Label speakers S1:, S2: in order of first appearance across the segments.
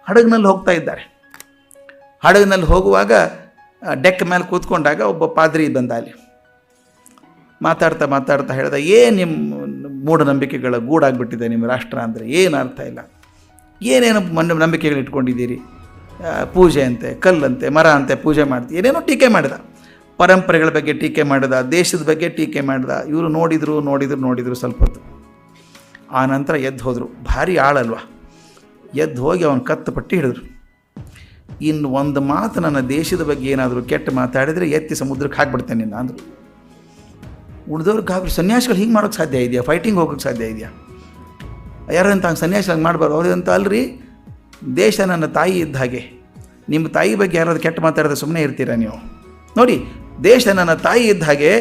S1: ಹಡಗಿನಲ್ಲಿ ಹೋಗ್ತಾ ಇದ್ದಾರೆ. ಹಡಗಿನಲ್ಲಿ ಹೋಗುವಾಗ ಡೆಕ್ ಮೇಲೆ ಕೂತ್ಕೊಂಡಾಗ ಒಬ್ಬ ಪಾದ್ರಿ ಬಂದ. ಅಲ್ಲಿ ಮಾತಾಡ್ತಾ ಮಾತಾಡ್ತಾ ಹೇಳ್ದ, ನಿಮ್ಮ ಮೂಢನಂಬಿಕೆಗಳ ಗೂಡಾಗ್ಬಿಟ್ಟಿದೆ ನಿಮ್ಮ ರಾಷ್ಟ್ರ ಅಂದರೆ, ಏನು ಅರ್ಥ ಇಲ್ಲ, ಏನೇನು ನಂಬಿಕೆಗಳು ಇಟ್ಕೊಂಡಿದ್ದೀರಿ, ಪೂಜೆ ಅಂತೆ, ಕಲ್ಲಂತೆ, ಮರ ಅಂತೆ ಪೂಜೆ ಮಾಡ್ತೀವಿ, ಏನೇನೋ ಟೀಕೆ ಮಾಡಿದ. ಪರಂಪರೆಗಳ ಬಗ್ಗೆ ಟೀಕೆ ಮಾಡಿದ, ದೇಶದ ಬಗ್ಗೆ ಟೀಕೆ ಮಾಡಿದ. ಇವರು ನೋಡಿದರು ಸ್ವಲ್ಪ ಹೊತ್ತು. ಆ ನಂತರ ಎದ್ದು ಹೋದರು. ಭಾರಿ ಆಳಲ್ವ, ಎದ್ದು ಹೋಗಿ ಅವನ ಕತ್ತು ಪಟ್ಟಿ ಹಿಡಿದ್ರು. ಇನ್ನು ಒಂದು ಮಾತು ನನ್ನ ದೇಶದ ಬಗ್ಗೆ ಏನಾದರೂ ಕೆಟ್ಟ ಮಾತಾಡಿದರೆ ಎತ್ತಿ ಸಮುದ್ರಕ್ಕೆ ಹಾಕ್ಬಿಡ್ತೇನೆ ನಿನ್ನ ಅಂದರು. ಉಳಿದವ್ರು ಗಾಬರಿ, ಸನ್ಯಾಸಿಗಳು ಹಿಂಗೆ ಮಾಡೋಕ್ಕೆ ಸಾಧ್ಯ ಇದೆಯಾ, ಫೈಟಿಂಗ್ ಹೋಗೋಕ್ಕೆ ಸಾಧ್ಯ ಇದೆಯಾ, ಯಾರಂತ ಹಂಗೆ ಸನ್ಯಾಸಿ ಹಂಗೆ ಮಾಡಬಾರ್ದು. ಅವ್ರಂತ ಅಲ್ರಿ, ದೇಶ ನನ್ನ ತಾಯಿ ಇದ್ದ ಹಾಗೆ, ನಿಮ್ಮ ತಾಯಿ ಬಗ್ಗೆ ಯಾರಾದ್ರು ಕೆಟ್ಟ ಮಾತಾಡಿದ್ರೆ ಸುಮ್ಮನೆ ಇರ್ತೀರಾ ನೀವು? ನೋಡಿ, ದೇಶ ನನ್ನ ತಾಯಿ ಇದ್ದ ಹಾಗೆ,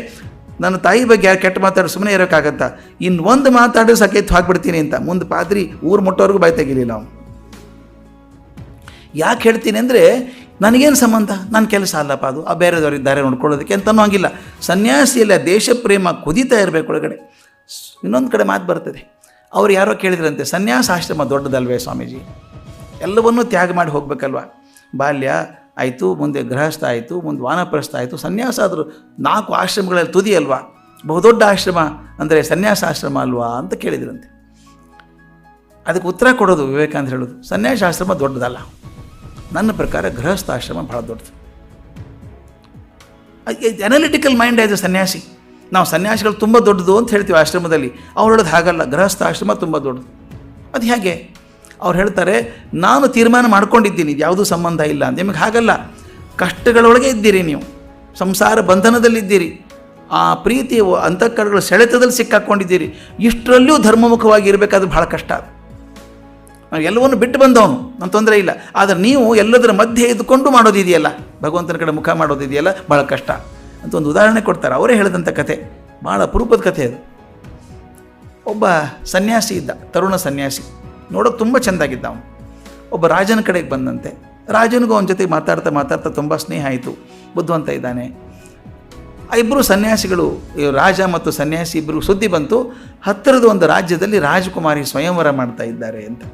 S1: ನನ್ನ ತಾಯಿ ಬಗ್ಗೆ ಯಾರು ಕೆಟ್ಟ ಮಾತಾಡಿದ್ರೆ ಸುಮ್ಮನೆ ಇರೋಕ್ಕಾಗತ್ತಾ? ಇನ್ನು ಒಂದು ಮಾತಾಡಿದ್ರೆ ಸಕೆತ್ತು ಹಾಕ್ಬಿಡ್ತೀನಿ ಅಂತ ಮುಂದೆ ಪಾದ್ರಿ ಊರು ಮುಟ್ಟೋರ್ಗೂ ಬಾಯಿ ತೆಗಿಲಿಲ್ಲ ಅವನು. ಯಾಕೆ ಹೇಳ್ತೀನಿ ಅಂದರೆ, ನನಗೇನು ಸಂಬಂಧ, ನನ್ನ ಕೆಲಸ ಅಲ್ಲಪ್ಪ ಅದು, ಆ ಬೇರೆದವ್ರಿಗೆ ದಾರಿ ನೋಡ್ಕೊಳ್ಳೋದಕ್ಕೆ ಅಂತನೂ ಹಂಗಿಲ್ಲ. ಸನ್ಯಾಸಿಯಲ್ಲ, ದೇಶ ಪ್ರೇಮ ಕುದೀತಾ ಇರಬೇಕು ಒಳಗಡೆ. ಇನ್ನೊಂದು ಕಡೆ ಮಾತು ಬರ್ತದೆ, ಅವ್ರು ಯಾರೋ ಕೇಳಿದ್ರಂತೆ, ಸನ್ಯಾಸಾಶ್ರಮ ದೊಡ್ಡದಲ್ವೇ ಸ್ವಾಮೀಜಿ, ಎಲ್ಲವನ್ನೂ ತ್ಯಾಗ ಮಾಡಿ ಹೋಗ್ಬೇಕಲ್ವ, ಬಾಲ್ಯ ಆಯಿತು, ಮುಂದೆ ಗೃಹಸ್ಥ ಆಯಿತು, ಮುಂದೆ ವಾನಪ್ರಸ್ಥ ಆಯಿತು, ಸನ್ಯಾಸ ಆದರೂ 4 ಆಶ್ರಮಗಳಲ್ಲಿ ತುದಿ ಅಲ್ವಾ, ಬಹುದೊಡ್ಡ ಆಶ್ರಮ ಅಂದರೆ ಸನ್ಯಾಸಾಶ್ರಮ ಅಲ್ವಾ ಅಂತ ಕೇಳಿದ್ರಂತೆ. ಅದಕ್ಕೆ ಉತ್ತರ ಕೊಡೋದು ವಿವೇಕಾನಂದ ಹೇಳೋದು, ಸನ್ಯಾಸಾಶ್ರಮ ದೊಡ್ಡದಲ್ಲ, ನನ್ನ ಪ್ರಕಾರ ಗೃಹಸ್ಥಾಶ್ರಮ ಭಾಳ ದೊಡ್ಡದು. ಅನಾಲಿಟಿಕಲ್ ಮೈಂಡ್ ಆಯಿತು ಸನ್ಯಾಸಿ. ನಾವು ಸನ್ಯಾಸಿಗಳು ತುಂಬ ದೊಡ್ಡದು ಅಂತ ಹೇಳ್ತೀವಿ ಆಶ್ರಮದಲ್ಲಿ, ಅವ್ರು ಹೇಳೋದು ಹಾಗಲ್ಲ, ಗೃಹಸ್ಥಾಶ್ರಮ ತುಂಬ ದೊಡ್ಡದು. ಅದು ಹೇಗೆ? ಅವ್ರು ಹೇಳ್ತಾರೆ, ನಾನು ತೀರ್ಮಾನ ಮಾಡ್ಕೊಂಡಿದ್ದೀನಿ ಇದು ಯಾವುದೂ ಸಂಬಂಧ ಇಲ್ಲ ಅಂತ. ನಿಮಗೆ ಹಾಗಲ್ಲ, ಕಷ್ಟಗಳೊಳಗೆ ಇದ್ದೀರಿ ನೀವು, ಸಂಸಾರ ಬಂಧನದಲ್ಲಿದ್ದೀರಿ, ಆ ಪ್ರೀತಿಯ ಅಂತಃಕರಣಗಳ ಸೆಳೆತದಲ್ಲಿ ಸಿಕ್ಕಾಕ್ಕೊಂಡಿದ್ದೀರಿ, ಇಷ್ಟರಲ್ಲೂ ಧರ್ಮಮುಖವಾಗಿ ಇರಬೇಕಾದ್ರೆ ಭಾಳ ಕಷ್ಟ. ನಾವು ಎಲ್ಲವನ್ನು ಬಿಟ್ಟು ಬಂದವನು, ನನ್ನ ತೊಂದರೆ ಇಲ್ಲ, ಆದರೆ ನೀವು ಎಲ್ಲದರ ಮಧ್ಯೆ ಇದ್ದುಕೊಂಡು ಮಾಡೋದಿದೆಯಲ್ಲ, ಭಗವಂತನ ಕಡೆ ಮುಖ ಮಾಡೋದಿದೆಯಲ್ಲ, ಭಾಳ ಕಷ್ಟ ಅಂತ ಒಂದು ಉದಾಹರಣೆ ಕೊಡ್ತಾರೆ. ಅವರೇ ಹೇಳಿದಂಥ ಕತೆ, ಭಾಳ ಅಪರೂಪದ ಕಥೆ ಅದು. ಒಬ್ಬ ಸನ್ಯಾಸಿ ಇದ್ದ, ತರುಣ ಸನ್ಯಾಸಿ, ನೋಡೋಕೆ ತುಂಬ ಚೆಂದಾಗಿದ್ದ ಅವನು. ಒಬ್ಬ ರಾಜನ ಕಡೆಗೆ ಬಂದಂತೆ, ರಾಜನಿಗೂ ಅವನ ಜೊತೆ ಮಾತಾಡ್ತಾ ಮಾತಾಡ್ತಾ ತುಂಬ ಸ್ನೇಹ ಆಯಿತು, ಬುದ್ಧಿವಂತ ಇದ್ದಾನೆ. ಆ ಇಬ್ಬರು ಸನ್ಯಾಸಿಗಳು, ರಾಜ ಮತ್ತು ಸನ್ಯಾಸಿ ಇಬ್ಬರು ಸುದ್ದಿ ಬಂತು, ಹತ್ತಿರದ ಒಂದು ರಾಜ್ಯದಲ್ಲಿ ರಾಜಕುಮಾರಿ ಸ್ವಯಂವರ ಮಾಡ್ತಾ ಇದ್ದಾರೆ ಅಂತ.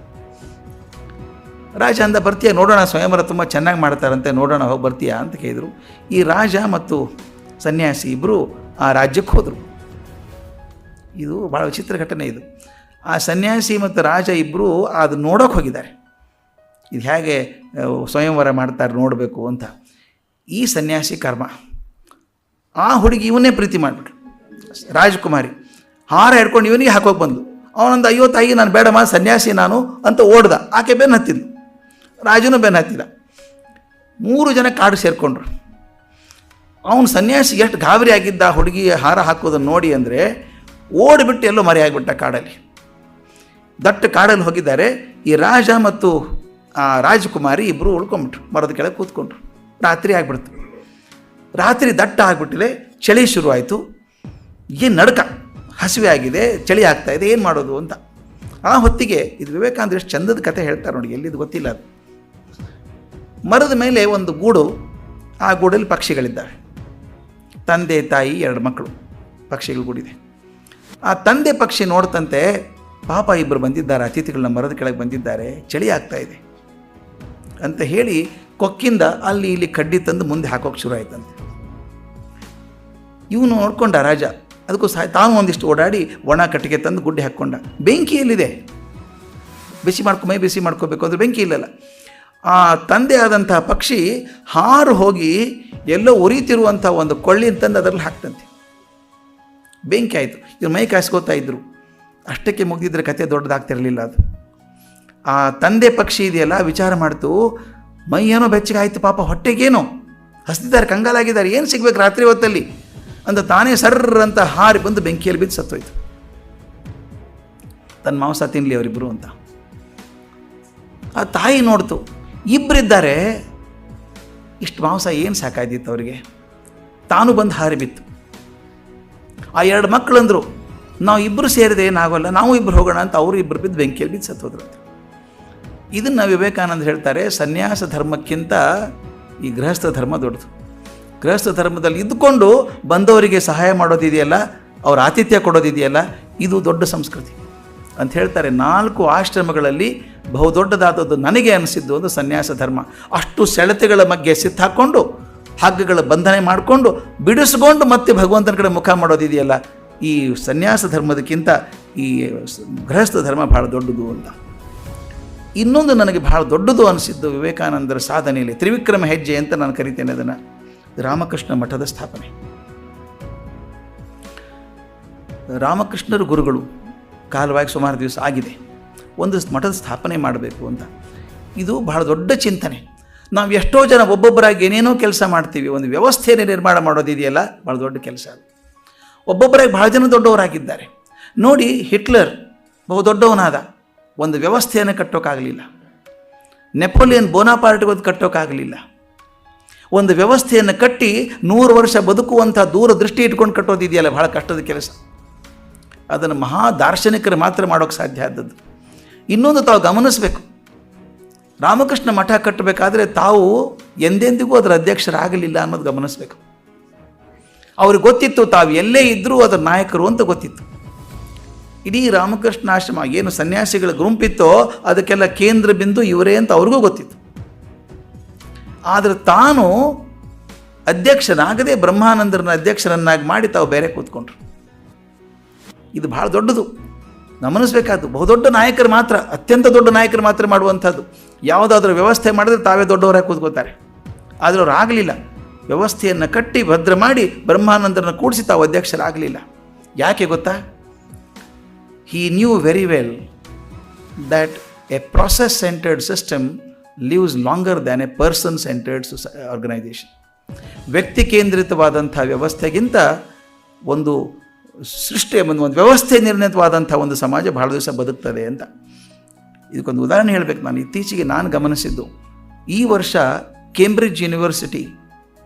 S1: ರಾಜ ಅಂದ, ಬರ್ತೀಯ ನೋಡೋಣ, ಸ್ವಯಂವರ ತುಂಬ ಚೆನ್ನಾಗಿ ಮಾಡ್ತಾರಂತೆ, ನೋಡೋಣ, ಹೋಗಿ ಬರ್ತೀಯಾ ಅಂತ ಕೇಳಿದರು. ಈ ರಾಜ ಮತ್ತು ಸನ್ಯಾಸಿ ಇಬ್ಬರು ಆ ರಾಜ್ಯಕ್ಕೆ ಹೋದರು. ಇದು ಭಾಳ ವಿಚಿತ್ರ ಘಟನೆ ಇದು. ಆ ಸನ್ಯಾಸಿ ಮತ್ತು ರಾಜ ಇಬ್ಬರು ಅದು ನೋಡೋಕೆ ಹೋಗಿದ್ದಾರೆ, ಇದು ಹೇಗೆ ಸ್ವಯಂವರ ಮಾಡ್ತಾರೆ ನೋಡಬೇಕು ಅಂತ. ಈ ಸನ್ಯಾಸಿ ಕರ್ಮ, ಆ ಹುಡುಗಿ ಇವನ್ನೇ ಪ್ರೀತಿ ಮಾಡಿಬಿಟ್ರು, ರಾಜಕುಮಾರಿ. ಹಾರ ಹಿಡ್ಕೊಂಡು ಇವನಿಗೆ ಹಾಕೋಕೆ ಬಂದು, ಅವನೊಂದು, ಅಯ್ಯೋ ತಾಯಿ ನಾನು ಬೇಡಮ್ಮ, ಸನ್ಯಾಸಿ ನಾನು ಅಂತ ಓಡ್ದ. ಆಕೆ ಬೆನ್ನು ಹತ್ತಿದ್ದು, ರಾಜನೂ ಬೆನ್ನು ಹತ್ತಿದ. 3 ಜನ ಕಾಡು ಸೇರಿಕೊಂಡ್ರು. ಅವನು ಸನ್ಯಾಸಿ ಎಷ್ಟು ಗಾಬರಿ ಆಗಿದ್ದ ಹುಡುಗಿ ಹಾರ ಹಾಕೋದನ್ನು ನೋಡಿ ಅಂದರೆ, ಓಡಿಬಿಟ್ಟು ಎಲ್ಲೋ ಮರೆಯಾಗಿಬಿಟ್ಟ ಕಾಡಲ್ಲಿ. ದಟ್ಟ ಕಾಡಲ್ಲಿ ಹೋಗಿದ್ದಾರೆ. ಈ ರಾಜ ಮತ್ತು ಆ ರಾಜಕುಮಾರಿ ಇಬ್ಬರು ಉಳ್ಕೊಂಬಿಟ್ರು, ಮರದ ಕೆಳಗೆ ಕೂತ್ಕೊಂಡ್ರು. ರಾತ್ರಿ ಆಗಿಬಿಡ್ತು. ರಾತ್ರಿ ದಟ್ಟ ಆಗಿಬಿಟ್ಟಿದೆ, ಚಳಿ ಶುರುವಾಯಿತು. ಏನು ನಡ್ಕ, ಹಸಿವೆ ಆಗಿದೆ, ಚಳಿ ಆಗ್ತಾಯಿದೆ, ಏನು ಮಾಡೋದು ಅಂತ. ಆ ಹೊತ್ತಿಗೆ ಇದು ವಿವೇಕಾನಂದ ಎಷ್ಟು ಚಂದದ ಕಥೆ ಹೇಳ್ತಾರೆ ನೋಡಿ, ಎಲ್ಲಿದು ಗೊತ್ತಿಲ್ಲ ಅದು. ಮರದ ಮೇಲೆ ಒಂದು ಗೂಡು, ಆ ಗೂಡಲ್ಲಿ ಪಕ್ಷಿಗಳಿದ್ದಾವೆ. ತಂದೆ ತಾಯಿ 2 ಮಕ್ಕಳು, ಪಕ್ಷಿಗಳು ಗೂಡಿದೆ. ಆ ತಂದೆ ಪಕ್ಷಿ ನೋಡ್ತಂತೆ, ಪಾಪ ಇಬ್ಬರು ಬಂದಿದ್ದಾರೆ, ಅತಿಥಿಗಳನ್ನ ಮರದ ಕೆಳಗೆ ಬಂದಿದ್ದಾರೆ, ಚಳಿ ಆಗ್ತಾ ಇದೆ ಅಂತ ಹೇಳಿ ಕೊಕ್ಕಿಂದ ಅಲ್ಲಿ ಇಲ್ಲಿ ಕಡ್ಡಿ ತಂದು ಮುಂದೆ ಹಾಕೋಕೆ ಶುರು ಆಯ್ತಂತೆ. ಇವನು ನೋಡ್ಕೊಂಡ ರಾಜ, ಅದಕ್ಕೂ ತಾನು ಒಂದಿಷ್ಟು ಓಡಾಡಿ ಒಣ ಕಟ್ಟಿಗೆ ತಂದು ಗುಡ್ಡೆ ಹಾಕ್ಕೊಂಡ. ಬೆಂಕಿ ಎಲ್ಲಿದೆ, ಬಿಸಿ ಮಾಡ್ಕೋಬೇಕು ಅಂದರೆ ಬೆಂಕಿ ಇಲ್ಲಲ್ಲ. ಆ ತಂದೆ ಆದಂತಹ ಪಕ್ಷಿ ಹಾರು ಹೋಗಿ ಎಲ್ಲೋ ಉರಿತಿರುವಂಥ ಒಂದು ಕೊಳ್ಳಿನ ತಂದು ಅದರಲ್ಲಿ ಹಾಕ್ತಂತೆ. ಬೆಂಕಿ ಆಯಿತು. ಇವ್ರು ಮೈ ಕಾಯಿಸ್ಕೋತಾ ಇದ್ರು. ಅಷ್ಟಕ್ಕೆ ಮುಗಿದಿದ್ರೆ ಕತೆ ದೊಡ್ಡದಾಗ್ತಿರಲಿಲ್ಲ ಅದು. ಆ ತಂದೆ ಪಕ್ಷಿ ಇದೆಯಲ್ಲ, ವಿಚಾರ ಮಾಡ್ತು, ಮೈ ಏನೋ ಬೆಚ್ಚಗೆ ಆಯಿತು, ಪಾಪ ಹೊಟ್ಟೆಗೇನೋ ಹಸ್ತಿದ್ದಾರೆ, ಕಂಗಾಲಾಗಿದ್ದಾರೆ, ಏನು ಸಿಗ್ಬೇಕು ರಾತ್ರಿ ಹೊತ್ತಲ್ಲಿ ಅಂತ ತಾನೇ ಸರ್ರ ಅಂತ ಹಾರಿ ಬಂದು ಬೆಂಕಿಯಲ್ಲಿ ಬಿದ್ದು ಸತ್ತೋಯ್ತು. ತನ್ನ ಮಾಂಸ ತಿನ್ನಲಿ ಅವರಿಬ್ಬರು ಅಂತ. ಆ ತಾಯಿ ನೋಡ್ತು, ಇಬ್ಬರಿದ್ದಾರೆ, ಇಷ್ಟು ಮಾಂಸ ಏನು ಸಾಕಾಯ್ದಿತ್ತು ಅವರಿಗೆ. ತಾನು ಬಂದು ಹಾರಿ ಬಿತ್ತು. ಆ 2 ಮಕ್ಕಳಂದರು, ನಾವು ಇಬ್ಬರು ಸೇರಿದೆ ಏನಾಗೋಲ್ಲ, ನಾವು ಇಬ್ಬರು ಹೋಗೋಣ ಅಂತ ಅವರು ಇಬ್ಬರು ಬಿದ್ದು ಬೆಂಕಿಯಲ್ಲಿ ಬಿದ್ದು ಸತ್ತೋದ್ರಂತೆ. ಇದನ್ನು ವಿವೇಕಾನಂದ ಹೇಳ್ತಾರೆ, ಸನ್ಯಾಸ ಧರ್ಮಕ್ಕಿಂತ ಈ ಗೃಹಸ್ಥ ಧರ್ಮ ದೊಡ್ಡದು. ಗೃಹಸ್ಥ ಧರ್ಮದಲ್ಲಿ ಇದ್ದುಕೊಂಡು ಬಂದವರಿಗೆ ಸಹಾಯ ಮಾಡೋದಿದೆಯಲ್ಲ, ಅವ್ರ ಆತಿಥ್ಯ ಕೊಡೋದಿದೆಯಲ್ಲ, ಇದು ದೊಡ್ಡ ಸಂಸ್ಕೃತಿ. ಅಂತ ಹೇಳ್ತಾರೆ. 4 ಆಶ್ರಮಗಳಲ್ಲಿ ಬಹುದೊಡ್ಡದಾದದ್ದು ನನಗೆ ಅನಿಸಿದ್ದು ಒಂದು ಸನ್ಯಾಸ ಧರ್ಮ. ಅಷ್ಟು ಸೆಳೆತಗಳ ಮಧ್ಯೆ ಸಿತ್ತಾಕೊಂಡು ಹಗ್ಗಗಳ ಬಂಧನೆ ಮಾಡಿಕೊಂಡು ಬಿಡಿಸ್ಕೊಂಡು ಮತ್ತೆ ಭಗವಂತನ ಕಡೆ ಮುಖ ಮಾಡೋದಿದೆಯಲ್ಲ, ಈ ಸನ್ಯಾಸ ಧರ್ಮದಕ್ಕಿಂತ ಈ ಗೃಹಸ್ಥ ಧರ್ಮ ಬಹಳ ದೊಡ್ಡದು ಅಂತ. ಇನ್ನೊಂದು ನನಗೆ ಬಹಳ ದೊಡ್ಡದು ಅನಿಸಿದ್ದು ವಿವೇಕಾನಂದರ ಸಾಧನೆಯಲ್ಲಿ ತ್ರಿವಿಕ್ರಮ ಹೆಜ್ಜೆ ಅಂತ ನಾನು ಕರಿತೇನೆ ಅದನ್ನು, ರಾಮಕೃಷ್ಣ ಮಠದ ಸ್ಥಾಪನೆ. ರಾಮಕೃಷ್ಣರು ಗುರುಗಳು ಕಾಲವಾಗಿ ಸುಮಾರು ದಿವಸ ಆಗಿದೆ, ಒಂದು ಮಠದ ಸ್ಥಾಪನೆ ಮಾಡಬೇಕು ಅಂತ. ಇದು ಬಹಳ ದೊಡ್ಡ ಚಿಂತನೆ. ನಾವು ಎಷ್ಟೋ ಜನ ಒಬ್ಬೊಬ್ಬರಾಗಿ ಏನೇನೋ ಕೆಲಸ ಮಾಡ್ತೀವಿ, ಒಂದು ವ್ಯವಸ್ಥೆಯನ್ನು ನಿರ್ಮಾಣ ಮಾಡೋದಿದೆಯಲ್ಲ ಭಾಳ ದೊಡ್ಡ ಕೆಲಸ ಅದು. ಒಬ್ಬೊಬ್ಬರಾಗಿ ಭಾಳ ಜನ ದೊಡ್ಡವರಾಗಿದ್ದಾರೆ ನೋಡಿ. ಹಿಟ್ಲರ್ ಬಹುದೊಡ್ಡವನಾದ, ಒಂದು ವ್ಯವಸ್ಥೆಯನ್ನು ಕಟ್ಟೋಕ್ಕಾಗಲಿಲ್ಲ. ನೆಪೋಲಿಯನ್ ಬೋನಾಪಾರ್ಟ್ಗೆ ಒಂದು ಕಟ್ಟೋಕ್ಕಾಗಲಿಲ್ಲ. ಒಂದು ವ್ಯವಸ್ಥೆಯನ್ನು ಕಟ್ಟಿ 100 ವರ್ಷ ಬದುಕುವಂಥ ದೂರದೃಷ್ಟಿ ಇಟ್ಕೊಂಡು ಕಟ್ಟೋದಿದೆಯಲ್ಲ ಬಹಳ ಕಷ್ಟದ ಕೆಲಸ. ಅದನ್ನು ಮಹಾ ದಾರ್ಶನಿಕರು ಮಾತ್ರ ಮಾಡೋಕ್ಕೆ ಸಾಧ್ಯ ಆದದ್ದು. ಇನ್ನೊಂದು ತಾವು ಗಮನಿಸಬೇಕು, ರಾಮಕೃಷ್ಣ ಮಠ ಕಟ್ಟಬೇಕಾದ್ರೆ ತಾವು ಎಂದೆಂದಿಗೂ ಅದರ ಅಧ್ಯಕ್ಷರಾಗಲಿಲ್ಲ ಅನ್ನೋದು ಗಮನಿಸಬೇಕು. ಅವ್ರಿಗೆ ಗೊತ್ತಿತ್ತು ತಾವು ಎಲ್ಲೇ ಇದ್ದರೂ ಅದರ ನಾಯಕರು ಅಂತ ಗೊತ್ತಿತ್ತು. ಇಡೀ ರಾಮಕೃಷ್ಣ ಆಶ್ರಮ ಏನು ಸನ್ಯಾಸಿಗಳ ಗುಂಪಿತ್ತೋ ಅದಕ್ಕೆಲ್ಲ ಕೇಂದ್ರ ಬಿಂದು ಇವರೇ ಅಂತ ಅವ್ರಿಗೂ ಗೊತ್ತಿತ್ತು. ಆದರೆ ತಾನು ಅಧ್ಯಕ್ಷನಾಗದೆ ಬ್ರಹ್ಮಾನಂದರನ್ನ ಅಧ್ಯಕ್ಷರನ್ನಾಗಿ ಮಾಡಿ ತಾವು ಬೇರೆ ಕೂತ್ಕೊಂಡ್ರು. ಇದು ಬಹಳ ದೊಡ್ಡದು, ಗಮನಿಸಬೇಕಾದ್ದು. ಬಹುದೊಡ್ಡ ನಾಯಕರು ಮಾತ್ರ, ಅತ್ಯಂತ ದೊಡ್ಡ ನಾಯಕರು ಮಾತ್ರ ಮಾಡುವಂಥದ್ದು. ಯಾವುದಾದ್ರೂ ವ್ಯವಸ್ಥೆ ಮಾಡಿದ್ರೆ ತಾವೇ ದೊಡ್ಡವರಾಗಿ ಕೂತ್ಕೋತಾರೆ. ಆದರೆ ಅವ್ರು ಆಗಲಿಲ್ಲ. ವ್ಯವಸ್ಥೆಯನ್ನು ಕಟ್ಟಿ ಭದ್ರ ಮಾಡಿ ಬ್ರಹ್ಮಾನಂದರನ್ನ ಕೂಡಿಸಿ ತಾವು ಅಧ್ಯಕ್ಷರಾಗಲಿಲ್ಲ. ಯಾಕೆ ಗೊತ್ತಾ? He knew very well that a process centred system lives longer than a person centred organisation. ವ್ಯಕ್ತಿ ಕೇಂದ್ರಿತವಾದಂಥ ವ್ಯವಸ್ಥೆಗಿಂತ ಒಂದು ಸೃಷ್ಟಿ, ಒಂದು ವ್ಯವಸ್ಥೆ ನಿರ್ಣಿತವಾದಂಥ ಒಂದು ಸಮಾಜ ಬಹಳ ದಿವಸ ಬದುಕ್ತದೆ ಅಂತ. ಇದಕ್ಕೊಂದು ಉದಾಹರಣೆ ಹೇಳಬೇಕು. ನಾನು ಇತ್ತೀಚೆಗೆ ಗಮನಿಸಿದ್ದು, ಈ ವರ್ಷ ಕೇಂಬ್ರಿಡ್ಜ್ ಯೂನಿವರ್ಸಿಟಿ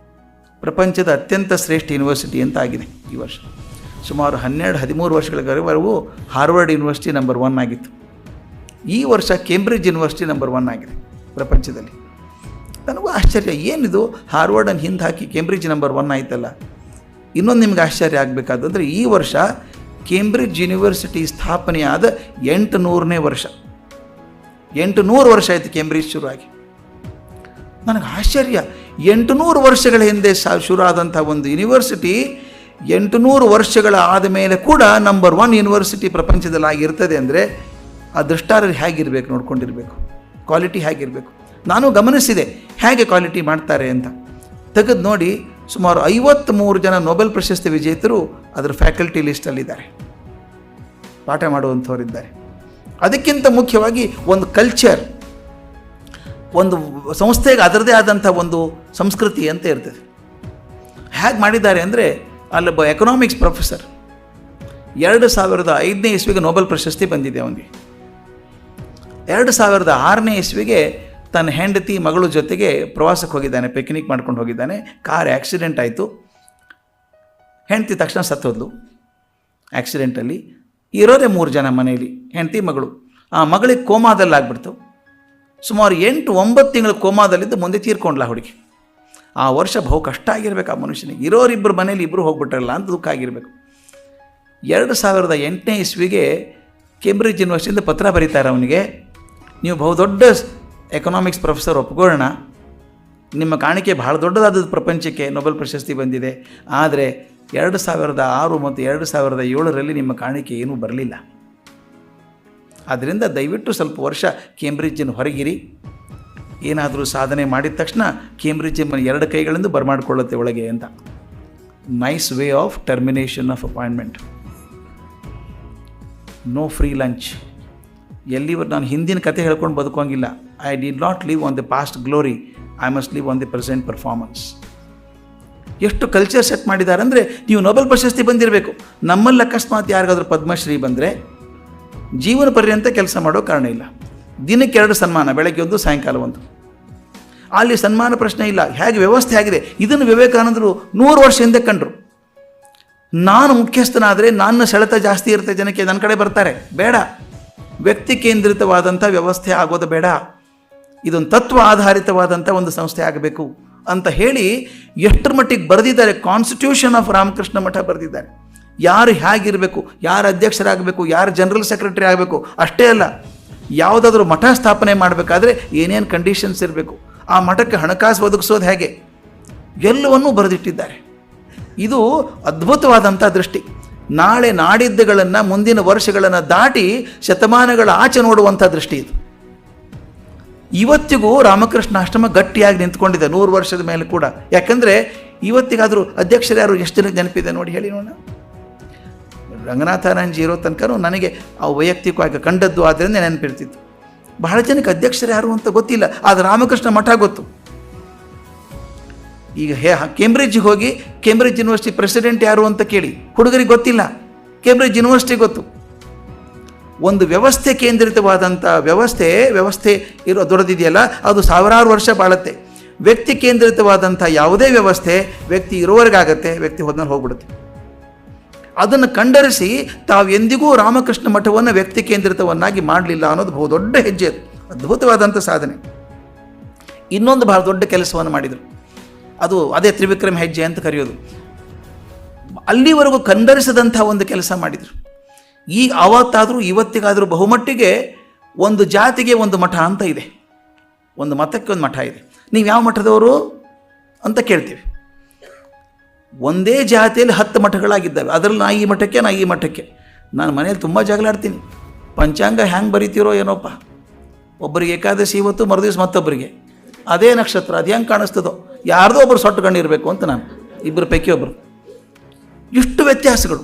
S1: ಪ್ರಪಂಚದ ಅತ್ಯಂತ ಶ್ರೇಷ್ಠ ಯೂನಿವರ್ಸಿಟಿ ಅಂತ ಆಗಿದೆ. ಈ ವರ್ಷ ಸುಮಾರು 12-13 ವರ್ಷಗಳವರೆಗೂ ಹಾರ್ವರ್ಡ್ ಯೂನಿವರ್ಸಿಟಿ ನಂಬರ್ 1 ಆಗಿತ್ತು. ಈ ವರ್ಷ ಕೇಂಬ್ರಿಡ್ಜ್ ಯೂನಿವರ್ಸಿಟಿ ನಂಬರ್ 1 ಆಗಿದೆ ಪ್ರಪಂಚದಲ್ಲಿ. ನನಗೂ ಆಶ್ಚರ್ಯ, ಏನಿದು ಹಾರ್ವರ್ಡನ್ನು ಹಿಂದೆ ಹಾಕಿ ಕೇಂಬ್ರಿಡ್ಜ್ ನಂಬರ್ 1 ಆಯ್ತಲ್ಲ. ಇನ್ನೊಂದು ನಿಮ್ಗೆ ಆಶ್ಚರ್ಯ ಆಗಬೇಕಾದಂದರೆ, ಈ ವರ್ಷ ಕೇಂಬ್ರಿಡ್ಜ್ ಯೂನಿವರ್ಸಿಟಿ ಸ್ಥಾಪನೆಯಾದ 800ನೇ ವರ್ಷ. 800 ವರ್ಷ ಆಯಿತು ಕೇಂಬ್ರಿಡ್ಜ್ ಶುರುವಾಗಿ. ನನಗೆ ಆಶ್ಚರ್ಯ, 800 ವರ್ಷಗಳ ಹಿಂದೆ ಶುರು ಆದಂಥ ಒಂದು ಯೂನಿವರ್ಸಿಟಿ 800 ವರ್ಷಗಳ ಆದ ಮೇಲೆ ಕೂಡ ನಂಬರ್ 1 ಯೂನಿವರ್ಸಿಟಿ ಪ್ರಪಂಚದಲ್ಲಿ ಆಗಿರ್ತದೆ ಅಂದರೆ ಆ ದೃಷ್ಟಾರ ಹೇಗಿರಬೇಕು ನೋಡ್ಕೊಂಡಿರಬೇಕು, ಕ್ವಾಲಿಟಿ ಹೇಗಿರಬೇಕು. ನಾನು ಗಮನಿಸಿದೆ ಹೇಗೆ ಕ್ವಾಲಿಟಿ ಮಾಡ್ತಾರೆ ಅಂತ. ತೆಗೆದು ನೋಡಿ, ಸುಮಾರು 53 ಜನ ನೊಬೆಲ್ ಪ್ರಶಸ್ತಿ ವಿಜೇತರು ಅದರ ಫ್ಯಾಕಲ್ಟಿ ಲಿಸ್ಟಲ್ಲಿದ್ದಾರೆ, ಪಾಠ ಮಾಡುವಂಥವರಿದ್ದಾರೆ. ಅದಕ್ಕಿಂತ ಮುಖ್ಯವಾಗಿ ಒಂದು ಕಲ್ಚರ್, ಒಂದು ಸಂಸ್ಥೆಗೆ ಅದರದೇ ಆದಂಥ ಒಂದು ಸಂಸ್ಕೃತಿ ಅಂತ ಇರ್ತದೆ. ಹೇಗೆ ಮಾಡಿದ್ದಾರೆ ಅಂದರೆ, ಅಲ್ಲೊಬ್ಬ ಎಕನಾಮಿಕ್ಸ್ ಪ್ರೊಫೆಸರ್ 2005ನೇ ಇಸ್ವಿಗೆ ನೊಬೆಲ್ ಪ್ರಶಸ್ತಿ ಬಂದಿದೆ ಅವನಿಗೆ. 2006ನೇ ಇಸ್ವಿಗೆ ತನ್ನ ಹೆಂಡತಿ ಮಗಳ ಜೊತೆಗೆ ಪ್ರವಾಸಕ್ಕೆ ಹೋಗಿದ್ದಾನೆ, ಪಿಕ್ನಿಕ್ ಮಾಡ್ಕೊಂಡು ಹೋಗಿದ್ದಾನೆ. ಕಾರ್ ಆ್ಯಕ್ಸಿಡೆಂಟ್ ಆಯಿತು. ಹೆಂಡತಿ ತಕ್ಷಣ ಸತ್ತೋದ್ಲು ಆ್ಯಕ್ಸಿಡೆಂಟಲ್ಲಿ. ಇರೋದೇ 3 ಜನ ಮನೆಯಲ್ಲಿ, ಹೆಂಡತಿ ಮಗಳು. ಆ ಮಗಳಿಗೆ ಕೋಮಾದಲ್ಲಿ ಆಗ್ಬಿಡ್ತು. ಸುಮಾರು 8-9 ತಿಂಗಳು ಕೋಮಾದಲ್ಲಿದ್ದು ಮುಂದೆ ತೀರ್ಕೊಂಡ್ಲ ಹುಡುಗಿ. ಆ ವರ್ಷ ಬಹು ಕಷ್ಟ ಆಗಿರ್ಬೇಕು ಆ ಮನುಷ್ಯನಿಗೆ. ಇರೋರಿಬ್ಬರು ಮನೇಲಿ ಇಬ್ಬರು ಹೋಗ್ಬಿಟ್ರಲ್ಲ ಅಂತ ದುಃಖ ಆಗಿರಬೇಕು. 2008ನೇ ಇಸ್ವಿಗೆ ಕೇಂಬ್ರಿಡ್ಜ್ ಯೂನಿವರ್ಸಿಟಿಯಿಂದ ಪತ್ರ ಬರೀತಾರೆ ಅವನಿಗೆ, ನೀವು ಬಹುದೊಡ್ಡ ಎಕನಾಮಿಕ್ಸ್ ಪ್ರೊಫೆಸರ್, ಒಪ್ಕೊಳ್ಳೋಣ, ನಿಮ್ಮ ಕಾಣಿಕೆ ಬಹಳ ದೊಡ್ಡದಾದದ್ದು, ಪ್ರಪಂಚಕ್ಕೆ ನೊಬೆಲ್ ಪ್ರಶಸ್ತಿ ಬಂದಿದೆ. ಆದರೆ 2006 ಮತ್ತು 2007ರಲ್ಲಿ ನಿಮ್ಮ ಕಾಣಿಕೆ ಏನೂ ಬರಲಿಲ್ಲ. ಆದ್ದರಿಂದ ದಯವಿಟ್ಟು ಸ್ವಲ್ಪ ವರ್ಷ ಕೇಂಬ್ರಿಡ್ಜನ್ನು ಹೊರಗಿರಿ. ಏನಾದರೂ ಸಾಧನೆ ಮಾಡಿದ ತಕ್ಷಣ ಕೇಂಬ್ರಿಡ್ಜ್ 2 ಕೈಗಳಿಂದ ಬರಮಾಡಿಕೊಳ್ಳುತ್ತೆ ಒಳಗೆ ಅಂತ. Nice way of termination of appointment. No free lunch. ಎಲ್ಲಿವರೆಗೂ ನಾನು ಹಿಂದಿನ ಕತೆ ಹೇಳ್ಕೊಂಡು ಬದುಕೋಂಗಿಲ್ಲ. I did not live on the past glory, I must live on the present performance. ಎಷ್ಟು ಕಲ್ಚರ್ ಸೆಟ್ ಮಾಡಿದ್ದಾರೆ ಅಂದರೆ, ನೀವು ನೊಬೆಲ್ ಪ್ರಶಸ್ತಿ ಬಂದಿರಬೇಕು. ನಮ್ಮಲ್ಲಿ ಅಕಸ್ಮಾತ್ ಯಾರಿಗಾದ್ರೂ ಪದ್ಮಶ್ರೀ ಬಂದರೆ ಜೀವನ ಪರ್ಯಂತ ಕೆಲಸ ಮಾಡೋ ಕಾರಣ ಇಲ್ಲ. ದಿನಕ್ಕೆ 2 ಸನ್ಮಾನ, ಬೆಳಗ್ಗೆ 1, ಸಾಯಂಕಾಲ 1. ಅಲ್ಲಿ ಸನ್ಮಾನ ಪ್ರಶ್ನೆ ಇಲ್ಲ. ಹೇಗೆ ವ್ಯವಸ್ಥೆ ಆಗಿದೆ, ಇದನ್ನು ವಿವೇಕಾನಂದರು 100 ವರ್ಷ ಹಿಂದೆ ಕಂಡ್ರು. ನಾನು ಮುಖ್ಯಸ್ಥನಾದರೆ ನನ್ನ ಸೆಳೆತ ಜಾಸ್ತಿ ಇರುತ್ತೆ, ಜನಕ್ಕೆ ನನ್ನ ಕಡೆ ಬರ್ತಾರೆ. ಬೇಡ, ವ್ಯಕ್ತಿ ಕೇಂದ್ರಿತವಾದಂಥ ವ್ಯವಸ್ಥೆ ಆಗೋದು ಬೇಡ, ಇದೊಂದು ತತ್ವ ಆಧಾರಿತವಾದಂಥ ಒಂದು ಸಂಸ್ಥೆ ಆಗಬೇಕು ಅಂತ ಹೇಳಿ ಎಷ್ಟರ ಮಟ್ಟಿಗೆ ಬರೆದಿದ್ದಾರೆ. ಕಾನ್ಸ್ಟಿಟ್ಯೂಷನ್ ಆಫ್ ರಾಮಕೃಷ್ಣ ಮಠ ಬರೆದಿದ್ದಾರೆ. ಯಾರು ಹೇಗಿರಬೇಕು, ಯಾರು ಅಧ್ಯಕ್ಷರಾಗಬೇಕು, ಯಾರು ಜನರಲ್ ಸೆಕ್ರೆಟರಿ ಆಗಬೇಕು ಅಷ್ಟೇ ಅಲ್ಲ, ಯಾವುದಾದ್ರೂ ಮಠ ಸ್ಥಾಪನೆ ಮಾಡಬೇಕಾದ್ರೆ ಏನೇನು ಕಂಡೀಷನ್ಸ್ ಇರಬೇಕು, ಆ ಮಠಕ್ಕೆ ಹಣಕಾಸು ಒದಗಿಸೋದು ಹೇಗೆ, ಎಲ್ಲವನ್ನೂ ಬರೆದಿಟ್ಟಿದ್ದಾರೆ. ಇದು ಅದ್ಭುತವಾದಂಥ ದೃಷ್ಟಿ. ನಾಳೆ ನಾಡಿದ್ದುಗಳನ್ನು, ಮುಂದಿನ ವರ್ಷಗಳನ್ನು ದಾಟಿ ಶತಮಾನಗಳ ಆಚೆ ನೋಡುವಂಥ ದೃಷ್ಟಿ ಇದು. ಇವತ್ತಿಗೂ ರಾಮಕೃಷ್ಣ ಆಶ್ರಮ ಗಟ್ಟಿಯಾಗಿ ನಿಂತ್ಕೊಂಡಿದೆ 100 ವರ್ಷದ ಮೇಲೆ ಕೂಡ. ಯಾಕಂದರೆ ಇವತ್ತಿಗಾದರೂ ಅಧ್ಯಕ್ಷರು ಯಾರು ಎಷ್ಟು ಜನಕ್ಕೆ ನೆನಪಿದೆ ನೋಡಿ, ಹೇಳಿ ನೋಡೋಣ. ರಂಗನಾಥಾನಂದಜಿ ಇರೋ ತನಕ ನನಗೆ ಆ ವೈಯಕ್ತಿಕವಾಗಿ ಕಂಡದ್ದು ಆದ್ದರಿಂದ ನೆನಪಿರ್ತಿತ್ತು. ಬಹಳ ಜನಕ್ಕೆ ಅಧ್ಯಕ್ಷರು ಯಾರು ಅಂತ ಗೊತ್ತಿಲ್ಲ, ಆದರೆ ರಾಮಕೃಷ್ಣ ಮಠ ಗೊತ್ತು. ಈಗ ಕೇಂಬ್ರಿಡ್ಜಿಗೆ ಹೋಗಿ ಕೇಂಬ್ರಿಡ್ಜ್ ಯೂನಿವರ್ಸಿಟಿ ಪ್ರೆಸಿಡೆಂಟ್ ಯಾರು ಅಂತ ಕೇಳಿ, ಹುಡುಗರಿಗೆ ಗೊತ್ತಿಲ್ಲ. ಕೇಂಬ್ರಿಡ್ಜ್ ಯೂನಿವರ್ಸಿಟಿ ಗೊತ್ತು. ಒಂದು ವ್ಯವಸ್ಥೆ ಕೇಂದ್ರಿತವಾದಂಥ ವ್ಯವಸ್ಥೆ ಇರೋ ದೊಡ್ಡದಿದೆಯಲ್ಲ, ಅದು ಸಾವಿರಾರು ವರ್ಷ ಬಾಳುತ್ತೆ. ವ್ಯಕ್ತಿ ಕೇಂದ್ರಿತವಾದಂಥ ಯಾವುದೇ ವ್ಯವಸ್ಥೆ ವ್ಯಕ್ತಿ ಇರೋವರೆಗಾಗತ್ತೆ, ವ್ಯಕ್ತಿ ಹೋದ್ಮೇಲೆ ಹೋಗ್ಬಿಡುತ್ತೆ. ಅದನ್ನು ಕಂಡರಿಸಿ ತಾವು ಎಂದಿಗೂ ರಾಮಕೃಷ್ಣ ಮಠವನ್ನು ವ್ಯಕ್ತಿ ಕೇಂದ್ರಿತವನ್ನಾಗಿ ಮಾಡಲಿಲ್ಲ ಅನ್ನೋದು ಬಹುದೊಡ್ಡ ಹೆಜ್ಜೆ, ಅದ್ಭುತವಾದಂಥ ಸಾಧನೆ. ಇನ್ನೊಂದು ಬಹಳ ದೊಡ್ಡ ಕೆಲಸವನ್ನು ಮಾಡಿದರು, ಅದೇ ತ್ರಿವಿಕ್ರಮ ಹೆಜ್ಜೆ ಅಂತ ಕರೆಯೋದು. ಅಲ್ಲಿವರೆಗೂ ಕಂಡರಿಸದಂಥ ಒಂದು ಕೆಲಸ ಮಾಡಿದರು. ಈಗ ಅವತ್ತಾದರೂ ಇವತ್ತಿಗಾದರೂ ಬಹುಮಟ್ಟಿಗೆ ಒಂದು ಜಾತಿಗೆ ಒಂದು ಮಠ ಅಂತ ಇದೆ, ಒಂದು ಮತಕ್ಕೆ ಒಂದು ಮಠ ಇದೆ. ನೀವು ಯಾವ ಮಠದವರು ಅಂತ ಕೇಳ್ತೀವಿ. ಒಂದೇ ಜಾತಿಯಲ್ಲಿ 10 ಮಠಗಳಾಗಿದ್ದಾವೆ. ಅದರಲ್ಲಿ ನಾ ಈ ಮಠಕ್ಕೆ ನಾನು ಮನೇಲಿ ತುಂಬ ಜಗಳಾಡ್ತೀನಿ. ಪಂಚಾಂಗ ಹ್ಯಾಂಗೆ ಬರೀತೀರೋ ಏನೋಪ್ಪ, ಒಬ್ಬರಿಗೆ ಏಕಾದಶಿ ಇವತ್ತು, ಮರುದಿವ್ಸ ಮತ್ತೊಬ್ಬರಿಗೆ ಅದೇ ನಕ್ಷತ್ರ, ಅದು ಹೆಂಗೆ ಕಾಣಿಸ್ತದೋ, ಯಾರ್ದೋ ಒಬ್ಬರು ಸೊಟ್ಟು ಗಣ್ಣಿರಬೇಕು ಅಂತ ನಾನು, ಇಬ್ಬರು ಪೈಕಿ ಒಬ್ಬರು. ಇಷ್ಟು ವ್ಯತ್ಯಾಸಗಳು.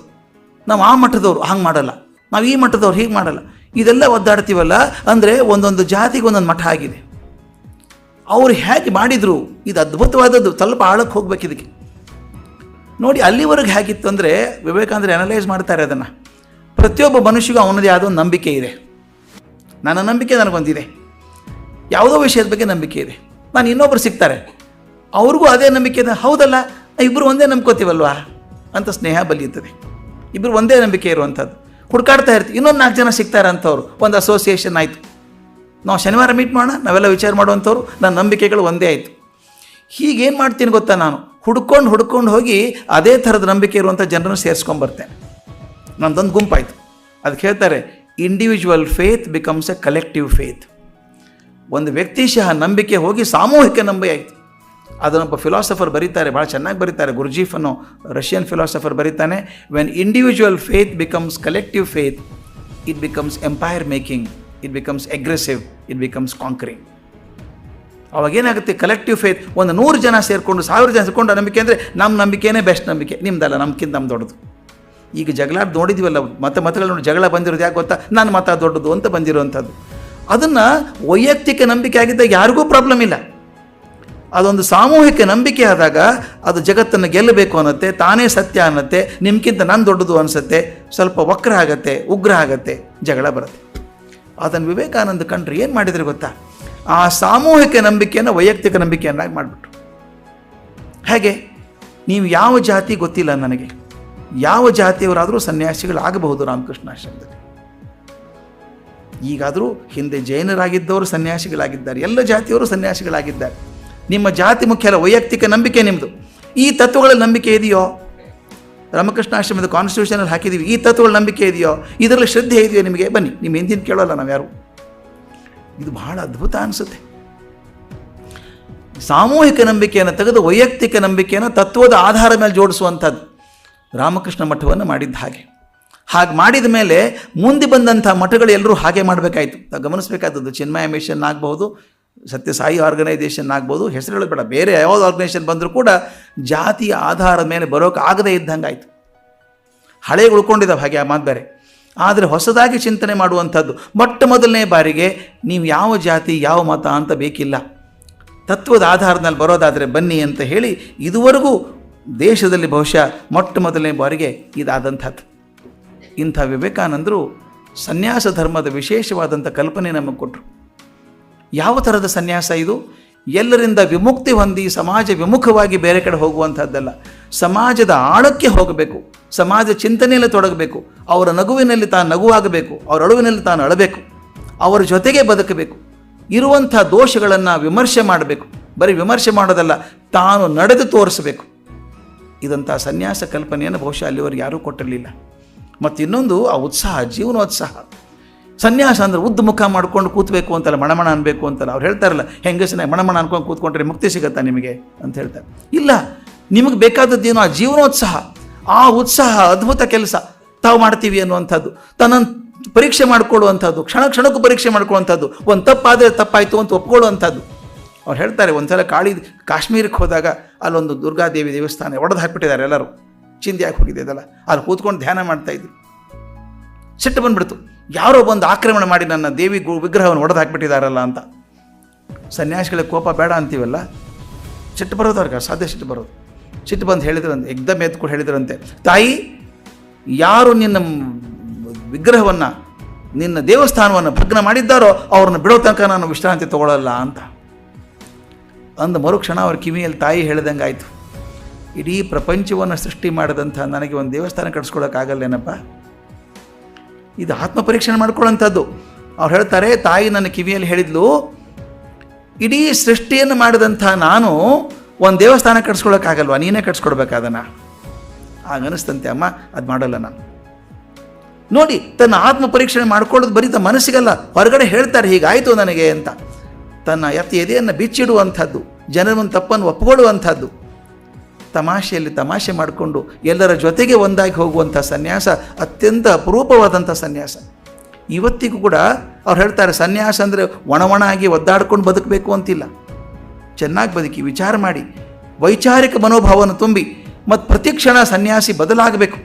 S1: ನಾವು ಆ ಮಠದವ್ರು ಹಂಗೆ ಮಾಡಲ್ಲ, ನಾವು ಈ ಮಠದವ್ರು ಹೀಗೆ ಮಾಡಲ್ಲ, ಇದೆಲ್ಲ ಒದ್ದಾಡ್ತೀವಲ್ಲ. ಅಂದರೆ ಒಂದೊಂದು ಜಾತಿಗೆ ಒಂದೊಂದು ಮಠ ಆಗಿದೆ. ಅವರು ಹೇಗೆ ಮಾಡಿದರು, ಇದು ಅದ್ಭುತವಾದದ್ದು. ಸ್ವಲ್ಪ ಆಳಕ್ಕೆ ಹೋಗ್ಬೇಕು ಇದಕ್ಕೆ ನೋಡಿ. ಅಲ್ಲಿವರೆಗೆ ಹೇಗಿತ್ತು ಅಂದರೆ, ವಿವೇಕಾನಂದರು ಅನಲೈಸ್ ಮಾಡ್ತಾರೆ ಅದನ್ನು. ಪ್ರತಿಯೊಬ್ಬ ಮನುಷ್ಯಗೂ ಅವನದೇ ಆದ ಒಂದು ನಂಬಿಕೆ ಇದೆ. ನನ್ನ ನಂಬಿಕೆ ನನಗೊಂದಿದೆ, ಯಾವುದೋ ವಿಷಯದ ಬಗ್ಗೆ ನಂಬಿಕೆ ಇದೆ. ನಾನು ಇನ್ನೊಬ್ಬರು ಸಿಗ್ತಾರೆ, ಅವ್ರಿಗೂ ಅದೇ ನಂಬಿಕೆ ಇದೆ. ಹೌದಲ್ಲ, ಇಬ್ಬರು ಒಂದೇ ನಂಬ್ಕೋತೀವಲ್ವಾ ಅಂತ ಸ್ನೇಹ ಬಲಿಯುತ್ತದೆ. ಇಬ್ಬರು ಒಂದೇ ನಂಬಿಕೆ ಇರುವಂಥದ್ದು. ಹುಡುಕಾಡ್ತಾ ಇರ್ತೀವಿ, ಇನ್ನೊಂದು 4 ಜನ ಸಿಗ್ತಾರೆ ಅಂಥವ್ರು, ಒಂದು ಅಸೋಸಿಯೇಷನ್ ಆಯಿತು. ನಾವು ಶನಿವಾರ ಮೀಟ್ ಮಾಡೋಣ, ನಾವೆಲ್ಲ ವಿಚಾರ ಮಾಡುವಂಥವ್ರು, ನನ್ನ ನಂಬಿಕೆಗಳು ಒಂದೇ ಆಯಿತು. ಹೀಗೇನು ಮಾಡ್ತೀನಿ ಗೊತ್ತಾ, ನಾನು ಹುಡ್ಕೊಂಡು ಹೋಗಿ ಅದೇ ಥರದ ನಂಬಿಕೆ ಇರುವಂಥ ಜನರನ್ನು ಸೇರಿಸ್ಕೊಂಬರ್ತೇನೆ. ನನ್ನದೊಂದು ಗುಂಪಾಯಿತು. ಅದಕ್ಕೆ ಹೇಳ್ತಾರೆ, individual faith becomes A collective faith. ಒಂದು ವ್ಯಕ್ತಿಶಃ ನಂಬಿಕೆ ಹೋಗಿ ಸಾಮೂಹಿಕ ನಂಬಿಕೆ ಆಯಿತು. ಅದನ್ನೊಬ್ಬ ಫಿಲಾಸಫರ್ ಬರೀತಾರೆ, ಭಾಳ ಚೆನ್ನಾಗಿ ಬರೀತಾರೆ. ಗುರ್ಜೀಫ್ ಅನ್ನೋ ರಷ್ಯನ್ ಫಿಲಾಸಫರ್ ಬರೀತಾನೆ, when individual faith becomes collective faith, it becomes empire making, it becomes aggressive, it becomes conquering. ಅವಾಗೇನಾಗುತ್ತೆ, ಕಲೆಕ್ಟಿವ್ ಫೇತ್, ಒಂದು 100 ಜನ ಸೇರಿಕೊಂಡು 1000 ಜನ ಸೇರಿಕೊಂಡು ನಂಬಿಕೆ ಅಂದರೆ ನಮ್ಮ ನಂಬಿಕೆನೇ ಬೆಸ್ಟ್ ನಂಬಿಕೆ, ನಿಮ್ದಲ್ಲ, ನಮ್ಗಿಂತ ನಮ್ಮ ದೊಡ್ಡದು. ಈಗ ಜಗಳ ನೋಡಿದ್ದೀವಲ್ಲ, ಮತಗಳು ನೋಡಿ ಜಗಳ ಬಂದಿರೋದು ಯಾಕೆ ಗೊತ್ತಾ, ನನ್ನ ಮತ ದೊಡ್ಡದು ಅಂತ ಬಂದಿರೋವಂಥದ್ದು. ಅದನ್ನು ವೈಯಕ್ತಿಕ ನಂಬಿಕೆ ಆಗಿದ್ದಾಗ ಯಾರಿಗೂ ಪ್ರಾಬ್ಲಮ್ ಇಲ್ಲ. ಅದೊಂದು ಸಾಮೂಹಿಕ ನಂಬಿಕೆ ಆದಾಗ ಅದು ಜಗತ್ತನ್ನು ಗೆಲ್ಲಬೇಕು ಅನ್ನತ್ತೆ, ತಾನೇ ಸತ್ಯ ಅನ್ನತ್ತೆ, ನಿಮ್ಗಿಂತ ನಾನು ದೊಡ್ಡದು ಅನಿಸುತ್ತೆ, ಸ್ವಲ್ಪ ವಕ್ರ ಆಗತ್ತೆ, ಉಗ್ರ ಆಗತ್ತೆ, ಜಗಳ ಬರುತ್ತೆ. ಅದನ್ನು ವಿವೇಕಾನಂದ ಕಂಡ್ರೆ ಏನು ಮಾಡಿದರೆ ಗೊತ್ತಾ, ಆ ಸಾಮೂಹಿಕ ನಂಬಿಕೆಯನ್ನು ವೈಯಕ್ತಿಕ ನಂಬಿಕೆಯನ್ನಾಗಿ ಮಾಡಿಬಿಟ್ರು. ಹೇಗೆ, ನೀವು ಯಾವ ಜಾತಿ ಗೊತ್ತಿಲ್ಲ ನನಗೆ, ಯಾವ ಜಾತಿಯವರಾದರೂ ಸನ್ಯಾಸಿಗಳಾಗಬಹುದು ರಾಮಕೃಷ್ಣ ಆಶ್ರಮದಲ್ಲಿ. ಈಗಾದರೂ ಹಿಂದೆ ಜೈನರಾಗಿದ್ದವರು ಸನ್ಯಾಸಿಗಳಾಗಿದ್ದಾರೆ, ಎಲ್ಲ ಜಾತಿಯವರು ಸನ್ಯಾಸಿಗಳಾಗಿದ್ದಾರೆ. ನಿಮ್ಮ ಜಾತಿ ಮುಖ್ಯ ಅಲ್ಲ, ವೈಯಕ್ತಿಕ ನಂಬಿಕೆ ನಿಮ್ಮದು. ಈ ತತ್ವಗಳ ನಂಬಿಕೆ ಇದೆಯೋ, ರಾಮಕೃಷ್ಣ ಆಶ್ರಮದ ಕಾನ್ಸ್ಟಿಟ್ಯೂಷನಲ್ಲಿ ಹಾಕಿದ್ದೀವಿ, ಈ ತತ್ವಗಳ ನಂಬಿಕೆ ಇದೆಯೋ, ಇದರಲ್ಲಿ ಶ್ರದ್ಧೆ ಇದೆಯೋ ನಿಮಗೆ, ಬನ್ನಿ, ನಿಮ್ಮ ಹಿಂದಿನ ಕೇಳೋಲ್ಲ ನಾವು ಯಾರು. ಇದು ಬಹಳ ಅದ್ಭುತ ಅನಿಸುತ್ತೆ. ಸಾಮೂಹಿಕ ನಂಬಿಕೆಯನ್ನು ತೆಗೆದು ವೈಯಕ್ತಿಕ ನಂಬಿಕೆಯನ್ನು ತತ್ವದ ಆಧಾರದ ಮೇಲೆ ಜೋಡಿಸುವಂಥದ್ದು ರಾಮಕೃಷ್ಣ ಮಠವನ್ನು ಮಾಡಿದ್ದ ಹಾಗೆ ಮಾಡಿದ ಮೇಲೆ ಮುಂದೆ ಬಂದಂಥ ಮಠಗಳು ಎಲ್ಲರೂ ಹಾಗೆ ಮಾಡಬೇಕಾಯಿತು. ಗಮನಿಸಬೇಕಾದದ್ದು, ಚಿನ್ಮಯ ಮಿಷನ್ ಆಗಬಹುದು, ಸತ್ಯಸಾಯಿ ಆರ್ಗನೈಸೇಷನ್ ಆಗ್ಬೋದು, ಹೆಸರುಗಳು ಬೇಡ, ಬೇರೆ ಯಾವ್ದು ಆರ್ಗನೈಸೇಷನ್ ಬಂದರೂ ಕೂಡ ಜಾತಿಯ ಆಧಾರದ ಮೇಲೆ ಬರೋಕೆ ಆಗದೇ ಇದ್ದಂಗೆ ಆಯಿತು. ಹಳೆಯ ಉಳ್ಕೊಂಡಿದ್ದಾವೆ ಹಾಗೆ, ಆ ಮಾತು ಬೇರೆ. ಆದರೆ ಹೊಸದಾಗಿ ಚಿಂತನೆ ಮಾಡುವಂಥದ್ದು, ಮೊಟ್ಟ ಮೊದಲನೇ ಬಾರಿಗೆ ನೀವು ಯಾವ ಜಾತಿ ಯಾವ ಮತ ಅಂತ ಬೇಕಿಲ್ಲ, ತತ್ವದ ಆಧಾರದ ಮೇಲೆ ಬರೋದಾದರೆ ಬನ್ನಿ ಅಂತ ಹೇಳಿ ಇದುವರೆಗೂ ದೇಶದಲ್ಲಿ ಬಹುಶಃ ಮೊಟ್ಟ ಮೊದಲನೇ ಬಾರಿಗೆ ಇದಾದಂಥದ್ದು. ಇಂಥ ವಿವೇಕಾನಂದರು ಸನ್ಯಾಸ ಧರ್ಮದ ವಿಶೇಷವಾದಂಥ ಕಲ್ಪನೆ ನಮಗೆ ಕೊಟ್ಟರು. ಯಾವ ಥರದ ಸನ್ಯಾಸ ಇದು? ಎಲ್ಲರಿಂದ ವಿಮುಕ್ತಿ ಹೊಂದಿ ಸಮಾಜ ವಿಮುಖವಾಗಿ ಬೇರೆ ಕಡೆ ಹೋಗುವಂಥದ್ದಲ್ಲ. ಸಮಾಜದ ಆಳಕ್ಕೆ ಹೋಗಬೇಕು, ಸಮಾಜ ಚಿಂತನೆಯಲ್ಲಿ ತೊಡಗಬೇಕು, ಅವರ ನಗುವಿನಲ್ಲಿ ತಾನು ನಗುವಾಗಬೇಕು, ಅವರ ಅಳುವಿನಲ್ಲಿ ತಾನು ಅಳಬೇಕು, ಅವರ ಜೊತೆಗೆ ಬದುಕಬೇಕು, ಇರುವಂಥ ದೋಷಗಳನ್ನು ವಿಮರ್ಶೆ ಮಾಡಬೇಕು. ಬರೀ ವಿಮರ್ಶೆ ಮಾಡೋದಲ್ಲ, ತಾನು ನಡೆದು ತೋರಿಸಬೇಕು. ಇದಂಥ ಸನ್ಯಾಸ ಕಲ್ಪನೆಯನ್ನು ಬಹುಶಃ ಅಲ್ಲಿವರೆಗೆ ಯಾರೂ ಕೊಟ್ಟಿರಲಿಲ್ಲ. ಮತ್ತು ಇನ್ನೊಂದು ಆ ಉತ್ಸಾಹ, ಜೀವನೋತ್ಸಾಹ. ಸನ್ಯಾಸ ಅಂದರೆ ಉದ್ದು ಮುಖ ಮಾಡ್ಕೊಂಡು ಕೂತ್ಬೇಕು ಅಂತಲ್ಲ, ಮಣಮಣ ಅನ್ಬೇಕು ಅಂತಲ್ಲ. ಅವ್ರು ಹೇಳ್ತಾರಲ್ಲ, ಹೆಂಗಸನೆ ಮಣಮಣ ಅನ್ಕೊಂಡು ಕೂತ್ಕೊಂಡ್ರೆ ಮುಕ್ತಿ ಸಿಗುತ್ತಾ ನಿಮಗೆ ಅಂತ ಹೇಳ್ತಾರೆ. ಇಲ್ಲ, ನಿಮಗೆ ಬೇಕಾದದ್ದೇನು ಆ ಜೀವನೋತ್ಸಾಹ, ಆ ಉತ್ಸಾಹ, ಅದ್ಭುತ ಕೆಲಸ ತಾವು ಮಾಡ್ತೀವಿ ಅನ್ನುವಂಥದ್ದು, ತನ್ನನ್ನು ಪರೀಕ್ಷೆ ಮಾಡ್ಕೊಳ್ಳುವಂಥದ್ದು, ಕ್ಷಣಕ್ಕೂ ಪರೀಕ್ಷೆ ಮಾಡ್ಕೊಳ್ಳುವಂಥದ್ದು, ಒಂದು ತಪ್ಪಾದರೆ ತಪ್ಪಾಯಿತು ಅಂತ ಒಪ್ಕೊಳ್ಳುವಂಥದ್ದು. ಅವ್ರು ಹೇಳ್ತಾರೆ, ಒಂದ್ಸಲ ಕಾಶ್ಮೀರಕ್ಕೆ ಹೋದಾಗ ಅಲ್ಲೊಂದು ದುರ್ಗಾದೇವಿ ದೇವಸ್ಥಾನ ಒಡೆದು ಹಾಕಿಬಿಟ್ಟಿದ್ದಾರೆ, ಎಲ್ಲರೂ ಚಿಂದಿಯಾಗಿ ಹೋಗಿದೆ ಅದಲ್ಲ. ಅಲ್ಲಿ ಕೂತ್ಕೊಂಡು ಧ್ಯಾನ ಮಾಡ್ತಾಯಿದ್ರು. ಸಿಟ್ಟು ಬಂದ್ಬಿಡ್ತು, ಯಾರೋ ಬಂದು ಆಕ್ರಮಣ ಮಾಡಿ ನನ್ನ ದೇವಿ ವಿಗ್ರಹವನ್ನು ಒಡೆದು ಹಾಕಿಬಿಟ್ಟಿದ್ದಾರಲ್ಲ ಅಂತ. ಸನ್ಯಾಸಿಗಳಿಗೆ ಕೋಪ ಬೇಡ ಅಂತೀವಲ್ಲ, ಸಿಟ್ಟು ಬರೋದು ಅವ್ರಿಗೆ, ಸಾಧ್ಯ ಸಿಟ್ಟು ಬರೋದು. ಸಿಟ್ಟು ಬಂದು ಹೇಳಿದ್ರಂತೆ, ಎಕ್ದಮ್ ಎತ್ಕೊಂಡು ಹೇಳಿದ್ರಂತೆ, ತಾಯಿ, ಯಾರು ನಿನ್ನ ವಿಗ್ರಹವನ್ನು, ನಿನ್ನ ದೇವಸ್ಥಾನವನ್ನು ಭಗ್ನ ಮಾಡಿದ್ದಾರೋ ಅವ್ರನ್ನ ಬಿಡೋ ತನಕ ನಾನು ವಿಶ್ರಾಂತಿ ತಗೊಳ್ಳಲ್ಲ ಅಂತ ಅಂದ ಮರುಕ್ಷಣ ಅವ್ರ ಕಿವಿಯಲ್ಲಿ ತಾಯಿ ಹೇಳಿದಂಗೆ ಆಯಿತು. ಇಡೀ ಪ್ರಪಂಚವನ್ನು ಸೃಷ್ಟಿ ಮಾಡಿದಂಥ ನನಗೆ ಒಂದು ದೇವಸ್ಥಾನ ಕಟ್ಸ್ಕೊಳಕ್ಕಾಗಲ್ಲೇನಪ್ಪ? ಇದು ಆತ್ಮಪರೀಕ್ಷಣೆ ಮಾಡ್ಕೊಳ್ಳೋಂಥದ್ದು. ಅವ್ರು ಹೇಳ್ತಾರೆ, ತಾಯಿ ನನ್ನ ಕಿವಿಯಲ್ಲಿ ಹೇಳಿದ್ಲು, ಇಡೀ ಸೃಷ್ಟಿಯನ್ನು ಮಾಡಿದಂಥ ನಾನು ಒಂದು ದೇವಸ್ಥಾನ ಕಟ್ಸ್ಕೊಳಕ್ಕಾಗಲ್ವಾ, ನೀನೇ ಕಟ್ಸ್ಕೊಡ್ಬೇಕಾದನ? ಆಗ ಅನಿಸ್ತಂತೆ, ಅಮ್ಮ ಅದು ಮಾಡಲ್ಲ ನಾನು. ನೋಡಿ, ತನ್ನ ಆತ್ಮ ಪರೀಕ್ಷಣೆ ಮಾಡ್ಕೊಳ್ಳೋದು ಬರೀ ತನ್ನ ಮನಸ್ಸಿಗಲ್ಲ, ಹೊರಗಡೆ ಹೇಳ್ತಾರೆ ಹೀಗಾಯಿತು ನನಗೆ ಅಂತ. ತನ್ನ ಎದೆಯನ್ನು ಬಿಚ್ಚಿಡುವಂಥದ್ದು, ಜನರನ್ನು ತಪ್ಪನ್ನು ಒಪ್ಪಿಕೊಳ್ಳುವಂಥದ್ದು, ತಮಾಷೆಯಲ್ಲಿ ತಮಾಷೆ ಮಾಡಿಕೊಂಡು ಎಲ್ಲರ ಜೊತೆಗೆ ಒಂದಾಗಿ ಹೋಗುವಂಥ ಸನ್ಯಾಸ ಅತ್ಯಂತ ಅಪರೂಪವಾದಂಥ ಸನ್ಯಾಸ. ಇವತ್ತಿಗೂ ಕೂಡ ಅವ್ರು ಹೇಳ್ತಾರೆ, ಸನ್ಯಾಸ ಅಂದರೆ ಒಣ ಆಗಿ ಒದ್ದಾಡ್ಕೊಂಡು ಬದುಕಬೇಕು ಅಂತಿಲ್ಲ. ಚೆನ್ನಾಗಿ ಬದುಕಿ, ವಿಚಾರ ಮಾಡಿ, ವೈಚಾರಿಕ ಮನೋಭಾವವನ್ನು ತುಂಬಿ, ಮತ್ತು ಪ್ರತಿಕ್ಷಣ ಸನ್ಯಾಸಿ ಬದಲಾಗಬೇಕು,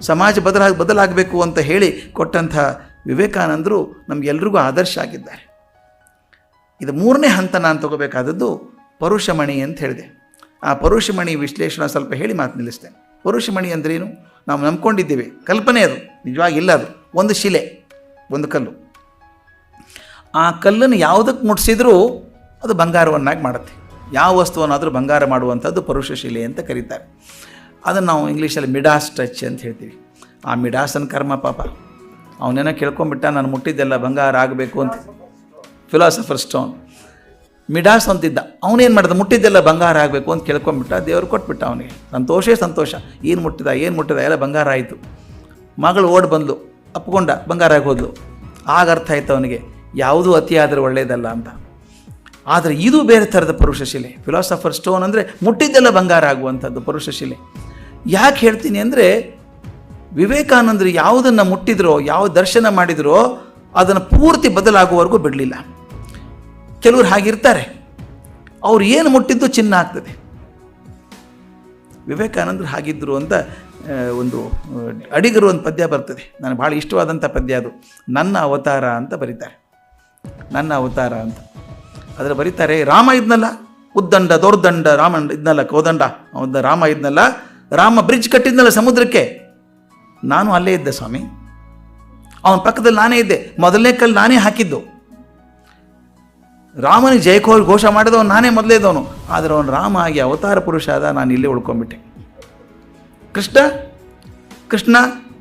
S1: ಸಮಾಜ ಬದಲಾಗಬೇಕು ಅಂತ ಹೇಳಿ ಕೊಟ್ಟಂಥ ವಿವೇಕಾನಂದರು ನಮಗೆಲ್ರಿಗೂ ಆದರ್ಶ ಆಗಿದ್ದಾರೆ. ಇದು ಮೂರನೇ ಹಂತ ನಾನು ತಗೋಬೇಕಾದದ್ದು ಪರುಷಮಣಿ ಅಂತ ಹೇಳಿದೆ. ಆ ಪರುಷಮಣಿ ವಿಶ್ಲೇಷಣೆ ಸ್ವಲ್ಪ ಹೇಳಿ ಮಾತು ನಿಲ್ಲಿಸ್ತೇನೆ. ಪರುಷಮಣಿ ಅಂದ್ರೇನು? ನಾವು ನಂಬ್ಕೊಂಡಿದ್ದೇವೆ, ಕಲ್ಪನೆ ಅದು, ನಿಜವಾಗಿಲ್ಲ. ಅದು ಒಂದು ಶಿಲೆ, ಒಂದು ಕಲ್ಲು. ಆ ಕಲ್ಲನ್ನು ಯಾವುದಕ್ಕೆ ಮುಟ್ಟಿಸಿದ್ರೂ ಅದು ಬಂಗಾರವನ್ನಾಗಿ ಮಾಡುತ್ತೆ. ಯಾವ ವಸ್ತುವನ್ನಾದರೂ ಬಂಗಾರ ಮಾಡುವಂಥದ್ದು ಪರುಷ ಶಿಲೆ ಅಂತ ಕರೀತಾರೆ. ಅದನ್ನು ನಾವು ಇಂಗ್ಲೀಷಲ್ಲಿ ಮಿಡಾಸ್ ಟಚ್ ಅಂತ ಹೇಳ್ತೀವಿ. ಆ ಮಿಡಾಸನ ಕರ್ಮ ಪಾಪ, ಅವನೇನೋ ಕೇಳ್ಕೊಂಬಿಟ್ಟ, ನಾನು ಮುಟ್ಟಿದ್ದೆಲ್ಲ ಬಂಗಾರ ಆಗಬೇಕು ಅಂತ. ಫಿಲಾಸಫರ್ ಸ್ಟೋನ್ ಮಿಡಾಸ್ ಅಂತಿದ್ದ, ಅವನೇನು ಮಾಡಿದ, ಮುಟ್ಟಿದ್ದೆಲ್ಲ ಬಂಗಾರ ಆಗಬೇಕು ಅಂತ ಕೇಳ್ಕೊಂಬಿಟ್ಟ, ದೇವರು ಕೊಟ್ಬಿಟ್ಟ ಅವನಿಗೆ. ಸಂತೋಷ. ಏನು ಮುಟ್ಟಿದ ಎಲ್ಲ ಬಂಗಾರ ಆಯಿತು. ಮಗಳು ಓಡಿ ಬಂದ್ಲು, ಅಪ್ಕೊಂಡ, ಬಂಗಾರ ಆಗಿ ಹೋದ್ಲು. ಆಗ ಅರ್ಥ ಆಯ್ತು ಅವನಿಗೆ, ಯಾವುದೂ ಅತಿಯಾದರೆ ಒಳ್ಳೆಯದಲ್ಲ ಅಂತ. ಆದರೆ ಇದು ಬೇರೆ ಥರದ ಪರುಷ ಶಿಲೆ. ಫಿಲಾಸಫರ್ ಸ್ಟೋನ್ ಅಂದರೆ ಮುಟ್ಟಿದ್ದೆಲ್ಲ ಬಂಗಾರ ಆಗುವಂಥದ್ದು ಪರುಷ ಶಿಲೆ. ಯಾಕೆ ಹೇಳ್ತೀನಿ ಅಂದರೆ, ವಿವೇಕಾನಂದರು ಯಾವುದನ್ನು ಮುಟ್ಟಿದ್ರೋ, ಯಾವ ದರ್ಶನ ಮಾಡಿದ್ರೋ ಅದನ್ನು ಪೂರ್ತಿ ಬದಲಾಗುವವರೆಗೂ ಬಿಡಲಿಲ್ಲ. ಕೆಲವರು ಹಾಗಿರ್ತಾರೆ, ಅವ್ರು ಏನು ಮುಟ್ಟಿದ್ದು ಚಿನ್ನ ಆಗ್ತದೆ. ವಿವೇಕಾನಂದರು ಹಾಗಿದ್ದರು ಅಂತ ಒಂದು ಅಡಿಗರು ಒಂದು ಪದ್ಯ ಬರ್ತದೆ, ನನಗೆ ಭಾಳ ಇಷ್ಟವಾದಂಥ ಪದ್ಯ ಅದು. ನನ್ನ ಅವತಾರ ಅಂತ ಬರೀತಾರೆ, ನನ್ನ ಅವತಾರ ಅಂತ. ಅದರ ಬರೀತಾರೆ, ರಾಮ ಇದ್ನಲ್ಲ ಉದ್ದಂಡ ದೌರ್ದಂಡ, ರಾಮ ಇದ್ನಲ್ಲ ಕೋದಂಡ, ರಾಮ ಇದ್ನಲ್ಲ, ರಾಮ ಬ್ರಿಡ್ಜ್ ಕಟ್ಟಿದ್ನಲ್ಲ ಸಮುದ್ರಕ್ಕೆ, ನಾನು ಅಲ್ಲೇ ಇದ್ದೆ ಸ್ವಾಮಿ, ಅವನ ಪಕ್ಕದಲ್ಲಿ ನಾನೇ ಇದ್ದೆ, ಮೊದಲನೇ ಕಲ್ಲು ನಾನೇ ಹಾಕಿದ್ದು. ರಾಮನಿಗೆ ಜಯಕೋಲ್ ಘೋಷ ಮಾಡಿದವನು ನಾನೇ ಮೊದಲೇದವನು, ಆದರೆ ಅವನು ರಾಮ ಆಗಿ ಅವತಾರ ಪುರುಷ ಆದ, ನಾನು ಇಲ್ಲೇ ಉಳ್ಕೊಂಡ್ಬಿಟ್ಟೆ. ಕೃಷ್ಣ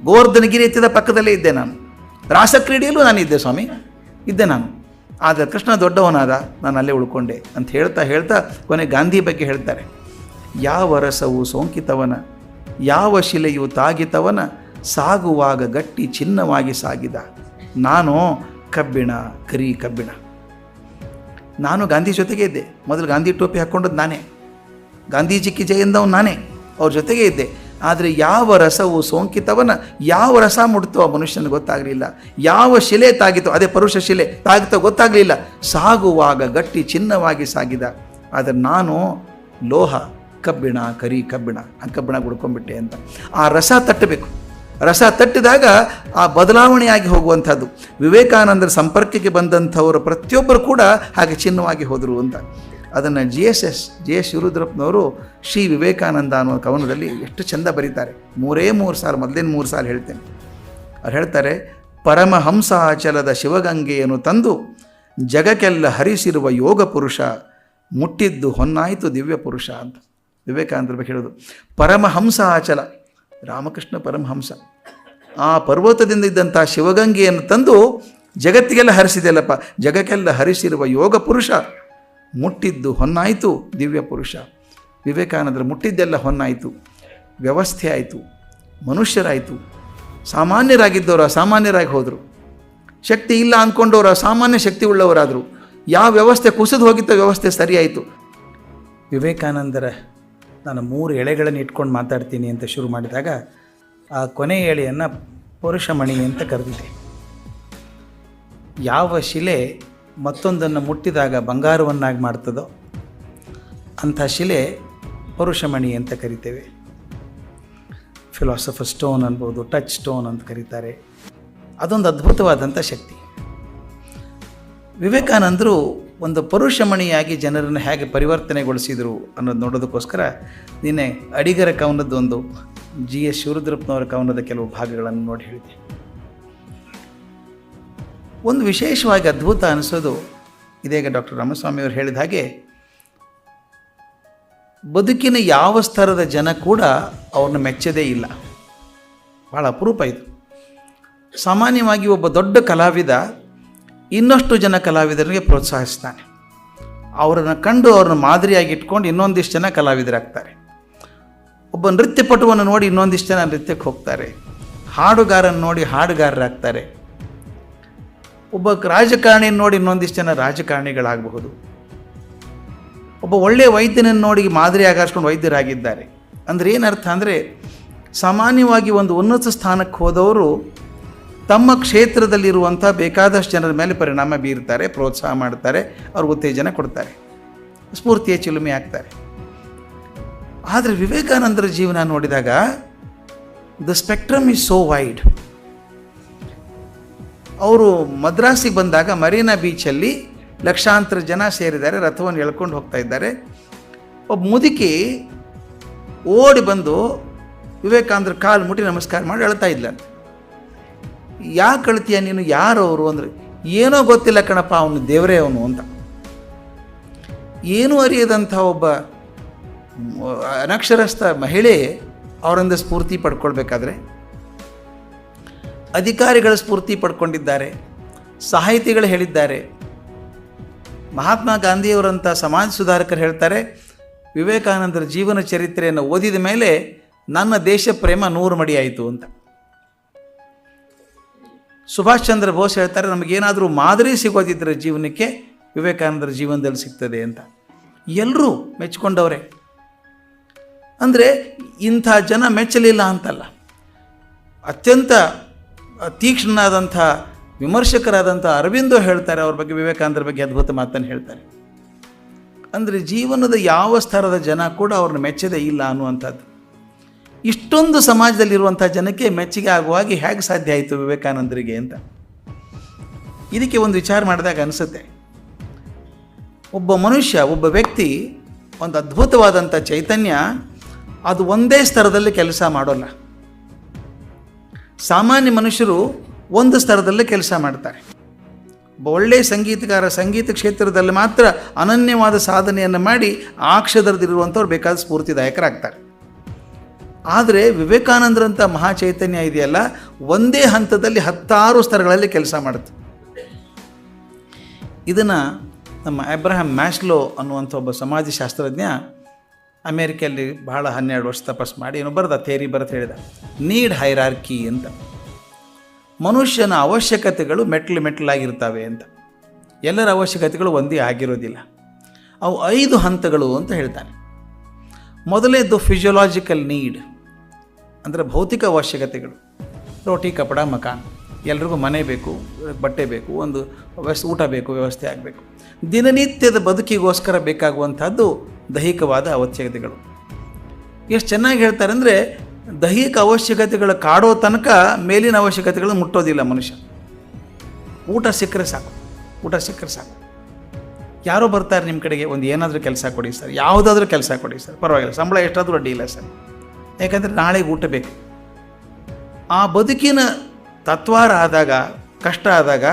S1: ಗೋವರ್ಧನಗಿರಿ ಎತ್ತಿದ ಪಕ್ಕದಲ್ಲೇ ಇದ್ದೆ ನಾನು, ರಾಸಕ್ರೀಡೆಯಲ್ಲೂ ನಾನು ಇದ್ದೆ ಸ್ವಾಮಿ, ಇದ್ದೆ ನಾನು. ಆದರೆ ಕೃಷ್ಣ ದೊಡ್ಡವನಾದ, ನಾನು ಅಲ್ಲೇ ಉಳ್ಕೊಂಡೆ ಅಂತ ಹೇಳ್ತಾ ಕೊನೆ ಗಾಂಧಿ ಬಗ್ಗೆ ಹೇಳ್ತಾರೆ, ಯಾವ ರಸವು ಸೋಂಕಿತವನ, ಯಾವ ಶಿಲೆಯು ತಾಗಿತವನ, ಸಾಗುವಾಗ ಗಟ್ಟಿ ಚಿನ್ನವಾಗಿ ಸಾಗಿದ, ನಾನು ಕಬ್ಬಿಣ ಕರಿ ಕಬ್ಬಿಣ. ನಾನು ಗಾಂಧಿ ಜೊತೆಗೆ ಇದ್ದೆ, ಮೊದಲು ಗಾಂಧಿ ಟೋಪಿ ಹಾಕ್ಕೊಂಡದ್ದು ನಾನೇ, ಗಾಂಧೀಜಿ ಜೈ ಎಂದವನು ನಾನೇ, ಅವ್ರ ಜೊತೆಗೆ ಇದ್ದೆ. ಆದರೆ ಯಾವ ರಸವು ಸೋಂಕಿತವನ, ಯಾವ ರಸ ಮುಡ್ತೋ ಮನುಷ್ಯನಿಗೆ ಗೊತ್ತಾಗಲಿಲ್ಲ, ಯಾವ ಶಿಲೆ ತಾಗಿತೋ, ಅದೇ ಪರುಷ ಶಿಲೆ ತಾಗಿತೋ ಗೊತ್ತಾಗಲಿಲ್ಲ, ಸಾಗುವಾಗ ಗಟ್ಟಿ ಚಿನ್ನವಾಗಿ ಸಾಗಿದ. ಆದರೆ ನಾನು ಲೋಹ, ಕಬ್ಬಿಣ ಕರಿ ಕಬ್ಬಿಣ, ಆ ಕಬ್ಬಿಣ ಗುಡ್ಕೊಂಡ್ಬಿಟ್ಟೆ ಅಂತ. ಆ ರಸ ತಟ್ಟಬೇಕು, ರಸ ತಟ್ಟಿದಾಗ ಆ ಬದಲಾವಣೆಯಾಗಿ ಹೋಗುವಂಥದ್ದು. ವಿವೇಕಾನಂದರ ಸಂಪರ್ಕಕ್ಕೆ ಬಂದಂಥವರು ಪ್ರತಿಯೊಬ್ಬರು ಕೂಡ ಹಾಗೆ ಚಿನ್ನವಾಗಿ ಹೋದರು ಅಂತ. ಅದನ್ನು ಜಿ ಎಸ್ ಶಿವರುದ್ರಪ್ಪನವರು ಶ್ರೀ ವಿವೇಕಾನಂದ ಅನ್ನೋ ಕವನದಲ್ಲಿ ಎಷ್ಟು ಚೆಂದ ಬರೀತಾರೆ. 3 ಸಾಲು, ಮೊದಲೇನು 3 ಸಾಲು ಹೇಳ್ತೇನೆ. ಅವ್ರು ಹೇಳ್ತಾರೆ, ಪರಮಹಂಸಾಚಲದ ಶಿವಗಂಗೆಯನ್ನು ತಂದು ಜಗಕ್ಕೆಲ್ಲ ಹರಿಸಿರುವ ಯೋಗ ಪುರುಷ, ಮುಟ್ಟಿದ್ದು ಹೊನ್ನಾಯಿತು ದಿವ್ಯ ಪುರುಷ ಅಂತ ವಿವೇಕಾನಂದರ ಬಗ್ಗೆ ಹೇಳೋದು. ಪರಮಹಂಸಾಚಲ, ರಾಮಕೃಷ್ಣ ಪರಮಹಂಸ, ಆ ಪರ್ವತದಿಂದ ಇದ್ದಂಥ ಶಿವಗಂಗೆಯನ್ನು ತಂದು ಜಗತ್ತಿಗೆಲ್ಲ ಹರಿಸಿದೆಯಲ್ಲಪ್ಪ, ಜಗಕ್ಕೆಲ್ಲ ಹರಿಸಿರುವ ಯೋಗ ಪುರುಷ, ಮುಟ್ಟಿದ್ದು ಹೊನ್ನಾಯಿತು ದಿವ್ಯ ಪುರುಷ. ವಿವೇಕಾನಂದರು ಮುಟ್ಟಿದ್ದೆಲ್ಲ ಹೊನ್ನಾಯಿತು. ವ್ಯವಸ್ಥೆ ಆಯಿತು, ಮನುಷ್ಯರಾಯಿತು. ಸಾಮಾನ್ಯರಾಗಿದ್ದವರು ಅಸಾಮಾನ್ಯರಾಗಿ ಹೋದರು. ಶಕ್ತಿ ಇಲ್ಲ ಅಂದ್ಕೊಂಡವರು ಅಸಾಮಾನ್ಯ ಶಕ್ತಿ ಉಳ್ಳವರಾದರು. ಯಾವ ವ್ಯವಸ್ಥೆ ಕುಸಿದು ಹೋಗಿತ್ತೋ ವ್ಯವಸ್ಥೆ ಸರಿಯಾಯಿತು. ವಿವೇಕಾನಂದರ ನಾನು 3 ಎಳೆಗಳನ್ನು ಇಟ್ಕೊಂಡು ಮಾತಾಡ್ತೀನಿ ಅಂತ ಶುರು ಮಾಡಿದಾಗ ಆ ಕೊನೆಯ ಎಳೆಯನ್ನು ಪೌರುಷಮಣಿ ಅಂತ ಕರೆದಿದೆ. ಯಾವ ಶಿಲೆ ಮತ್ತೊಂದನ್ನು ಮುಟ್ಟಿದಾಗ ಬಂಗಾರವನ್ನಾಗಿ ಮಾಡ್ತದೋ ಅಂಥ ಶಿಲೆ ಪೌರುಷಮಣಿ ಅಂತ ಕರಿತೇವೆ. ಫಿಲಾಸಫರ್ ಸ್ಟೋನ್ ಅನ್ಬೋದು, ಟಚ್ ಸ್ಟೋನ್ ಅಂತ ಕರೀತಾರೆ. ಅದೊಂದು ಅದ್ಭುತವಾದಂಥ ಶಕ್ತಿ. ವಿವೇಕಾನಂದರು ಒಂದು ಪೌರುಷಮಣಿಯಾಗಿ ಜನರನ್ನು ಹೇಗೆ ಪರಿವರ್ತನೆಗೊಳಿಸಿದರು ಅನ್ನೋದು ನೋಡೋದಕ್ಕೋಸ್ಕರ ನಿನ್ನೆ ಅಡಿಗರ ಕವನದ್ದೊಂದು GS ಶಿವರುದ್ರಪ್ಪನವರ ಕವನದ ಕೆಲವು ಭಾಗಗಳನ್ನು ನೋಡಿ ಹೇಳಿದೆ. ಒಂದು ವಿಶೇಷವಾಗಿ ಅದ್ಭುತ ಅನಿಸೋದು ಇದೀಗ ಡಾಕ್ಟರ್ ರಾಮಸ್ವಾಮಿಯವರು ಹೇಳಿದ ಹಾಗೆ, ಬದುಕಿನ ಯಾವ ಸ್ತರದ ಜನ ಕೂಡ ಅವ್ರನ್ನ ಮೆಚ್ಚದೇ ಇಲ್ಲ. ಭಾಳ ಅಪರೂಪ ಇದು. ಸಾಮಾನ್ಯವಾಗಿ ಒಬ್ಬ ದೊಡ್ಡ ಕಲಾವಿದ ಇನ್ನಷ್ಟು ಜನ ಕಲಾವಿದರಿಗೆ ಪ್ರೋತ್ಸಾಹಿಸ್ತಾನೆ. ಅವರನ್ನು ಕಂಡು ಅವ್ರನ್ನ ಮಾದರಿಯಾಗಿ ಇಟ್ಕೊಂಡು ಇನ್ನೊಂದಿಷ್ಟು ಜನ ಕಲಾವಿದರಾಗ್ತಾರೆ. ಒಬ್ಬ ನೃತ್ಯಪಟುವನ್ನು ನೋಡಿ ಇನ್ನೊಂದಿಷ್ಟು ಜನ ನೃತ್ಯಕ್ಕೆ ಹೋಗ್ತಾರೆ. ಹಾಡುಗಾರನ್ನು ನೋಡಿ ಹಾಡುಗಾರರಾಗ್ತಾರೆ. ಒಬ್ಬ ರಾಜಕಾರಣಿಯನ್ನು ನೋಡಿ ಇನ್ನೊಂದಿಷ್ಟು ಜನ ರಾಜಕಾರಣಿಗಳಾಗಬಹುದು. ಒಬ್ಬ ಒಳ್ಳೆಯ ವೈದ್ಯನನ್ನು ನೋಡಿ ಮಾದರಿ ಆಗಾರಿಸ್ಕೊಂಡು ವೈದ್ಯರಾಗಿದ್ದಾರೆ. ಅಂದರೆ ಏನರ್ಥ ಅಂದರೆ, ಸಾಮಾನ್ಯವಾಗಿ ಒಂದು ಉನ್ನತ ಸ್ಥಾನಕ್ಕೆ ಹೋದವರು ತಮ್ಮ ಕ್ಷೇತ್ರದಲ್ಲಿರುವಂಥ ಬೇಕಾದಷ್ಟು ಜನರ ಮೇಲೆ ಪರಿಣಾಮ ಬೀರ್ತಾರೆ, ಪ್ರೋತ್ಸಾಹ ಮಾಡ್ತಾರೆ, ಅವ್ರಿಗೆ ಉತ್ತೇಜನ ಕೊಡ್ತಾರೆ, ಸ್ಫೂರ್ತಿಯ ಚಿಲುಮೆ ಆಗ್ತಾರೆ. ಆದರೆ ವಿವೇಕಾನಂದರ ಜೀವನ ನೋಡಿದಾಗ the spectrum is so wide. ಅವರು ಮದ್ರಾಸಿಗೆ ಬಂದಾಗ ಮರೀನಾ ಬೀಚಲ್ಲಿ ಲಕ್ಷಾಂತರ ಜನ ಸೇರಿದ್ದಾರೆ, ರಥವನ್ನು ಎಳ್ಕೊಂಡು ಹೋಗ್ತಾ ಇದ್ದಾರೆ. ಒಬ್ಬ ಮುದುಕಿ ಓಡಿ ಬಂದು ವಿವೇಕಾನಂದರ ಕಾಲು ಮುಟ್ಟಿ ನಮಸ್ಕಾರ ಮಾಡಿ ಅಳ್ತಾ ಇದ್ಲಂತೆ. ಯಾಕೆ ಅಳ್ತೀಯ ನೀನು, ಯಾರು ಅವರು ಅಂದರೆ, ಏನೋ ಗೊತ್ತಿಲ್ಲ ಕಣಪ್ಪ, ಅವನು ದೇವರೇ ಅವನು ಅಂತ. ಏನೂ ಅರಿಯದಂಥ ಒಬ್ಬ ಅನಕ್ಷರಸ್ಥ ಮಹಿಳೆ ಅವರಿಂದ ಸ್ಫೂರ್ತಿ ಪಡ್ಕೊಳ್ಬೇಕಾದ್ರೆ, ಅಧಿಕಾರಿಗಳ ಸ್ಫೂರ್ತಿ ಪಡ್ಕೊಂಡಿದ್ದಾರೆ, ಸಾಹಿತಿಗಳು ಹೇಳಿದ್ದಾರೆ. ಮಹಾತ್ಮ ಗಾಂಧಿಯವರಂಥ ಸಮಾಜ ಸುಧಾರಕರು ಹೇಳ್ತಾರೆ, ವಿವೇಕಾನಂದರ ಜೀವನ ಚರಿತ್ರೆಯನ್ನು ಓದಿದ ಮೇಲೆ ನನ್ನ ದೇಶ ಪ್ರೇಮ 100 ಮಡಿ ಆಯಿತು ಅಂತ. ಸುಭಾಷ್ ಚಂದ್ರ ಬೋಸ್ ಹೇಳ್ತಾರೆ, ನಮಗೇನಾದರೂ ಮಾದರಿ ಸಿಗೋದಿದ್ದರೆ ಜೀವನಕ್ಕೆ ವಿವೇಕಾನಂದರ ಜೀವನದಲ್ಲಿ ಸಿಗ್ತದೆ ಅಂತ. ಎಲ್ಲರೂ ಮೆಚ್ಚಿಕೊಂಡವರೇ. ಅಂದರೆ ಇಂಥ ಜನ ಮೆಚ್ಚಲಿಲ್ಲ ಅಂತಲ್ಲ, ಅತ್ಯಂತ ತೀಕ್ಷ್ಣನಾದಂಥ ವಿಮರ್ಶಕರಾದಂಥ ಅರವಿಂದೋ ಹೇಳ್ತಾರೆ ಅವ್ರ ಬಗ್ಗೆ, ವಿವೇಕಾನಂದರ ಬಗ್ಗೆ ಅದ್ಭುತ ಮಾತನ್ನು ಹೇಳ್ತಾರೆ. ಅಂದರೆ ಜೀವನದ ಯಾವ ಸ್ತರದ ಜನ ಕೂಡ ಅವ್ರನ್ನ ಮೆಚ್ಚದೇ ಇಲ್ಲ ಅನ್ನುವಂಥದ್ದು. ಇಷ್ಟೊಂದು ಸಮಾಜದಲ್ಲಿರುವಂಥ ಜನಕ್ಕೆ ಮೆಚ್ಚುಗೆ ಆಗುವಾಗಿ ಹೇಗೆ ಸಾಧ್ಯ ಆಯಿತು ವಿವೇಕಾನಂದರಿಗೆ ಅಂತ ಇದಕ್ಕೆ ಒಂದು ವಿಚಾರ ಮಾಡಿದಾಗ ಅನಿಸುತ್ತೆ. ಒಬ್ಬ ಮನುಷ್ಯ, ಒಬ್ಬ ವ್ಯಕ್ತಿ, ಒಂದು ಅದ್ಭುತವಾದಂಥ ಚೈತನ್ಯ, ಅದು ಒಂದೇ ಸ್ತರದಲ್ಲಿ ಕೆಲಸ ಮಾಡೋಲ್ಲ. ಸಾಮಾನ್ಯ ಮನುಷ್ಯರು ಒಂದು ಸ್ತರದಲ್ಲೇ ಕೆಲಸ ಮಾಡ್ತಾರೆ. ಒಬ್ಬ ಒಳ್ಳೆಯ ಸಂಗೀತಗಾರ ಸಂಗೀತ ಕ್ಷೇತ್ರದಲ್ಲಿ ಮಾತ್ರ ಅನನ್ಯವಾದ ಸಾಧನೆಯನ್ನು ಮಾಡಿ ಆ ಕ್ಷೇತ್ರದಲ್ಲಿರುವಂಥವ್ರು ಬೇಕಾದ ಸ್ಫೂರ್ತಿದಾಯಕರಾಗ್ತಾರೆ. ಆದರೆ ವಿವೇಕಾನಂದರಂಥ ಮಹಾ ಚೈತನ್ಯ ಇದೆಯಲ್ಲ, ಒಂದೇ ಹಂತದಲ್ಲಿ 10 ಸ್ತರಗಳಲ್ಲಿ ಕೆಲಸ ಮಾಡುತ್ತೆ. ಇದನ್ನು ನಮ್ಮ ಅಬ್ರಹಾಂ ಮ್ಯಾಸ್ಲೋ ಅನ್ನುವಂಥ ಒಬ್ಬ ಸಮಾಜಶಾಸ್ತ್ರಜ್ಞ ಅಮೇರಿಕೆಯಲ್ಲಿ ಬಹಳ 12 ವರ್ಷ ತಪಸ್ಸು ಮಾಡಿ ಏನೋ ಬರೆದ ಥಿಯರಿ ಬರೆದು ಹೇಳಿದ, ನೀಡ್ ಹೈರಾರ್ಕಿ ಅಂತ. ಮನುಷ್ಯನ ಅವಶ್ಯಕತೆಗಳು ಮೆಟ್ಟಲಾಗಿರ್ತವೆ ಅಂತ. ಎಲ್ಲರ ಅವಶ್ಯಕತೆಗಳು ಒಂದೇ ಆಗಿರೋದಿಲ್ಲ. ಅವು 5 ಹಂತಗಳು ಅಂತ ಹೇಳ್ತಾನೆ. ಮೊದಲೇದು ಫಿಸಿಯೋಲಾಜಿಕಲ್ ನೀಡ್, ಅಂದರೆ ಭೌತಿಕ ಅವಶ್ಯಕತೆಗಳು. ರೋಟಿ ಕಪಡ ಮಕಾನ್, ಎಲ್ರಿಗೂ ಮನೆ ಬೇಕು, ಬಟ್ಟೆ ಬೇಕು, ಒಂದು ಊಟ ಬೇಕು, ವ್ಯವಸ್ಥೆ ಆಗಬೇಕು. ದಿನನಿತ್ಯದ ಬದುಕಿಗೋಸ್ಕರ ಬೇಕಾಗುವಂಥದ್ದು ದೈಹಿಕವಾದ ಅವಶ್ಯಕತೆಗಳು. ಎಷ್ಟು ಚೆನ್ನಾಗಿ ಹೇಳ್ತಾರೆ ಅಂದರೆ, ದೈಹಿಕ ಅವಶ್ಯಕತೆಗಳು ಕಾಡೋ ತನಕ ಮೇಲಿನ ಅವಶ್ಯಕತೆಗಳು ಮುಟ್ಟೋದಿಲ್ಲ ಮನುಷ್ಯ. ಊಟ ಸಿಕ್ಕರೆ ಸಾಕು. ಯಾರೋ ಬರ್ತಾರೆ ನಿಮ್ಮ ಕಡೆಗೆ, ಒಂದು ಏನಾದರೂ ಕೆಲಸ ಕೊಡಿ ಸರ್, ಯಾವುದಾದ್ರೂ ಕೆಲಸ ಕೊಡಿ ಸರ್, ಪರವಾಗಿಲ್ಲ, ಸಂಬಳ ಎಷ್ಟಾದರೂ ಅಡ್ಡಿ ಇಲ್ಲ ಸರ್, ಯಾಕಂದರೆ ನಾಳೆಗೆ ಊಟ ಬೇಕು. ಆ ಬದುಕಿನ ತತ್ವಾರ ಆದಾಗ, ಕಷ್ಟ ಆದಾಗ,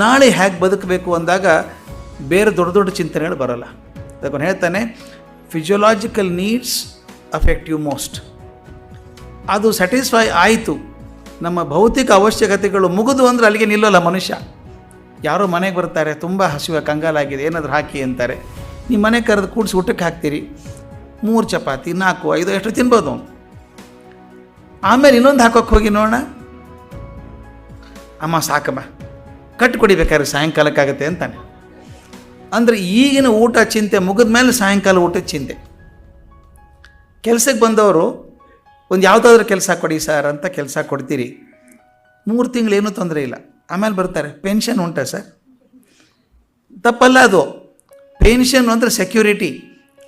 S1: ನಾಳೆ ಹೇಗೆ ಬದುಕಬೇಕು ಅಂದಾಗ ಬೇರೆ ದೊಡ್ಡ ದೊಡ್ಡ ಚಿಂತನೆಗಳು ಬರೋಲ್ಲ. ಅದಕ್ಕೆ ಹೇಳ್ತಾನೆ, physiological needs affect you most. ಅದು ಸ್ಯಾಟಿಸ್ಫೈ ಆಯಿತು, ನಮ್ಮ ಭೌತಿಕ ಅವಶ್ಯಕತೆಗಳು ಮುಗಿದು ಅಂದರೆ ಅಲ್ಲಿಗೆ ನಿಲ್ಲೋಲ್ಲ ಮನುಷ್ಯ. ಯಾರೋ ಮನೆಗೆ ಬರ್ತಾರೆ, ತುಂಬ ಹಸಿವೆ, ಕಂಗಾಲಾಗಿದೆ, ಏನಾದರೂ ಹಾಕಿ ಅಂತಾರೆ. ನೀವು ಮನೆ ಕರೆದು ಕೂಡಿಸಿ ಊಟಕ್ಕೆ ಹಾಕ್ತೀರಿ, 3 ಚಪಾತಿ 4, 5 ಎಷ್ಟು ತಿನ್ಬೋದು ಅವನು. ಆಮೇಲೆ ಇನ್ನೊಂದು ಹಾಕೋಕ್ಕೆ ಹೋಗಿ ನೋಡೋಣ, ಅಮ್ಮ ಸಾಕಮ್ಮ ಕಟ್ಟು ಕೊಡಿಬೇಕಾದ್ರೆ ಸಾಯಂಕಾಲಕ್ಕಾಗತ್ತೆ ಅಂತಾನೆ. ಅಂದರೆ ಈಗಿನ ಊಟ ಚಿಂತೆ ಮುಗಿದ ಮೇಲೆ ಸಾಯಂಕಾಲ ಊಟದ ಚಿಂತೆ. ಕೆಲಸಕ್ಕೆ ಬಂದವರು ಒಂದು ಯಾವುದಾದ್ರೂ ಕೆಲಸ ಕೊಡಿ ಸರ್ ಅಂತ ಕೆಲಸ ಕೊಡ್ತೀರಿ, 3 ತಿಂಗಳು ಏನೂ ತೊಂದರೆ ಇಲ್ಲ. ಆಮೇಲೆ ಬರ್ತಾರೆ, ಪೆನ್ಷನ್ ಉಂಟಾ ಸರ್? ತಪ್ಪಲ್ಲ ಅದು. ಪೆನ್ಷನ್ ಅಂದರೆ ಸೆಕ್ಯೂರಿಟಿ,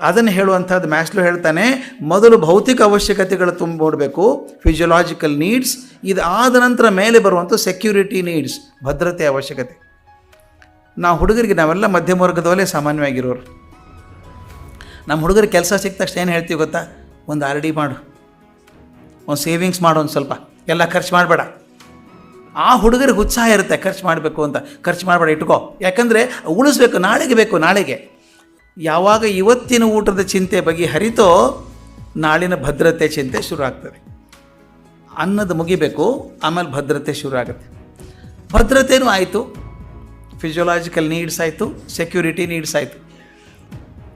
S1: ಅದನ್ನು ಹೇಳುವಂಥದ್ದು ಮ್ಯಾಸ್ಲೋ ಹೇಳ್ತಾನೆ. ಮೊದಲು ಭೌತಿಕ ಅವಶ್ಯಕತೆಗಳು ತುಂಬಿಡಬೇಕು, ಫಿಸಿಯೋಲಾಜಿಕಲ್ ನೀಡ್ಸ್. ಇದು ಆದ ನಂತರ ಮೇಲೆ ಬರುವಂಥ ಸೆಕ್ಯೂರಿಟಿ ನೀಡ್ಸ್, ಭದ್ರತೆ ಅವಶ್ಯಕತೆ. ನಾವು ಹುಡುಗರಿಗೆ, ನಾವೆಲ್ಲ ಮಧ್ಯಮ ವರ್ಗದವಲ್ಲೇ ಸಾಮಾನ್ಯವಾಗಿರೋರು. ನಮ್ಮ ಹುಡುಗರಿಗೆ ಕೆಲಸ ಸಿಕ್ಕ ತಕ್ಷಣ ಏನು ಹೇಳ್ತೀವಿ ಗೊತ್ತಾ? ಒಂದು ಆರ್ ಡಿ ಮಾಡು, ಒಂದು ಸೇವಿಂಗ್ಸ್ ಮಾಡು, ಒಂದು ಸ್ವಲ್ಪ, ಎಲ್ಲ ಖರ್ಚು ಮಾಡಬೇಡ. ಆ ಹುಡುಗರಿಗೆ ಉತ್ಸಾಹ ಇರುತ್ತೆ ಖರ್ಚು ಮಾಡಬೇಕು ಅಂತ. ಖರ್ಚು ಮಾಡಬೇಡ, ಇಟ್ಕೋ, ಯಾಕಂದರೆ ಉಳಿಸ್ಬೇಕು, ನಾಳೆಗೆ ಬೇಕು. ನಾಳೆಗೆ ಯಾವಾಗ ಇವತ್ತಿನ ಊಟದ ಚಿಂತೆ ಬಗೆಹರಿತೋ ನಾಳಿನ ಭದ್ರತೆ ಚಿಂತೆ ಶುರು ಆಗ್ತದೆ. ಅನ್ನದ ಮುಗಿಬೇಕು, ಆಮೇಲೆ ಭದ್ರತೆ ಶುರು ಆಗುತ್ತೆ. ಭದ್ರತೆಯೂ ಆಯಿತು, ಫಿಸಿಯೋಲಾಜಿಕಲ್ ನೀಡ್ಸ್ ಆಯಿತು, ಸೆಕ್ಯೂರಿಟಿ ನೀಡ್ಸ್ ಆಯಿತು.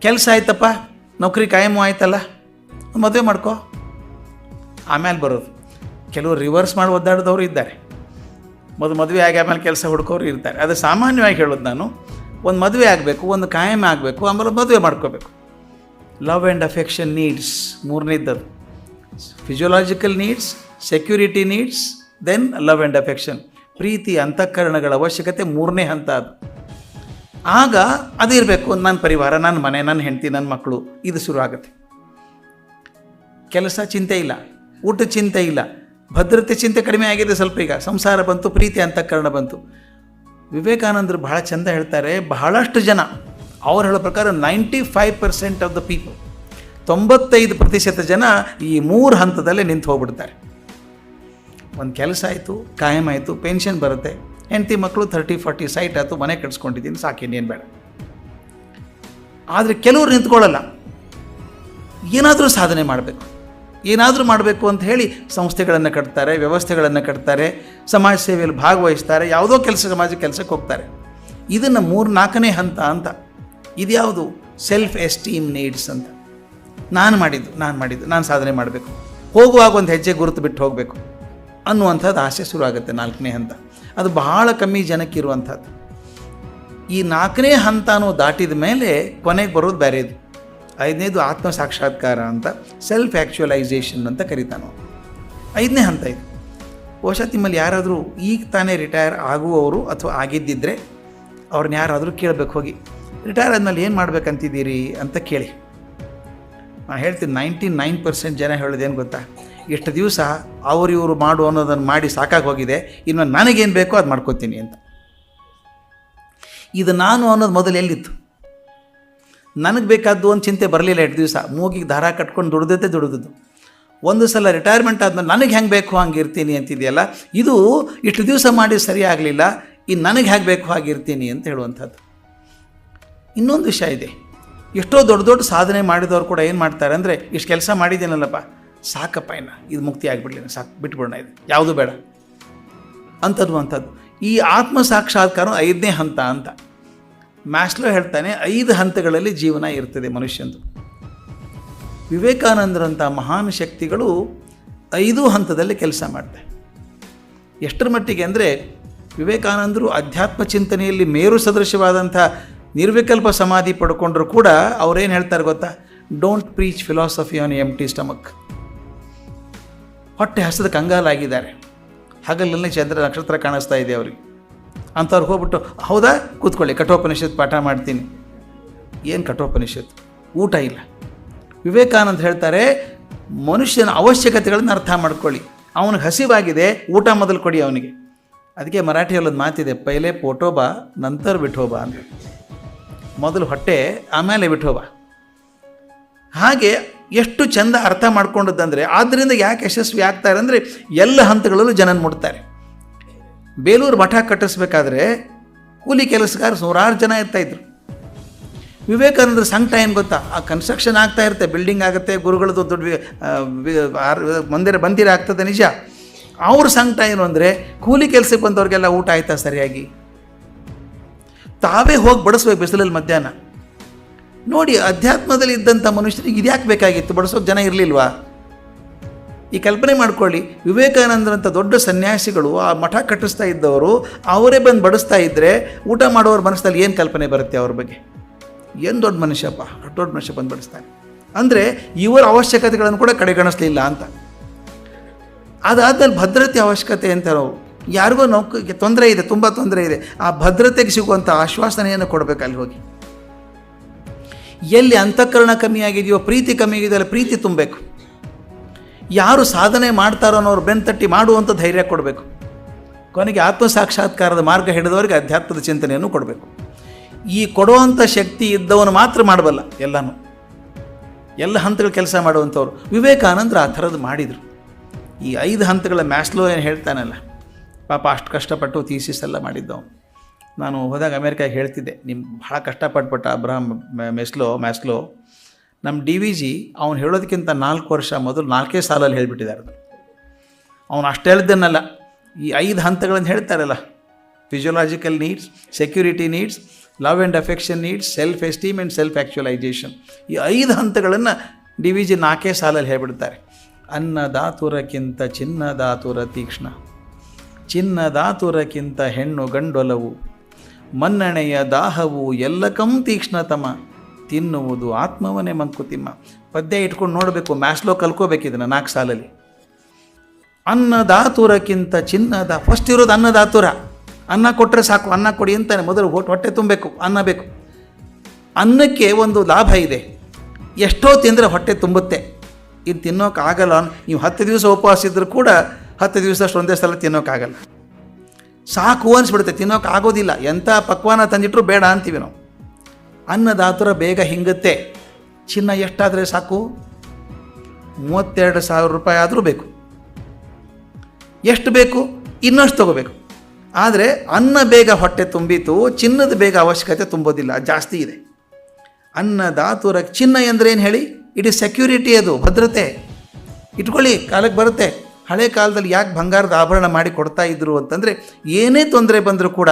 S1: ಕೆಲಸ ಆಯ್ತಪ್ಪ, ನೌಕರಿ ಕಾಯಮು ಆಯ್ತಲ್ಲ, ಮದುವೆ ಮಾಡ್ಕೋ. ಆಮೇಲೆ ಬರೋದು, ಕೆಲವರು ರಿವರ್ಸ್ ಮಾಡಿ ಒದ್ದಾಡಿದವರು ಇದ್ದಾರೆ. ಮದುವೆ ಆಗಿ ಆಮೇಲೆ ಕೆಲಸ ಹುಡ್ಕೋರು ಇರ್ತಾರೆ. ಅದು ಸಾಮಾನ್ಯವಾಗಿ ಹೇಳೋದು ನಾನು. ಒಂದು ಮದುವೆ ಆಗಬೇಕು, ಒಂದು ಕಾಯಂ ಆಗಬೇಕು, ಆಮೇಲೆ ಮದುವೆ ಮಾಡ್ಕೋಬೇಕು. ಲವ್ ಆ್ಯಂಡ್ ಅಫೆಕ್ಷನ್ ನೀಡ್ಸ್ ಮೂರನೇದ್ದದು. Physiological needs, security needs, then love and affection. ಪ್ರೀತಿ ಅಂತಃಕರಣಗಳ ಅವಶ್ಯಕತೆ ಮೂರನೇ ಹಂತ ಅದು. ಆಗ ಅದು ಇರಬೇಕು. ನನ್ನ ಪರಿವಾರ, ನನ್ನ ಮನೆ, ನನ್ನ ಹೆಂಡತಿ, ನನ್ನ ಮಕ್ಕಳು, ಇದು ಶುರು ಆಗುತ್ತೆ. ಕೆಲಸ ಚಿಂತೆ ಇಲ್ಲ, ಊಟ ಚಿಂತೆ ಇಲ್ಲ, ಭದ್ರತೆ ಚಿಂತೆ ಕಡಿಮೆ ಆಗಿದೆ ಸ್ವಲ್ಪ. ಈಗ ಸಂಸಾರ ಬಂತು, ಪ್ರೀತಿ ಅಂತಃಕರಣ ಬಂತು. ವಿವೇಕಾನಂದರು ಬಹಳ ಚೆಂದ ಹೇಳ್ತಾರೆ, ಬಹಳಷ್ಟು ಜನ, ಅವ್ರು ಹೇಳೋ ಪ್ರಕಾರ 95% ಆಫ್ ದ ಪೀಪಲ್, 95% ಜನ ಈ 3 ಹಂತದಲ್ಲೇ ನಿಂತು ಹೋಗ್ಬಿಡ್ತಾರೆ. ಒಂದು ಕೆಲಸ ಆಯಿತು, ಕಾಯಂ ಆಯಿತು, ಪೆನ್ಷನ್ ಬರುತ್ತೆ, ಹೆಂಡತಿ ಮಕ್ಕಳು 30-40 ಸೈಟ್ ಆಯಿತು, ಮನೆ ಕಟ್ಸ್ಕೊಂಡಿದ್ದೀನಿ, ಸಾಕೇನೇನು ಬೇಡ. ಆದರೆ ಕೆಲವರು ನಿಂತ್ಕೊಳ್ಳಲ್ಲ, ಏನಾದರೂ ಸಾಧನೆ ಮಾಡಬೇಕು, ಏನಾದರೂ ಮಾಡಬೇಕು ಅಂತ ಹೇಳಿ ಸಂಸ್ಥೆಗಳನ್ನು ಕಟ್ತಾರೆ, ವ್ಯವಸ್ಥೆಗಳನ್ನು ಕಟ್ತಾರೆ, ಸಮಾಜ ಸೇವೆಯಲ್ಲಿ ಭಾಗವಹಿಸ್ತಾರೆ, ಯಾವುದೋ ಕೆಲಸಕ್ಕೆ ಹೋಗ್ತಾರೆ. ಇದನ್ನು 3-4ನೇ ಹಂತ ಅಂತ. ಇದ್ಯಾವುದು? ಸೆಲ್ಫ್ ಎಸ್ಟೀಮ್ ನೀಡ್ಸ್ ಅಂತ. ನಾನು ಮಾಡಿದ್ದು, ನಾನು ಸಾಧನೆ ಮಾಡಬೇಕು, ಹೋಗುವಾಗ ಒಂದು ಹೆಜ್ಜೆ ಗುರುತು ಬಿಟ್ಟು ಹೋಗಬೇಕು ಅನ್ನುವಂಥದ್ದು ಆಸೆ ಶುರು ಆಗುತ್ತೆ. 4ನೇ ಹಂತ ಅದು ಬಹಳ ಕಮ್ಮಿ ಜನಕ್ಕಿರುವಂಥದ್ದು. ಈ 4ನೇ ಹಂತನೂ ದಾಟಿದ ಮೇಲೆ ಕೊನೆಗೆ ಬರೋದು ಬೇರೆದು. 5ನೇದು ಆತ್ಮ ಸಾಕ್ಷಾತ್ಕಾರ ಅಂತ, ಸೆಲ್ಫ್ ಆ್ಯಕ್ಚುಯಲೈಸೇಷನ್ ಅಂತ ಕರಿತಾನೋ. 5ನೇ ಹಂತ ಇದು. ಬಹುಶಃ ನಿಮ್ಮಲ್ಲಿ ಯಾರಾದರೂ ಈಗ ತಾನೇ ರಿಟೈರ್ ಆಗುವವರು ಅಥವಾ ಆಗಿದ್ದಿದ್ದರೆ ಅವ್ರನ್ನ ಯಾರಾದರೂ ಕೇಳಬೇಕು, ಹೋಗಿ ರಿಟೈರ್ ಆದಮೇಲೆ ಏನು ಮಾಡ್ಬೇಕಂತಿದ್ದೀರಿ ಅಂತ ಕೇಳಿ. ನಾನು ಹೇಳ್ತೀನಿ, 99% ಜನ ಹೇಳೋದೇನು ಗೊತ್ತಾ? ಎಷ್ಟು ದಿವಸ ಇವರು ಮಾಡು ಅನ್ನೋದನ್ನು ಮಾಡಿ ಸಾಕಾಗಿ ಹೋಗಿದೆ, ಇನ್ನು ನನಗೇನು ಬೇಕೋ ಅದು ಮಾಡ್ಕೋತೀನಿ ಅಂತ. ಇದು ನಾನು ಅನ್ನೋದು ಮೊದಲು ಎಲ್ಲಿತ್ತು? ನನಗೆ ಬೇಕಾದ್ದು ಒಂದು ಚಿಂತೆ ಬರಲಿಲ್ಲ. 2 ದಿವಸ ಮೂಗಿಗೆ ದಾರ ಕಟ್ಕೊಂಡು ದುಡಿದದ್ದು. ಒಂದು ಸಲ ರಿಟೈರ್ಮೆಂಟ್ ಆದಮೇಲೆ ನನಗೆ ಹೆಂಗೆ ಬೇಕು ಹಂಗೆ ಇರ್ತೀನಿ ಅಂತಿದೆಯಲ್ಲ, ಇದು ಇಷ್ಟು ದಿವಸ ಮಾಡಿ ಸರಿ ಆಗಲಿಲ್ಲ, ಇನ್ನು ನನಗೆ ಹೇಗೆ ಬೇಕು ಹಾಗಿರ್ತೀನಿ ಅಂತ ಹೇಳುವಂಥದ್ದು. ಇನ್ನೊಂದು ವಿಷಯ ಇದೆ, ಎಷ್ಟೋ ದೊಡ್ಡ ಸಾಧನೆ ಮಾಡಿದವರು ಕೂಡ ಏನು ಮಾಡ್ತಾರೆ ಅಂದರೆ, ಇಷ್ಟು ಕೆಲಸ ಮಾಡಿದ್ದೀನಲ್ಲಪ್ಪ, ಸಾಕಪ್ಪ, ಇದು ಮುಕ್ತಿ ಆಗಿಬಿಡ್ಲಿ, ಸಾಕು, ಬಿಟ್ಬಿಡೋಣ, ಇದು ಯಾವುದು ಬೇಡ ಅಂಥದ್ದು. ಈ ಆತ್ಮ ಸಾಕ್ಷಾತ್ಕಾರ 5ನೇ ಹಂತ ಅಂತ ಮ್ಯಾಸ್ಲೋ ಹೇಳ್ತಾನೆ. 5 ಹಂತಗಳಲ್ಲಿ ಜೀವನ ಇರ್ತದೆ ಮನುಷ್ಯಂದು. ವಿವೇಕಾನಂದರಂಥ ಮಹಾನ್ ಶಕ್ತಿಗಳು 5 ಹಂತದಲ್ಲಿ ಕೆಲಸ ಮಾಡ್ತಾರೆ. ಎಷ್ಟರ ಮಟ್ಟಿಗೆ ಅಂದರೆ, ವಿವೇಕಾನಂದರು ಅಧ್ಯಾತ್ಮ ಚಿಂತನೆಯಲ್ಲಿ ಮೇರು ಸದೃಶವಾದಂಥ ನಿರ್ವಿಕಲ್ಪ ಸಮಾಧಿ ಪಡ್ಕೊಂಡ್ರು ಕೂಡ ಅವ್ರೇನು ಹೇಳ್ತಾರೆ ಗೊತ್ತಾ? Don't preach philosophy on empty stomach. ಹೊಟ್ಟೆ ಹಸದ ಕಂಗಾಲಾಗಿದ್ದಾರೆ, ಹಗಲಲ್ಲಿ ಚಂದ್ರ ನಕ್ಷತ್ರ ಕಾಣಿಸ್ತಾ ಇದೆ ಅವರಿಗೆ. ಅಂಥವ್ರು ಹೋಗ್ಬಿಟ್ಟು, ಹೌದಾ ಕೂತ್ಕೊಳ್ಳಿ, ಕಠೋಪನಿಷತ್ ಪಾಠ ಮಾಡ್ತೀನಿ. ಏನು ಕಠೋಪನಿಷತ್? ಊಟ ಇಲ್ಲ. ವಿವೇಕಾನಂದ ಹೇಳ್ತಾರೆ, ಮನುಷ್ಯನ ಅವಶ್ಯಕತೆಗಳನ್ನು ಅರ್ಥ ಮಾಡ್ಕೊಳ್ಳಿ. ಅವನಿಗೆ ಹಸಿವಾಗಿದೆ, ಊಟ ಮೊದಲು ಕೊಡಿ ಅವನಿಗೆ. ಅದಕ್ಕೆ ಮರಾಠಿಯಲ್ಲೊಂದು ಮಾತಿದೆ, ಪೈಲೆ ಪೋಟೋಬಾ ನಂತರ ಬಿಠೋಬಾ ಅಂತ. ಮೊದಲು ಹೊಟ್ಟೆ, ಆಮೇಲೆ ಬಿಠೋಬಾ. ಹಾಗೆ ಎಷ್ಟು ಚೆಂದ ಅರ್ಥ ಮಾಡ್ಕೊಂಡದ್ದಂದರೆ, ಆದ್ದರಿಂದ ಯಾಕೆ ಯಶಸ್ವಿ ಆಗ್ತಾರೆ ಅಂದರೆ, ಎಲ್ಲ ಹಂತಗಳಲ್ಲೂ ಜನನ ಮುಡ್ತಾರೆ. ಬೇಲೂರು ಮಠ ಕಟ್ಟಿಸ್ಬೇಕಾದ್ರೆ ಕೂಲಿ ಕೆಲಸಗಾರ 100 ಜನ ಇರ್ತಾಯಿದ್ರು. ವಿವೇಕಾನಂದರ ಸಂಕಟ ಏನು ಗೊತ್ತಾ? ಆ ಕನ್ಸ್ಟ್ರಕ್ಷನ್ ಆಗ್ತಾ ಇರುತ್ತೆ, ಬಿಲ್ಡಿಂಗ್ ಆಗುತ್ತೆ, ಗುರುಗಳದ್ದು ದೊಡ್ಡ ಮಂದಿರ ಆಗ್ತದೆ ನಿಜ. ಅವ್ರ ಸಂಕಟ ಏನು ಅಂದರೆ, ಕೂಲಿ ಕೆಲಸಕ್ಕೆ ಬಂದವ್ರಿಗೆಲ್ಲ ಊಟ ಆಯ್ತಾ ಸರಿಯಾಗಿ? ತಾವೇ ಹೋಗಿ ಬಡಿಸ್ಬೇಕು ಬಿಸಿಲಲ್ಲಿ ಮಧ್ಯಾಹ್ನ. ನೋಡಿ, ಅಧ್ಯಾತ್ಮದಲ್ಲಿ ಇದ್ದಂಥ ಮನುಷ್ಯರಿಗೆ ಇದ್ಯಾಕೆ ಬೇಕಾಗಿತ್ತು? ಬಡಿಸೋಕೆ ಜನ ಇರಲಿಲ್ವಾ? ಈ ಕಲ್ಪನೆ ಮಾಡ್ಕೊಳ್ಳಿ, ವಿವೇಕಾನಂದರಂಥ ದೊಡ್ಡ ಸನ್ಯಾಸಿಗಳು ಆ ಮಠ ಕಟ್ಟಿಸ್ತಾ ಇದ್ದವರು ಅವರೇ ಬಂದು ಬಡಿಸ್ತಾ ಇದ್ದರೆ ಊಟ ಮಾಡೋರ ಮನಸ್ಸಲ್ಲಿ ಏನು ಕಲ್ಪನೆ ಬರುತ್ತೆ ಅವ್ರ ಬಗ್ಗೆ? ಏನು ದೊಡ್ಡ ಮನುಷ್ಯಪ್ಪ, ದೊಡ್ಡ ಮನುಷ್ಯ ಬಂದು ಬಡಿಸ್ತಾನೆ ಅಂದರೆ ಇವರ ಅವಶ್ಯಕತೆಗಳನ್ನು ಕೂಡ ಕಡೆಗಣಿಸಲಿಲ್ಲ ಅಂತ. ಅದಾದ್ಮೇಲೆ ಭದ್ರತೆ ಅವಶ್ಯಕತೆ ಅಂತಾರೆ ಅವರು. ಯಾರಿಗೋ ನೌಕರಿಗೆ ತೊಂದರೆ ಇದೆ, ತುಂಬ ತೊಂದರೆ ಇದೆ, ಆ ಭದ್ರತೆಗೆ ಸಿಗುವಂಥ ಆಶ್ವಾಸನೆಯನ್ನು ಕೊಡಬೇಕು. ಅಲ್ಲಿ ಹೋಗಿ ಎಲ್ಲಿ ಅಂತಃಕರಣ ಕಮ್ಮಿ ಆಗಿದೆಯೋ, ಪ್ರೀತಿ ಕಮ್ಮಿ ಆಗಿದೆಯಲ್ಲ, ಪ್ರೀತಿ ತುಂಬಬೇಕು. ಯಾರು ಸಾಧನೆ ಮಾಡ್ತಾರೋ ಅನ್ನೋರು ಬೆನ್ನು ತಟ್ಟಿ ಮಾಡುವಂಥ ಧೈರ್ಯ ಕೊಡಬೇಕು. ಕೊನೆಗೆ ಆತ್ಮ ಸಾಕ್ಷಾತ್ಕಾರದ ಮಾರ್ಗ ಹಿಡಿದವರಿಗೆ ಅಧ್ಯಾತ್ಮದ ಚಿಂತನೆಯನ್ನು ಕೊಡಬೇಕು. ಈ ಕೊಡುವಂಥ ಶಕ್ತಿ ಇದ್ದವನು ಮಾತ್ರ ಮಾಡಬಲ್ಲ ಎಲ್ಲನೂ, ಎಲ್ಲ ಹಂತಗಳು ಕೆಲಸ ಮಾಡುವಂಥವ್ರು. ವಿವೇಕಾನಂದರು ಆ ಥರದ್ದು ಮಾಡಿದರು. ಈ 5 ಹಂತಗಳ ಮ್ಯಾಸ್ಲೋ ಏನು ಹೇಳ್ತಾನಲ್ಲ, ಪಾಪ ಅಷ್ಟು ಕಷ್ಟಪಟ್ಟು ಥೀಸಿಸ್ ಎಲ್ಲ ಮಾಡಿದ್ದವನು. ನಾನು ಹೋದಾಗ ಅಮೇರಿಕಾಗೆ ಹೇಳ್ತಿದ್ದೆ, ನಿಮ್ಮ ಭಾಳ ಕಷ್ಟಪಟ್ಬಿಟ್ಟ ಅಬ್ರಹಾಮ್ ಮ್ಯಾಸ್ಲೋ. ನಮ್ಮ DVG ಅವನು ಹೇಳೋದಕ್ಕಿಂತ 4 ವರ್ಷ ಮೊದಲು 4 ಸಾಲಲ್ಲಿ ಹೇಳಿಬಿಟ್ಟಿದ್ದಾರೆ. ಅವನು ಅಷ್ಟು ಹೇಳಿದ್ದನ್ನಲ್ಲ, ಈ 5 ಹಂತಗಳನ್ನು ಹೇಳ್ತಾರಲ್ಲ, physiological needs, security needs, love and affection needs, self esteem and self actualization, ಈ 5 ಹಂತಗಳನ್ನು DVG 4 ಸಾಲಲ್ಲಿ ಹೇಳಿಬಿಡ್ತಾರೆ. ಅನ್ನದಾತುರಕ್ಕಿಂತ ಚಿನ್ನದಾತುರ ತೀಕ್ಷ್ಣ, ಚಿನ್ನದಾತುರಕ್ಕಿಂತ ಹೆಣ್ಣು ಗಂಡೊಲವು, ಮನ್ನಣೆಯ ದಾಹವು ಎಲ್ಲಕಂ ತೀಕ್ಷ್ಣತಮ, ತಿನ್ನುವುದು ಆತ್ಮವನೇ ಮಂಕುತಿಮ್ಮ. ಪದ್ಯ ಇಟ್ಕೊಂಡು ನೋಡಬೇಕು, ಮ್ಯಾಸ್ಲೋ ಕಲ್ಕೋಬೇಕಿದನ್ನು 4 ಸಾಲಲ್ಲಿ. ಅನ್ನದಾತುರಕ್ಕಿಂತ ಚಿನ್ನದ, ಫಸ್ಟ್ ಇರೋದು ಅನ್ನದಾತುರ. ಅನ್ನ ಕೊಟ್ಟರೆ ಸಾಕು, ಅನ್ನ ಕೊಡಿ ಅಂತಾನೆ ಮೊದಲು. ಹೊಟ್ಟೆ ತುಂಬಬೇಕು, ಅನ್ನ ಬೇಕು. ಅನ್ನಕ್ಕೆ ಒಂದು ಲಾಭ ಇದೆ, ಎಷ್ಟೋ ತಿಂದರೆ ಹೊಟ್ಟೆ ತುಂಬುತ್ತೆ. ಇದು ತಿನ್ನೋಕ್ಕಾಗಲ್ಲ. ನೀವು 10 ದಿವಸ ಉಪವಾಸ ಇದ್ದರೂ ಕೂಡ 10 ದಿವಸ ಅಷ್ಟು ಒಂದೇ ಸಲ ತಿನ್ನೋಕ್ಕಾಗಲ್ಲ. ಸಾಕು ಅನಿಸ್ಬಿಡುತ್ತೆ, ತಿನ್ನೋಕ್ಕಾಗೋದಿಲ್ಲ. ಎಂಥ ಪಕ್ವಾನ ತಂದಿಟ್ಟರು ಬೇಡ ಅಂತೀವಿ ನಾವು. ಅನ್ನದಾತುರ ಬೇಗ ಹಿಂಗುತ್ತೆ. ಚಿನ್ನ ಎಷ್ಟಾದರೆ ಸಾಕು? 32,000 ರೂಪಾಯಿ ಆದರೂ ಬೇಕು. ಎಷ್ಟು ಬೇಕು? ಇನ್ನಷ್ಟು ತೊಗೋಬೇಕು. ಆದರೆ ಅನ್ನ ಬೇಗ ಹೊಟ್ಟೆ ತುಂಬಿತು, ಚಿನ್ನದ ಬೇಗ ಅವಶ್ಯಕತೆ ತುಂಬೋದಿಲ್ಲ, ಜಾಸ್ತಿ ಇದೆ. ಅನ್ನದಾತುರ, ಚಿನ್ನ ಅಂದರೆ ಏನು ಹೇಳಿ? ಇಟ್ ಈಸ್ ಸೆಕ್ಯೂರಿಟಿ, ಅದು ಭದ್ರತೆ. ಇಟ್ಕೊಳ್ಳಿ, ಕಾಲಕ್ಕೆ ಬರುತ್ತೆ. ಹಳೆ ಕಾಲದಲ್ಲಿ ಯಾಕೆ ಬಂಗಾರದ ಆಭರಣ ಮಾಡಿ ಕೊಡ್ತಾ ಇದ್ರು ಅಂತಂದರೆ, ಏನೇ ತೊಂದರೆ ಬಂದರೂ ಕೂಡ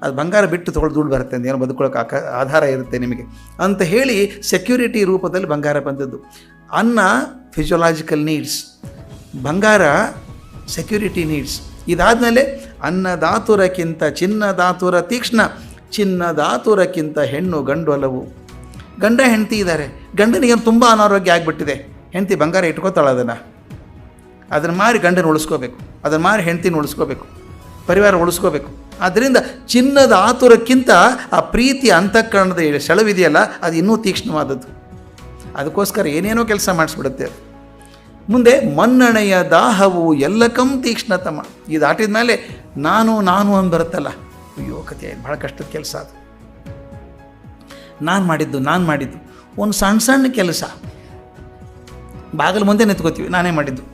S1: ಅದು ಬಂಗಾರ ಬಿಟ್ಟು ತೊಗೊಳ್ದು ದುಡ್ಡು ಬರುತ್ತೆ ಅಂತ, ಏನೋ ಬದುಕೊಳ್ಳೋಕೆ ಆಧಾರ ಇರುತ್ತೆ ನಿಮಗೆ ಅಂತ ಹೇಳಿ ಸೆಕ್ಯೂರಿಟಿ ರೂಪದಲ್ಲಿ ಬಂಗಾರ ಬಂದದ್ದು. ಅನ್ನ ಫಿಸಿಯೋಲಾಜಿಕಲ್ ನೀಡ್ಸ್, ಬಂಗಾರ ಸೆಕ್ಯೂರಿಟಿ ನೀಡ್ಸ್. ಇದಾದಮೇಲೆ ಅನ್ನದಾತುರಕ್ಕಿಂತ ಚಿನ್ನದಾತುರ ತೀಕ್ಷ್ಣ, ಚಿನ್ನದಾತುರಕ್ಕಿಂತ ಹೆಣ್ಣು ಗಂಡೊಲವು. ಗಂಡ ಹೆಂಡತಿ ಇದ್ದಾರೆ, ಗಂಡನಿಗೆ ತುಂಬ ಅನಾರೋಗ್ಯ ಆಗಿಬಿಟ್ಟಿದೆ, ಹೆಂಡತಿ ಬಂಗಾರ ಇಟ್ಕೋತಾಳೆ, ಅದನ್ನು ಮಾರಿ ಗಂಡನ ಉಳಿಸ್ಕೋಬೇಕು, ಅದನ್ನು ಮಾರಿ ಹೆಂಡತಿನ ಉಳಿಸ್ಕೋಬೇಕು, ಪರಿವಾರ ಉಳಿಸ್ಕೋಬೇಕು. ಆದ್ದರಿಂದ ಚಿನ್ನದ ಆತುರಕ್ಕಿಂತ ಆ ಪ್ರೀತಿ ಅಂತಃಕರಣದ ಸೆಳವಿದೆಯಲ್ಲ, ಅದು ಇನ್ನೂ ತೀಕ್ಷ್ಣವಾದದ್ದು. ಅದಕ್ಕೋಸ್ಕರ ಏನೇನೋ ಕೆಲಸ ಮಾಡಿಸ್ಬಿಡುತ್ತೆ ಅದು. ಮುಂದೆ ಮನ್ನಣೆಯ ದಾಹವು ಎಲ್ಲಕಂ ತೀಕ್ಷ್ಣತಮ. ಇದು ದಾಟಿದ ಮೇಲೆ ನಾನು ಅಂತ ಬರುತ್ತಲ್ಲ, ಅಯ್ಯೋ ಕಥೆ, ಭಾಳ ಕಷ್ಟದ ಕೆಲಸ ಅದು. ನಾನು ಮಾಡಿದ್ದು ಒಂದು ಸಣ್ಣ ಕೆಲಸ, ಬಾಗಿಲು ಮುಂದೆ ನಿಂತ್ಕೋತೀವಿ, ನಾನೇ ಮಾಡಿದ್ದು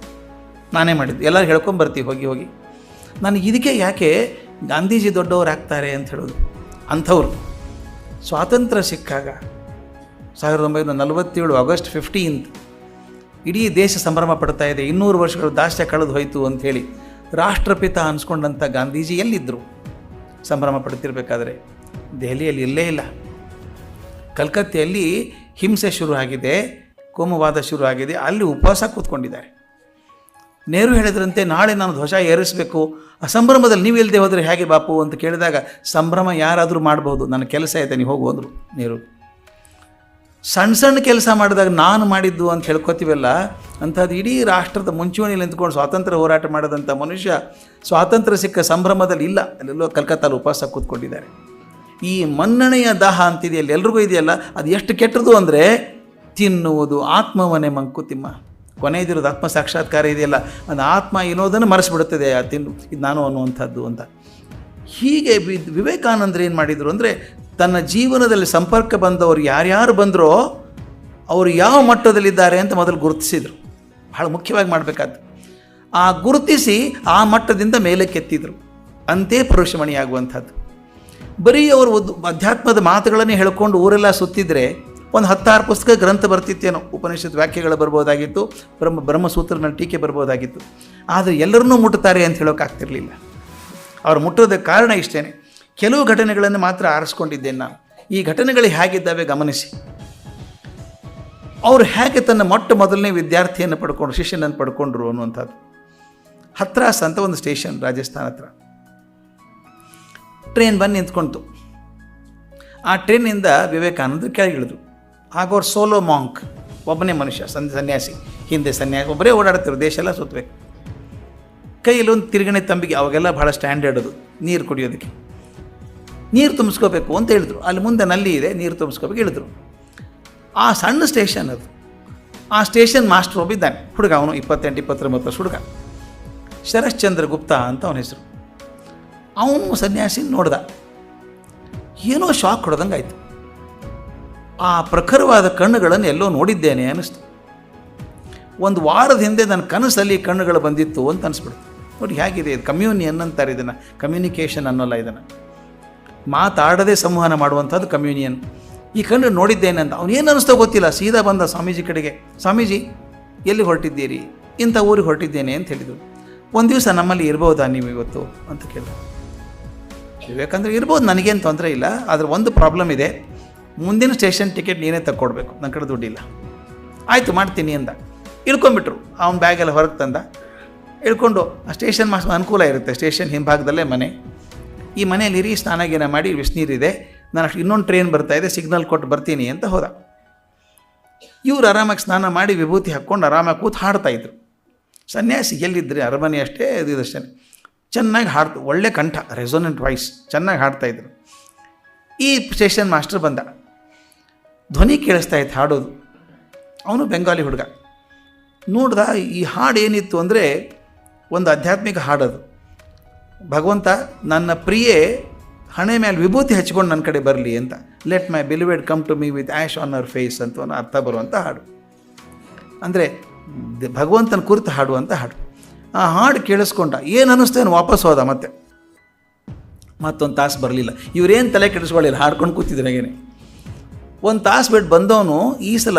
S1: ಎಲ್ಲರೂ ಹೇಳ್ಕೊಂಬರ್ತೀವಿ ಹೋಗಿ. ನನಗೆ ಇದಕ್ಕೆ ಯಾಕೆ ಗಾಂಧೀಜಿ ದೊಡ್ಡವರು ಆಗ್ತಾರೆ ಅಂತ ಹೇಳೋದು. ಅಂಥವ್ರು ಸ್ವಾತಂತ್ರ್ಯ ಸಿಕ್ಕಾಗ 1947 ಆಗಸ್ಟ್ 15 ಇಡೀ ದೇಶ ಸಂಭ್ರಮ ಪಡ್ತಾ ಇದೆ, 200 ವರ್ಷಗಳು ದಾಸ್ಯ ಕಳೆದು ಹೋಯಿತು ಅಂಥೇಳಿ ರಾಷ್ಟ್ರಪಿತ ಅನ್ಸ್ಕೊಂಡಂಥ ಗಾಂಧೀಜಿ ಎಲ್ಲಿದ್ದರು? ಸಂಭ್ರಮ ಪಡ್ತಿರ್ಬೇಕಾದ್ರೆ ದೆಹಲಿಯಲ್ಲಿ ಇಲ್ಲೇ ಇಲ್ಲ. ಕಲ್ಕತ್ತೆಯಲ್ಲಿ ಹಿಂಸೆ ಶುರು ಆಗಿದೆ, ಕೋಮುವಾದ ಶುರು ಆಗಿದೆ, ಅಲ್ಲಿ ಉಪವಾಸ ಕೂತ್ಕೊಂಡಿದ್ದಾರೆ. ನೆಹರು ಹೇಳಿದ್ರಂತೆ, ನಾಳೆ ನಾನು ಧ್ವಜ ಏರಿಸಬೇಕು, ಆ ಸಂಭ್ರಮದಲ್ಲಿ ನೀವು ಇಲ್ಲದೆ ಹೋದರೆ ಹೇಗೆ ಬಾಪು ಅಂತ ಕೇಳಿದಾಗ, ಸಂಭ್ರಮ ಯಾರಾದರೂ ಮಾಡ್ಬೋದು, ನನ್ನ ಕೆಲಸ ಇದೆ, ನೀವು ಹೋಗು ಅಂದರು ನೆಹರು. ಸಣ್ಣ ಕೆಲಸ ಮಾಡಿದಾಗ ನಾನು ಮಾಡಿದ್ದು ಅಂತ ಹೇಳ್ಕೊತೀವಲ್ಲ, ಅಂಥದ್ದು ಇಡೀ ರಾಷ್ಟ್ರದ ಮುಂಚೂಣಿಯಲ್ಲಿ ನಿಂತ್ಕೊಂಡು ಸ್ವಾತಂತ್ರ್ಯ ಹೋರಾಟ ಮಾಡಿದಂಥ ಮನುಷ್ಯ ಸ್ವಾತಂತ್ರ್ಯ ಸಿಕ್ಕ ಸಂಭ್ರಮದಲ್ಲಿ ಇಲ್ಲ, ಅಲ್ಲೆಲ್ಲೋ ಕಲ್ಕತ್ತಾದಲ್ಲಿ ಉಪವಾಸ ಕೂತ್ಕೊಂಡಿದ್ದಾರೆ. ಈ ಮನ್ನಣೆಯ ದಾಹ ಅಂತಿದೆಯಲ್ಲ, ಎಲ್ರಿಗೂ ಇದೆಯಲ್ಲ, ಅದು ಎಷ್ಟು ಕೆಟ್ಟದ್ದು ಅಂದರೆ, ತಿನ್ನುವುದು ಆತ್ಮವನೇ ಮಂಕುತಿಮ್ಮ. ಕೊನೆಯದಿರೋದು ಆತ್ಮ ಸಾಕ್ಷಾತ್ಕಾರ ಇದೆಯಲ್ಲ, ಅದು ಆತ್ಮ ಏನೋದನ್ನು ಮರೆಸಿಬಿಡುತ್ತದೆ, ಆ ತಿನ್ನು ಇದು ನಾನು ಅನ್ನುವಂಥದ್ದು ಅಂತ. ಹೀಗೆ ವಿವೇಕಾನಂದರು ಏನು ಮಾಡಿದರು ಅಂದರೆ, ತನ್ನ ಜೀವನದಲ್ಲಿ ಸಂಪರ್ಕ ಬಂದವರು ಯಾರ್ಯಾರು ಬಂದರೋ ಅವರು ಯಾವ ಮಟ್ಟದಲ್ಲಿದ್ದಾರೆ ಅಂತ ಮೊದಲು ಗುರುತಿಸಿದರು. ಭಾಳ ಮುಖ್ಯವಾಗಿ ಮಾಡಬೇಕಾದ್ದು, ಆ ಗುರುತಿಸಿ ಆ ಮಟ್ಟದಿಂದ ಮೇಲಕ್ಕೆತ್ತಿದ್ರು, ಅಂತೆ ಪರುಷಮಣಿಯಾಗುವಂಥದ್ದು. ಬರೀ ಅವರು ಅಧ್ಯಾತ್ಮದ ಮಾತುಗಳನ್ನೇ ಹೇಳ್ಕೊಂಡು ಊರೆಲ್ಲ ಸುತ್ತಿದ್ರೆ ಒಂದು 10-6 ಪುಸ್ತಕ ಗ್ರಂಥ ಬರ್ತಿತ್ತೇನೋ, ಉಪನಿಷತ್ ವ್ಯಾಖ್ಯೆಗಳು ಬರ್ಬೋದಾಗಿತ್ತು, ಬ್ರಹ್ಮಸೂತ್ರನ ಟೀಕೆ ಬರ್ಬೋದಾಗಿತ್ತು. ಆದರೆ ಎಲ್ಲರನ್ನೂ ಮುಟ್ಟುತ್ತಾರೆ ಅಂತ ಹೇಳೋಕ್ಕಾಗ್ತಿರಲಿಲ್ಲ. ಅವ್ರು ಮುಟ್ಟೋದಕ್ಕೆ ಕಾರಣ ಇಷ್ಟೇ, ಕೆಲವು ಘಟನೆಗಳನ್ನು ಮಾತ್ರ ಆರಿಸ್ಕೊಂಡಿದ್ದೇನೆ ನಾನು. ಈ ಘಟನೆಗಳು ಹೇಗಿದ್ದಾವೆ ಗಮನಿಸಿ. ಅವರು ಹೇಗೆ ತನ್ನ ಮೊದಲನೇ ವಿದ್ಯಾರ್ಥಿಯನ್ನು ಪಡ್ಕೊಂಡ್ರು, ಶಿಷ್ಯನನ್ನು ಪಡ್ಕೊಂಡ್ರು ಅನ್ನುವಂಥದ್ದು. ಹತ್ರಾಸ್ ಅಂತ ಒಂದು ಸ್ಟೇಷನ್ ರಾಜಸ್ಥಾನ ಹತ್ರ. ಟ್ರೈನ್ ಬಂದು ನಿಂತ್ಕೊಳ್ತು. ಆ ಟ್ರೈನಿಂದ ವಿವೇಕಾನಂದರು ಕೆಳಗಿಳಿದ್ರು. ಆಗ ಅವ್ರು ಸೋಲೋ ಮಾಂಕ್, ಒಬ್ಬನೇ ಮನುಷ್ಯ, ಸನ್ಯಾಸಿ, ಹಿಂದೆ ಸನ್ಯಾಸಿ, ಒಬ್ಬರೇ ಓಡಾಡ್ತಿರು, ದೇಶ ಎಲ್ಲ ಸುತ್ತಬೇಕು. ಕೈಯಲ್ಲಿ ಒಂದು ತಿರುಗಣೆ ತಂಬಿಗೆ, ಅವಾಗೆಲ್ಲ ಭಾಳ ಸ್ಟ್ಯಾಂಡರ್ಡ್ ಅದು, ನೀರು ಕುಡಿಯೋದಕ್ಕೆ. ನೀರು ತುಂಬಿಸ್ಕೋಬೇಕು ಅಂತ ಹೇಳಿದ್ರು. ಅಲ್ಲಿ ಮುಂದೆ ನಲ್ಲಿ ಇದೆ, ನೀರು ತುಂಬಿಸ್ಕೋಬೇಕು ಹೇಳಿದ್ರು. ಆ ಸಣ್ಣ ಸ್ಟೇಷನ್ ಅದು. ಆ ಸ್ಟೇಷನ್ ಮಾಸ್ಟರ್ ಒಬ್ಬಿದ್ದಾನೆ, ಹುಡುಗ, ಅವನು 28-29 ವರ್ಷ ಹುಡುಗ, ಶರಶ್ಚಂದ್ರ ಗುಪ್ತಾ ಅಂತ ಅವನ ಹೆಸರು. ಅವನು ಸನ್ಯಾಸಿ ನೋಡ್ದ, ಏನೋ ಶಾಕ್ ಹೊಡೆದಂಗೆ ಆಯಿತು. ಆ ಪ್ರಖರವಾದ ಕಣ್ಣುಗಳನ್ನು ಎಲ್ಲೋ ನೋಡಿದ್ದೇನೆ ಅನ್ನಿಸ್ತು. ಒಂದು ವಾರದ ಹಿಂದೆ ನನ್ನ ಕನಸಲ್ಲಿ ಕಣ್ಣುಗಳು ಬಂದಿತ್ತು ಅಂತ ಅನಿಸ್ಬಿಡ್ತು. ನೋಡಿ ಹೇಗಿದೆ ಇದು, ಕಮ್ಯೂನಿಯನ್ ಅಂತಾರೆ ಇದನ್ನು, ಕಮ್ಯುನಿಕೇಷನ್ ಅನ್ನೋಲ್ಲ ಇದನ್ನು, ಮಾತಾಡದೆ ಸಂವಹನ ಮಾಡುವಂಥದ್ದು ಕಮ್ಯೂನಿಯನ್. ಈ ಕಣ್ಣು ನೋಡಿದ್ದೇನೆ ಅಂತ. ಅವನೇನು ಅನ್ನಿಸ್ತೋ ಗೊತ್ತಿಲ್ಲ, ಸೀದಾ ಬಂದ ಸ್ವಾಮೀಜಿ ಕಡೆಗೆ. ಸ್ವಾಮೀಜಿ ಎಲ್ಲಿ ಹೊರಟಿದ್ದೀರಿ? ಇಂಥ ಊರಿಗೆ ಹೊರಟಿದ್ದೇನೆ ಅಂತ ಹೇಳಿದರು. ಒಂದು ದಿವಸ ನಮ್ಮಲ್ಲಿ ಇರ್ಬೋದಾ ನೀವು ಇವತ್ತು ಅಂತ ಕೇಳಿದ್ರು. ವಿವೇಕಾನಂದರು ಇರ್ಬೋದು, ನನಗೇನು ತೊಂದರೆ ಇಲ್ಲ, ಆದರೆ ಒಂದು ಪ್ರಾಬ್ಲಮ್ ಇದೆ, ಮುಂದಿನ ಸ್ಟೇಷನ್ ಟಿಕೆಟ್ ನೀನೇ ತಕ್ಕೊಡ್ಬೇಕು, ನನ್ನ ಕಡೆ ದುಡ್ಡಿಲ್ಲ. ಆಯಿತು ಮಾಡ್ತೀನಿ ಅಂದ. ಇಳ್ಕೊಂಬಿಟ್ರು. ಅವನ ಬ್ಯಾಗೆಲ್ಲ ಹೊರಗೆ ತಂದ, ಇಳ್ಕೊಂಡು ಆ ಸ್ಟೇಷನ್ ಮಾಸ್ಟರ್ ಅನುಕೂಲ ಇರುತ್ತೆ, ಸ್ಟೇಷನ್ ಹಿಂಭಾಗದಲ್ಲೇ ಮನೆ. ಈ ಮನೆಯಲ್ಲಿ ಇರಿ, ಸ್ನಾನಗೇನ ಮಾಡಿ, ಬಿಸಿನೀರಿದೆ, ನಾನು ಇನ್ನೊಂದು ಟ್ರೈನ್ ಬರ್ತಾಯಿದೆ, ಸಿಗ್ನಲ್ ಕೊಟ್ಟು ಬರ್ತೀನಿ ಅಂತ ಹೋದ. ಇವ್ರು ಆರಾಮಾಗಿ ಸ್ನಾನ ಮಾಡಿ ವಿಭೂತಿ ಹಾಕ್ಕೊಂಡು ಆರಾಮಾಗಿ ಕೂತು ಹಾಡ್ತಾಯಿದ್ರು. ಸನ್ಯಾಸಿ ಎಲ್ಲಿದ್ದರೆ ಅರಮನೆ ಅಷ್ಟೇ ಇದಷ್ಟೇ, ಚೆನ್ನಾಗಿ ಹಾಡ್ತು, ಒಳ್ಳೆ ಕಂಠ, ರೆಸೊನೆಂಟ್ ವಾಯ್ಸ್, ಚೆನ್ನಾಗಿ ಹಾಡ್ತಾಯಿದ್ರು. ಈ ಸ್ಟೇಷನ್ ಮಾಸ್ಟರ್ ಬಂದ, ಧ್ವನಿ ಕೇಳಿಸ್ತಾ ಇತ್ತು ಹಾಡೋದು. ಅವನು ಬೆಂಗಾಲಿ ಹುಡುಗ. ನೋಡ್ದ ಈ ಹಾಡು ಏನಿತ್ತು ಅಂದರೆ ಒಂದು ಆಧ್ಯಾತ್ಮಿಕ ಹಾಡೋದು. ಭಗವಂತ ನನ್ನ ಪ್ರಿಯೆ ಹಣೆ ಮೇಲೆ ವಿಭೂತಿ ಹಚ್ಕೊಂಡು ನನ್ನ ಕಡೆ ಬರಲಿ ಅಂತ, let my beloved come to me with ash on our face ಅಂತ ಒಂದು ಅರ್ಥ ಬರುವಂಥ ಹಾಡು. ಅಂದರೆ ಭಗವಂತನ ಕುರಿತು ಹಾಡುವಂಥ ಹಾಡು. ಆ ಹಾಡು ಕೇಳಿಸ್ಕೊಂಡ, ಏನು ಅನ್ನಿಸ್ತೇನು, ವಾಪಸ್ ಹೋದ. ಮತ್ತೊಂದು ತಾಸು ಬರಲಿಲ್ಲ. ಇವರೇನು ತಲೆ ಕೆಡಿಸ್ಕೊಳ್ಳಿಲ್ಲ, ಹಾಡ್ಕೊಂಡು ಕೂತಿದ್ರು ಹಾಗೇನೆ. ಒಂದು ತಾಸು ಬಿಟ್ಟು ಬಂದವನು ಈ ಸಲ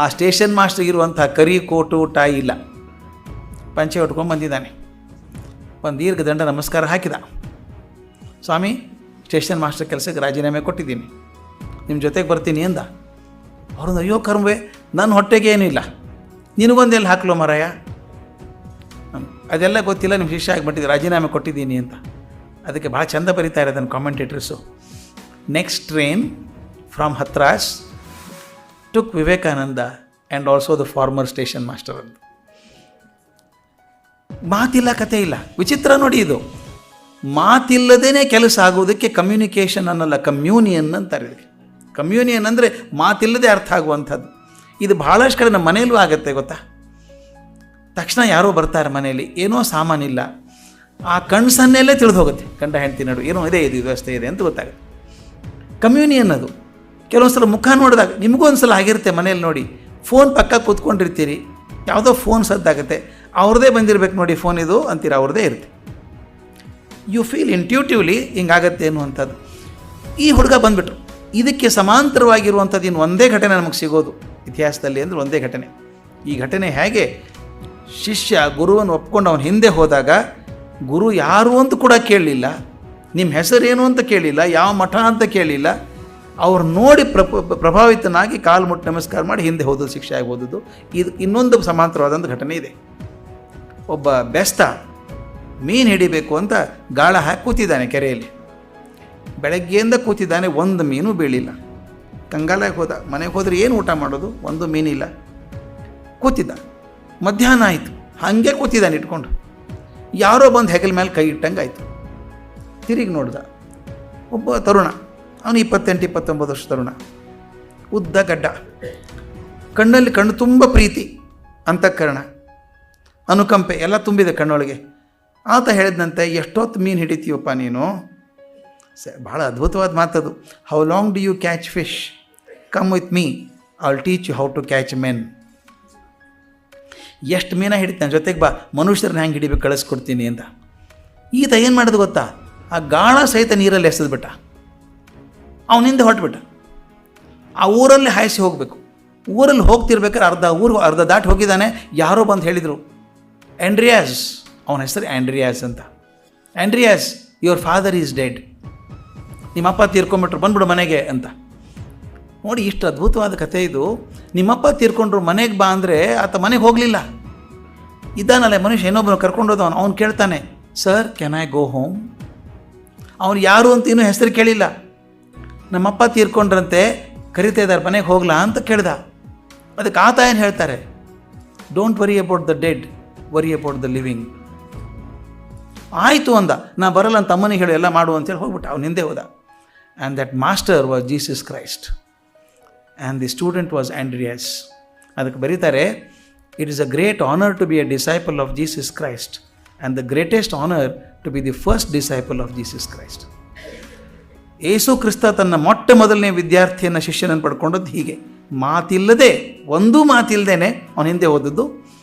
S1: ಆ ಸ್ಟೇಷನ್ ಮಾಸ್ಟರ್ ಇರುವಂಥ ಕರಿ ಕೋಟು ಟಾಯಿ ಇಲ್ಲ, ಪಂಚೆ ಉಟ್ಕೊಂಡು ಬಂದಿದ್ದಾನೆ. ಒಂದು ದೀರ್ಘ ದಂಡ ನಮಸ್ಕಾರ ಹಾಕಿದ. ಸ್ವಾಮಿ, ಸ್ಟೇಷನ್ ಮಾಸ್ಟರ್ ಕೆಲಸಕ್ಕೆ ರಾಜೀನಾಮೆ ಕೊಟ್ಟಿದ್ದೀನಿ, ನಿಮ್ಮ ಜೊತೆಗೆ ಬರ್ತೀನಿ ಅಂದ. ಅವ್ರೊಂದು, ಅಯ್ಯೋ ಕರ್ಮವೇ, ನನ್ನ ಹೊಟ್ಟೆಗೆ ಏನೂ ಇಲ್ಲ, ನಿನಗೊಂದೆಲ್ಲ ಹಾಕ್ಲೋ ಮಾರಾಯ, ಅದೆಲ್ಲ ಗೊತ್ತಿಲ್ಲ, ನಿಮ್ಮ ಶಿಷ್ಯ ಆಗಿಬಿಟ್ಟಿದ್ದು, ರಾಜೀನಾಮೆ ಕೊಟ್ಟಿದ್ದೀನಿ ಅಂತ. ಅದಕ್ಕೆ ಭಾಳ ಚಂದ ಬರೀತಾ ಇರೋದನ್ನು commentators. Next train from Hathras took Vivekananda and also the former station master ಅಂತ. ಮಾತಿಲ್ಲ, ಕತೆ ಇಲ್ಲ. ವಿಚಿತ್ರ ನೋಡಿ ಇದು, ಮಾತಿಲ್ಲದೇ ಕೆಲಸ ಆಗುವುದಕ್ಕೆ ಕಮ್ಯುನಿಕೇಷನ್ ಅನ್ನಲ್ಲ, ಕಮ್ಯೂನಿಯನ್ ಅಂತಾರೆ ಇದಕ್ಕೆ. ಕಮ್ಯೂನಿಯನ್ ಅಂದರೆ ಮಾತಿಲ್ಲದೆ ಅರ್ಥ ಆಗುವಂಥದ್ದು. ಇದು ಭಾಳಷ್ಟು ಕಡೆ ನಮ್ಮ ಮನೆಯಲ್ಲೂ ಆಗುತ್ತೆ ಗೊತ್ತಾ. ತಕ್ಷಣ ಯಾರೋ ಬರ್ತಾರೆ ಮನೆಯಲ್ಲಿ, ಏನೋ ಸಾಮಾನಿಲ್ಲ, ಆ ಕಣ್ಸನ್ನೆಲ್ಲೇ ತಿಳಿದು ಹೋಗುತ್ತೆ, ಗಂಡ ಹೆಂಡತಿ ನಡು ಏನೋ ಇದೆ, ಇದು ವ್ಯವಸ್ಥೆ ಇದೆ ಅಂತ ಗೊತ್ತಾಗುತ್ತೆ. ಕಮ್ಯೂನಿಯನ್ ಅದು. ಕೆಲವೊಂದು ಸಲ ಮುಖ ನೋಡಿದಾಗ ನಿಮಗೂ ಒಂದು ಸಲ ಆಗಿರುತ್ತೆ ಮನೇಲಿ ನೋಡಿ, ಫೋನ್ ಪಕ್ಕ ಕೂತ್ಕೊಂಡಿರ್ತೀರಿ, ಯಾವುದೋ ಫೋನ್ ಸದ್ದಾಗುತ್ತೆ, ಅವ್ರದ್ದೇ ಬಂದಿರಬೇಕು ನೋಡಿ ಫೋನ್ ಇದು ಅಂತೀರ, ಅವ್ರದ್ದೇ ಇರುತ್ತೆ. ಯು ಫೀಲ್ ಇಂಟ್ಯೂಟಿವ್ಲಿ ಹಿಂಗಾಗತ್ತೆ ಅನ್ನುವಂಥದ್ದು. ಈ ಹುಡುಗ ಬಂದುಬಿಟ್ರು. ಇದಕ್ಕೆ ಸಮಾಂತರವಾಗಿರುವಂಥದ್ದು ಇನ್ನು ಒಂದೇ ಘಟನೆ ನಮಗೆ ಸಿಗೋದು ಇತಿಹಾಸದಲ್ಲಿ ಅಂದರೆ ಒಂದೇ ಘಟನೆ. ಈ ಘಟನೆ ಹೇಗೆ, ಶಿಷ್ಯ ಗುರುವನ್ನು ಒಪ್ಕೊಂಡು ಅವನ ಹಿಂದೆ ಹೋದಾಗ ಗುರು ಯಾರು ಅಂತ ಕೂಡ ಕೇಳಲಿಲ್ಲ, ನಿಮ್ಮ ಹೆಸರೇನು ಅಂತ ಕೇಳಿಲ್ಲ, ಯಾವ ಮಠ ಅಂತ ಕೇಳಿಲ್ಲ, ಅವ್ರು ನೋಡಿ ಪ್ರಭಾವಿತನಾಗಿ ಕಾಲು ಮುಟ್ಟು ನಮಸ್ಕಾರ ಮಾಡಿ ಹಿಂದೆ ಹೋದದ್ದು, ಶಿಕ್ಷೆ ಆಗಿ ಹೋದದ್ದು. ಇದು ಇನ್ನೊಂದು ಸಮಾಂತರವಾದಂಥ ಘಟನೆ ಇದೆ. ಒಬ್ಬ ಬೆಸ್ತ ಮೀನು ಹಿಡಿಬೇಕು ಅಂತ ಗಾಳ ಹಾಕಿ ಕೂತಿದ್ದಾನೆ ಕೆರೆಯಲ್ಲಿ. ಬೆಳಗ್ಗೆಯಿಂದ ಕೂತಿದ್ದಾನೆ, ಒಂದು ಮೀನು ಬೀಳಿಲ್ಲ. ಕಂಗಾಲಾಗಿ ಹೋದ. ಮನೆಗೆ ಹೋದರೆ ಏನು ಊಟ ಮಾಡೋದು, ಒಂದು ಮೀನಿಲ್ಲ. ಕೂತಿದ್ದ. ಮಧ್ಯಾಹ್ನ ಆಯಿತು, ಹಾಗೆ ಕೂತಿದ್ದಾನೆ ಇಟ್ಕೊಂಡು. ಯಾರೋ ಬಂದು ಹೆಗಲ ಮೇಲೆ ಕೈ ಇಟ್ಟಂಗೆ ಆಯಿತು. ತಿರುಗಿ ನೋಡ್ದ, ಒಬ್ಬ ತರುಣ, ಅವನು 28-29 ವರ್ಷ ತರುಣ, ಉದ್ದ ಗಡ್ಡ, ಕಣ್ಣಲ್ಲಿ ಕಣ್ಣು ತುಂಬ ಪ್ರೀತಿ, ಅಂತಃಕರಣ, ಅನುಕಂಪೆ ಎಲ್ಲ ತುಂಬಿದೆ ಕಣ್ಣೊಳಗೆ. ಆತ ಹೇಳಿದಂತೆ, ಎಷ್ಟೊತ್ತು ಮೀನು ಹಿಡಿತೀವಪ್ಪ ನೀನು? ಭಾಳ ಅದ್ಭುತವಾದ ಮಾತದು. How long do you catch fish? Come with me, I will teach you how to catch men. ಎಷ್ಟು ಮೀನ ಹಿಡಿತಾನೆ, ಜೊತೆಗೆ ಬಾ, ಮನುಷ್ಯರನ್ನ ಹೆಂಗೆ ಹಿಡಿಬೇಕು ಕಳಿಸ್ಕೊಡ್ತೀನಿ ಅಂತ. ಈತ ಏನು ಮಾಡೋದು ಗೊತ್ತಾ, ಆ ಗಾಳ ಸಹಿತ ನೀರಲ್ಲಿ ಎಸೆದ್ಬಿಟ್ಟ. ಅವನಿಂದ ಹೊರಟ್ಬಿಟ್ಟ. ಆ ಊರಲ್ಲಿ ಹಾಯಿಸಿ ಹೋಗಬೇಕು. ಊರಲ್ಲಿ ಹೋಗ್ತಿರ್ಬೇಕಾದ್ರೆ ಅರ್ಧ ದಾಟಿ ಹೋಗಿದ್ದಾನೆ. ಯಾರೋ ಬಂದು ಹೇಳಿದರು, ಆ್ಯಂಡ್ರಿಯಾಸ್, ಅವನ ಹೆಸರು ಆ್ಯಂಡ್ರಿಯಾಸ್ ಅಂತ. ನೋಡಿ ಇಷ್ಟು ಅದ್ಭುತವಾದ ಕಥೆ ಇದು. ನಿಮ್ಮಪ್ಪ ತೀರ್ಕೊಂಡ್ರು, ಮನೆಗೆ ಬಾ ಅಂದರೆ ಆತ ಮನೆಗೆ ಹೋಗಲಿಲ್ಲ. ಇದ್ದಾನಲ್ಲ ಮನುಷ್ಯ, ಇನ್ನೊಬ್ಬನು ಕರ್ಕೊಂಡೋದವನು. ಅವ್ನು ಕೇಳ್ತಾನೆ, sir can I go home? ಅವನು ಯಾರು ಅಂತ ಇನ್ನೂ ಹೆಸರು ಕೇಳಿಲ್ಲ. ನಮ್ಮಪ್ಪ ತೀರ್ಕೊಂಡ್ರಂತೆ, ಕರಿತಾ ಇದ್ದಾರೆ, ಮನೆಗೆ ಹೋಗ್ಲಾ ಅಂತ ಕೇಳ್ದ. ಅದಕ್ಕೆ ಆತ ಏನು ಹೇಳ್ತಾರೆ, don't worry about the dead, worry about the living. ಆಯಿತು ಅಂದ, ನಾ ಬರಲ್ಲ ಅಂತ ಅಮ್ಮನಿಗೆ ಹೇಳಿ ಎಲ್ಲ ಮಾಡು ಅಂತೇಳಿ ಹೋಗ್ಬಿಟ್ಟು ಅವ್ನು ಹಿಂದೆ ಹೋದ. And that master was Jesus Christ and the student was Andreas. ಅದಕ್ಕೆ ಬರೀತಾರೆ, it is a great honour to be a disciple of Jesus Christ and the greatest honour to be the first disciple of Jesus Christ. ಯೇಸು ಕ್ರಿಸ್ತ ತನ್ನ ಮೊಟ್ಟ ಮೊದಲನೇ ವಿದ್ಯಾರ್ಥಿಯನ್ನು, ಶಿಷ್ಯನನ್ನು ಪಡ್ಕೊಂಡದ್ದು ಹೀಗೆ, ಮಾತಿಲ್ಲದೆ, ಒಂದೂ ಮಾತಿಲ್ಲದೇನೆ ಅವನ ಹಿಂದೆ ಹೋದದ್ದು.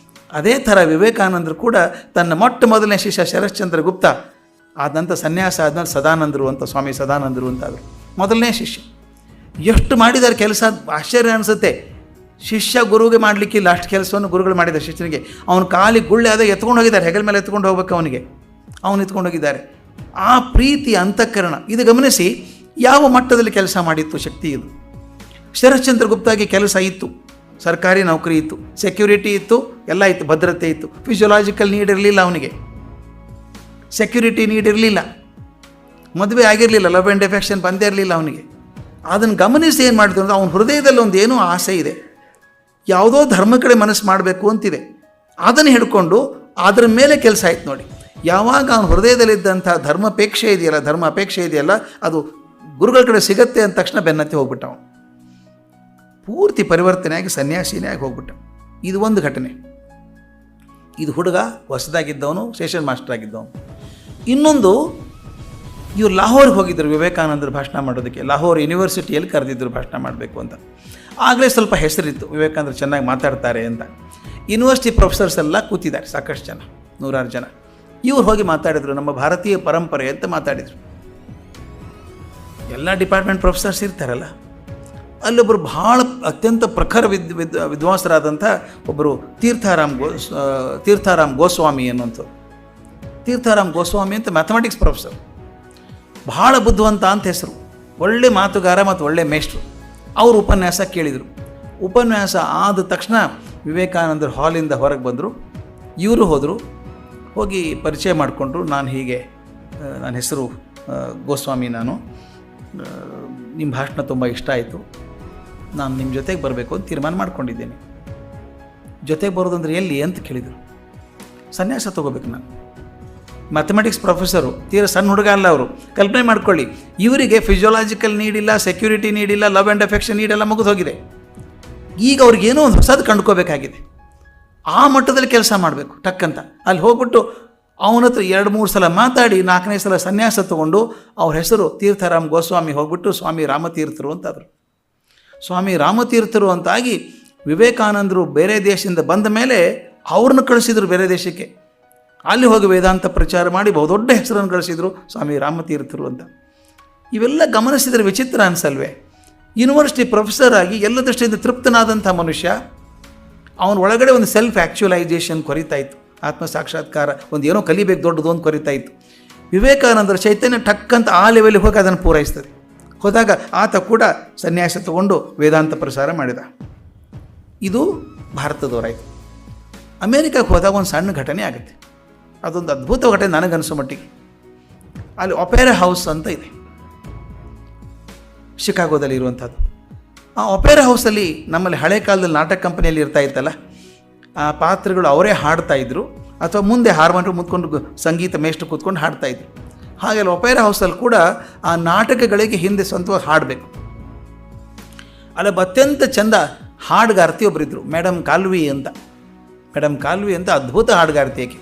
S1: ಅದೇ ಥರ ವಿವೇಕಾನಂದರು ಕೂಡ ತನ್ನ ಮೊಟ್ಟ ಮೊದಲನೇ ಶಿಷ್ಯ ಶರಶ್ಚಂದ್ರ ಗುಪ್ತ ಆದಂಥ ಸನ್ಯಾಸ ಆದ್ಮೇಲೆ ಸದಾನಂದರು ಅಂತ, ಸ್ವಾಮಿ ಸದಾನಂದರು ಅಂತ ಅವರು ಮೊದಲನೇ ಶಿಷ್ಯ. ಎಷ್ಟು ಮಾಡಿದ್ದಾರೆ ಕೆಲಸ, ಆಶ್ಚರ್ಯ ಅನಿಸುತ್ತೆ. ಶಿಷ್ಯ ಗುರುವಿಗೆ ಮಾಡಲಿಕ್ಕಿಲ್ಲ ಅಷ್ಟು ಕೆಲಸವನ್ನು ಗುರುಗಳು ಮಾಡಿದ್ದಾರೆ ಶಿಷ್ಯನಿಗೆ. ಅವನ ಕಾಲಿಗೆ ಗುಳ್ಳೆ ಆದ ಎತ್ಕೊಂಡು ಹೋಗಿದ್ದಾರೆ, ಹೆಗಲ ಮೇಲೆ ಎತ್ಕೊಂಡು ಹೋಗ್ಬೇಕು ಅವನಿಗೆ, ಅವನು ಎತ್ಕೊಂಡು ಹೋಗಿದ್ದಾರೆ. ಆ ಪ್ರೀತಿ ಅಂತಃಕರಣ ಇದು ಗಮನಿಸಿ, ಯಾವ ಮಟ್ಟದಲ್ಲಿ ಕೆಲಸ ಮಾಡಿತ್ತು ಶಕ್ತಿ ಇದು. ಶರಶ್ಚಂದ್ರ ಗುಪ್ತಾಗೆ ಕೆಲಸ ಇತ್ತು, ಸರ್ಕಾರಿ ನೌಕರಿ ಇತ್ತು, ಸೆಕ್ಯೂರಿಟಿ ಇತ್ತು, ಎಲ್ಲ ಇತ್ತು, ಭದ್ರತೆ ಇತ್ತು. ಫಿಸಿಯೋಲಾಜಿಕಲ್ ನೀಡ್ ಇರಲಿಲ್ಲ ಅವನಿಗೆ, ಸೆಕ್ಯೂರಿಟಿ ನೀಡ್ ಇರಲಿಲ್ಲ, ಮದುವೆ ಆಗಿರಲಿಲ್ಲ, ಲವ್ ಆ್ಯಂಡ್ ಎಫೆಕ್ಷನ್ ಬಂದೇ ಇರಲಿಲ್ಲ ಅವನಿಗೆ. ಅದನ್ನು ಗಮನಿಸಿ ಏನು ಮಾಡಿದ್ರು ಅಂದರೆ, ಅವನ ಹೃದಯದಲ್ಲಿ ಒಂದು ಏನೋ ಆಸೆ ಇದೆ, ಯಾವುದೋ ಧರ್ಮ ಕಡೆ ಮನಸ್ಸು ಮಾಡಬೇಕು ಅಂತಿದೆ. ಅದನ್ನು ಹಿಡ್ಕೊಂಡು ಅದರ ಮೇಲೆ ಕೆಲಸ ಆಯ್ತು ನೋಡಿ. ಯಾವಾಗ ಅವನ ಹೃದಯದಲ್ಲಿದ್ದಂಥ ಧರ್ಮಾಪೇಕ್ಷೆ ಇದೆಯಲ್ಲ, ಅದು ಗುರುಗಳ ಕಡೆ ಸಿಗತ್ತೆ ಅಂದ ತಕ್ಷಣ ಬೆನ್ನತ್ತಿ ಹೋಗ್ಬಿಟ್ಟ ಅವನು. ಪೂರ್ತಿ ಪರಿವರ್ತನೆಯಾಗಿ ಸನ್ಯಾಸಿನೇ ಆಗಿ ಹೋಗ್ಬಿಟ್ಟ. ಇದು ಒಂದು ಘಟನೆ. ಇದು ಹುಡುಗ ಹೊಸದಾಗಿದ್ದವನು, ಸೆಷನ್ ಮಾಸ್ಟರ್ ಆಗಿದ್ದವನು. ಇನ್ನೊಂದು, ಇವರು ಲಾಹೋರ್ಗೆ ಹೋಗಿದ್ದರು ವಿವೇಕಾನಂದರು ಭಾಷಣ ಮಾಡೋದಕ್ಕೆ. ಲಾಹೋರ್ ಯೂನಿವರ್ಸಿಟಿಯಲ್ಲಿ ಕರೆದಿದ್ದರು ಭಾಷಣ ಮಾಡಬೇಕು ಅಂತ. ಆಗಲೇ ಸ್ವಲ್ಪ ಹೆಸರಿತ್ತು, ವಿವೇಕಾನಂದರು ಚೆನ್ನಾಗಿ ಮಾತಾಡ್ತಾರೆ ಅಂತ. ಯೂನಿವರ್ಸಿಟಿ ಪ್ರೊಫೆಸರ್ಸ್ ಎಲ್ಲ ಕೂತಿದ್ದಾರೆ, ಸಾಕಷ್ಟು ಜನ, 100 ಜನ. ಇವ್ರು ಹೋಗಿ ಮಾತಾಡಿದರು, ನಮ್ಮ ಭಾರತೀಯ ಪರಂಪರೆ ಅಂತ ಮಾತಾಡಿದರು. ಎಲ್ಲ ಡಿಪಾರ್ಟ್ಮೆಂಟ್ ಪ್ರೊಫೆಸರ್ಸ್ ಇರ್ತಾರಲ್ಲ, ಅಲ್ಲೊಬ್ಬರು ಭಾಳ ಅತ್ಯಂತ ಪ್ರಖರ ವಿದ್ವಾಂಸರಾದಂಥ ಒಬ್ಬರು ತೀರ್ಥಾರಾಮ್ ಗೋಸ್ವಾಮಿ ಅನ್ನುವಂಥದ್ದು. ತೀರ್ಥಾರಾಮ್ ಗೋಸ್ವಾಮಿ ಅಂತ ಮ್ಯಾಥಮೆಟಿಕ್ಸ್ ಪ್ರೊಫೆಸರ್, ಭಾಳ ಬುದ್ಧಿವಂತ ಅಂತ ಹೆಸರು, ಒಳ್ಳೆ ಮಾತುಗಾರ ಮತ್ತು ಒಳ್ಳೆ ಮೇಷ್ಟ್ರು. ಅವರು ಉಪನ್ಯಾಸ ಕೇಳಿದರು. ಉಪನ್ಯಾಸ ಆದ ತಕ್ಷಣ ವಿವೇಕಾನಂದರು ಹಾಲಿಂದ ಹೊರಗೆ ಬಂದರು. ಇವರು ಹೋದರು, ಹೋಗಿ ಪರಿಚಯ ಮಾಡಿಕೊಂಡ್ರು. ನಾನು ಹೀಗೆ, ನನ್ನ ಹೆಸರು ಗೋಸ್ವಾಮಿ, ನಾನು ನಿಮ್ಮ ಭಾಷಣ ತುಂಬ ಇಷ್ಟ ಆಯಿತು, ನಾನು ನಿಮ್ಮ ಜೊತೆಗೆ ಬರಬೇಕು ಅಂತ ತೀರ್ಮಾನ ಮಾಡ್ಕೊಂಡಿದ್ದೇನೆ. ಜೊತೆಗೆ ಬರೋದಂದ್ರೆ ಎಲ್ಲಿ ಅಂತ ಕೇಳಿದರು. ಸನ್ಯಾಸ ತೊಗೋಬೇಕು ನಾನು. ಮ್ಯಾಥಮೆಟಿಕ್ಸ್ ಪ್ರೊಫೆಸರು, ತೀರ ಸಣ್ಣ ಹುಡುಗ ಅಲ್ಲ ಅವರು. ಕಲ್ಪನೆ ಮಾಡ್ಕೊಳ್ಳಿ, ಇವರಿಗೆ ಫಿಸಿಯೋಲಾಜಿಕಲ್ ನೀಡಿಲ್ಲ, ಸೆಕ್ಯೂರಿಟಿ ನೀಡಿಲ್ಲ, ಲವ್ ಆ್ಯಂಡ್ ಅಫೆಕ್ಷನ್ ನೀಡೆಲ್ಲ ಮುಗಿದು ಹೋಗಿದೆ. ಈಗ ಅವ್ರಿಗೇನೋ ಒಂದು ಹೊಸದು ಕಂಡುಕೋಬೇಕಾಗಿದೆ. ಆ ಮಟ್ಟದಲ್ಲಿ ಕೆಲಸ ಮಾಡಬೇಕು ಟಕ್ಕಂತ. ಅಲ್ಲಿ ಹೋಗ್ಬಿಟ್ಟು ಅವನ ಹತ್ರ 2-3 ಸಲ ಮಾತಾಡಿ 4ನೇ ಸಲ ಸನ್ಯಾಸ ತೊಗೊಂಡು, ಅವ್ರ ಹೆಸರು ತೀರ್ಥಾರಾಮ್ ಗೋಸ್ವಾಮಿ ಹೋಗ್ಬಿಟ್ಟು ಸ್ವಾಮಿ ರಾಮತೀರ್ಥರು ಅಂತಾದರು. ಸ್ವಾಮಿ ರಾಮತೀರ್ಥರು ಅಂತಾಗಿ ವಿವೇಕಾನಂದರು ಬೇರೆ ದೇಶದಿಂದ ಬಂದ ಮೇಲೆ ಅವ್ರನ್ನ ಕಳಿಸಿದರು ಬೇರೆ ದೇಶಕ್ಕೆ. ಅಲ್ಲಿ ಹೋಗಿ ವೇದಾಂತ ಪ್ರಚಾರ ಮಾಡಿ ಬಹುದೊಡ್ಡ ಹೆಸರನ್ನು ಗಳಿಸಿದರು, ಸ್ವಾಮಿ ರಾಮತೀರ್ಥರು ಅಂತ. ಇವೆಲ್ಲ ಗಮನಿಸಿದರೆ ವಿಚಿತ್ರ ಅನಿಸಲ್ವೇ? ಯೂನಿವರ್ಸಿಟಿ ಪ್ರೊಫೆಸರ್ ಆಗಿ ಎಲ್ಲ ದೃಷ್ಟಿಯಿಂದ ತೃಪ್ತನಾದಂಥ ಮನುಷ್ಯ, ಅವನ ಒಳಗಡೆ ಒಂದು ಸೆಲ್ಫ್ ಆ್ಯಕ್ಚುಲೈಸೇಷನ್ ಕೊರಿತಾ ಇತ್ತು, ಆತ್ಮ ಸಾಕ್ಷಾತ್ಕಾರ, ಒಂದು ಏನೋ ಕಲಿಬೇಕು ದೊಡ್ಡದು ಅಂತ ಕೊರಿತಾ ಇತ್ತು. ವಿವೇಕಾನಂದರ ಚೈತನ್ಯ ಟಕ್ಕಂತ ಆ ಲೆವೆಲ್ಗೆ ಹೋಗಿ ಅದನ್ನು ಪೂರೈಸ್ತದೆ. ಹೋದಾಗ ಆತ ಕೂಡ ಸನ್ಯಾಸ ತಗೊಂಡು ವೇದಾಂತ ಪ್ರಸಾರ ಮಾಡಿದ. ಇದು ಭಾರತದವರಾಯಿತು. ಅಮೇರಿಕಕ್ಕೆ ಹೋದಾಗ ಒಂದು ಸಣ್ಣ ಘಟನೆ ಆಗುತ್ತೆ. ಅದೊಂದು ಅದ್ಭುತ ಘಟನೆ ನನಗನ್ಸೋ ಮಟ್ಟಿಗೆ. ಅಲ್ಲಿ ಒಪೇರಾ ಹೌಸ್ ಅಂತ ಇದೆ, ಶಿಕಾಗೋದಲ್ಲಿ ಇರುವಂಥದ್ದು. ಆ ಒಪೇರಾ ಹೌಸಲ್ಲಿ ನಮ್ಮಲ್ಲಿ ಹಳೆ ಕಾಲದಲ್ಲಿ ನಾಟಕ ಕಂಪನಿಯಲ್ಲಿ ಇರ್ತಾ ಇತ್ತಲ್ಲ, ಆ ಪಾತ್ರಗಳು ಅವರೇ ಹಾಡ್ತಾಯಿದ್ರು ಅಥವಾ ಮುಂದೆ ಹಾರ್ಮೋನಿಯಂ ಮುತ್ಕೊಂಡು ಸಂಗೀತ ಮೇಷ್ಟ್ರು ಕೂತ್ಕೊಂಡು ಹಾಡ್ತಾಯಿದ್ರು. ಹಾಗೆ ಒಪೇರಾ ಹೌಸಲ್ಲಿ ಕೂಡ ಆ ನಾಟಕಗಳಿಗೆ ಹಿಂದೆ ಸ್ವಂತವಾಗಿ ಹಾಡಬೇಕು. ಅಲ್ಲಿ ಅತ್ಯಂತ ಚೆಂದ ಹಾಡುಗಾರ್ತಿ ಒಬ್ಬರಿದ್ದರು, ಮೇಡಮ್ ಕಾಲ್ವಿ ಅಂತ ಅದ್ಭುತ ಹಾಡುಗಾರ್ತಿ ಆಕೆ.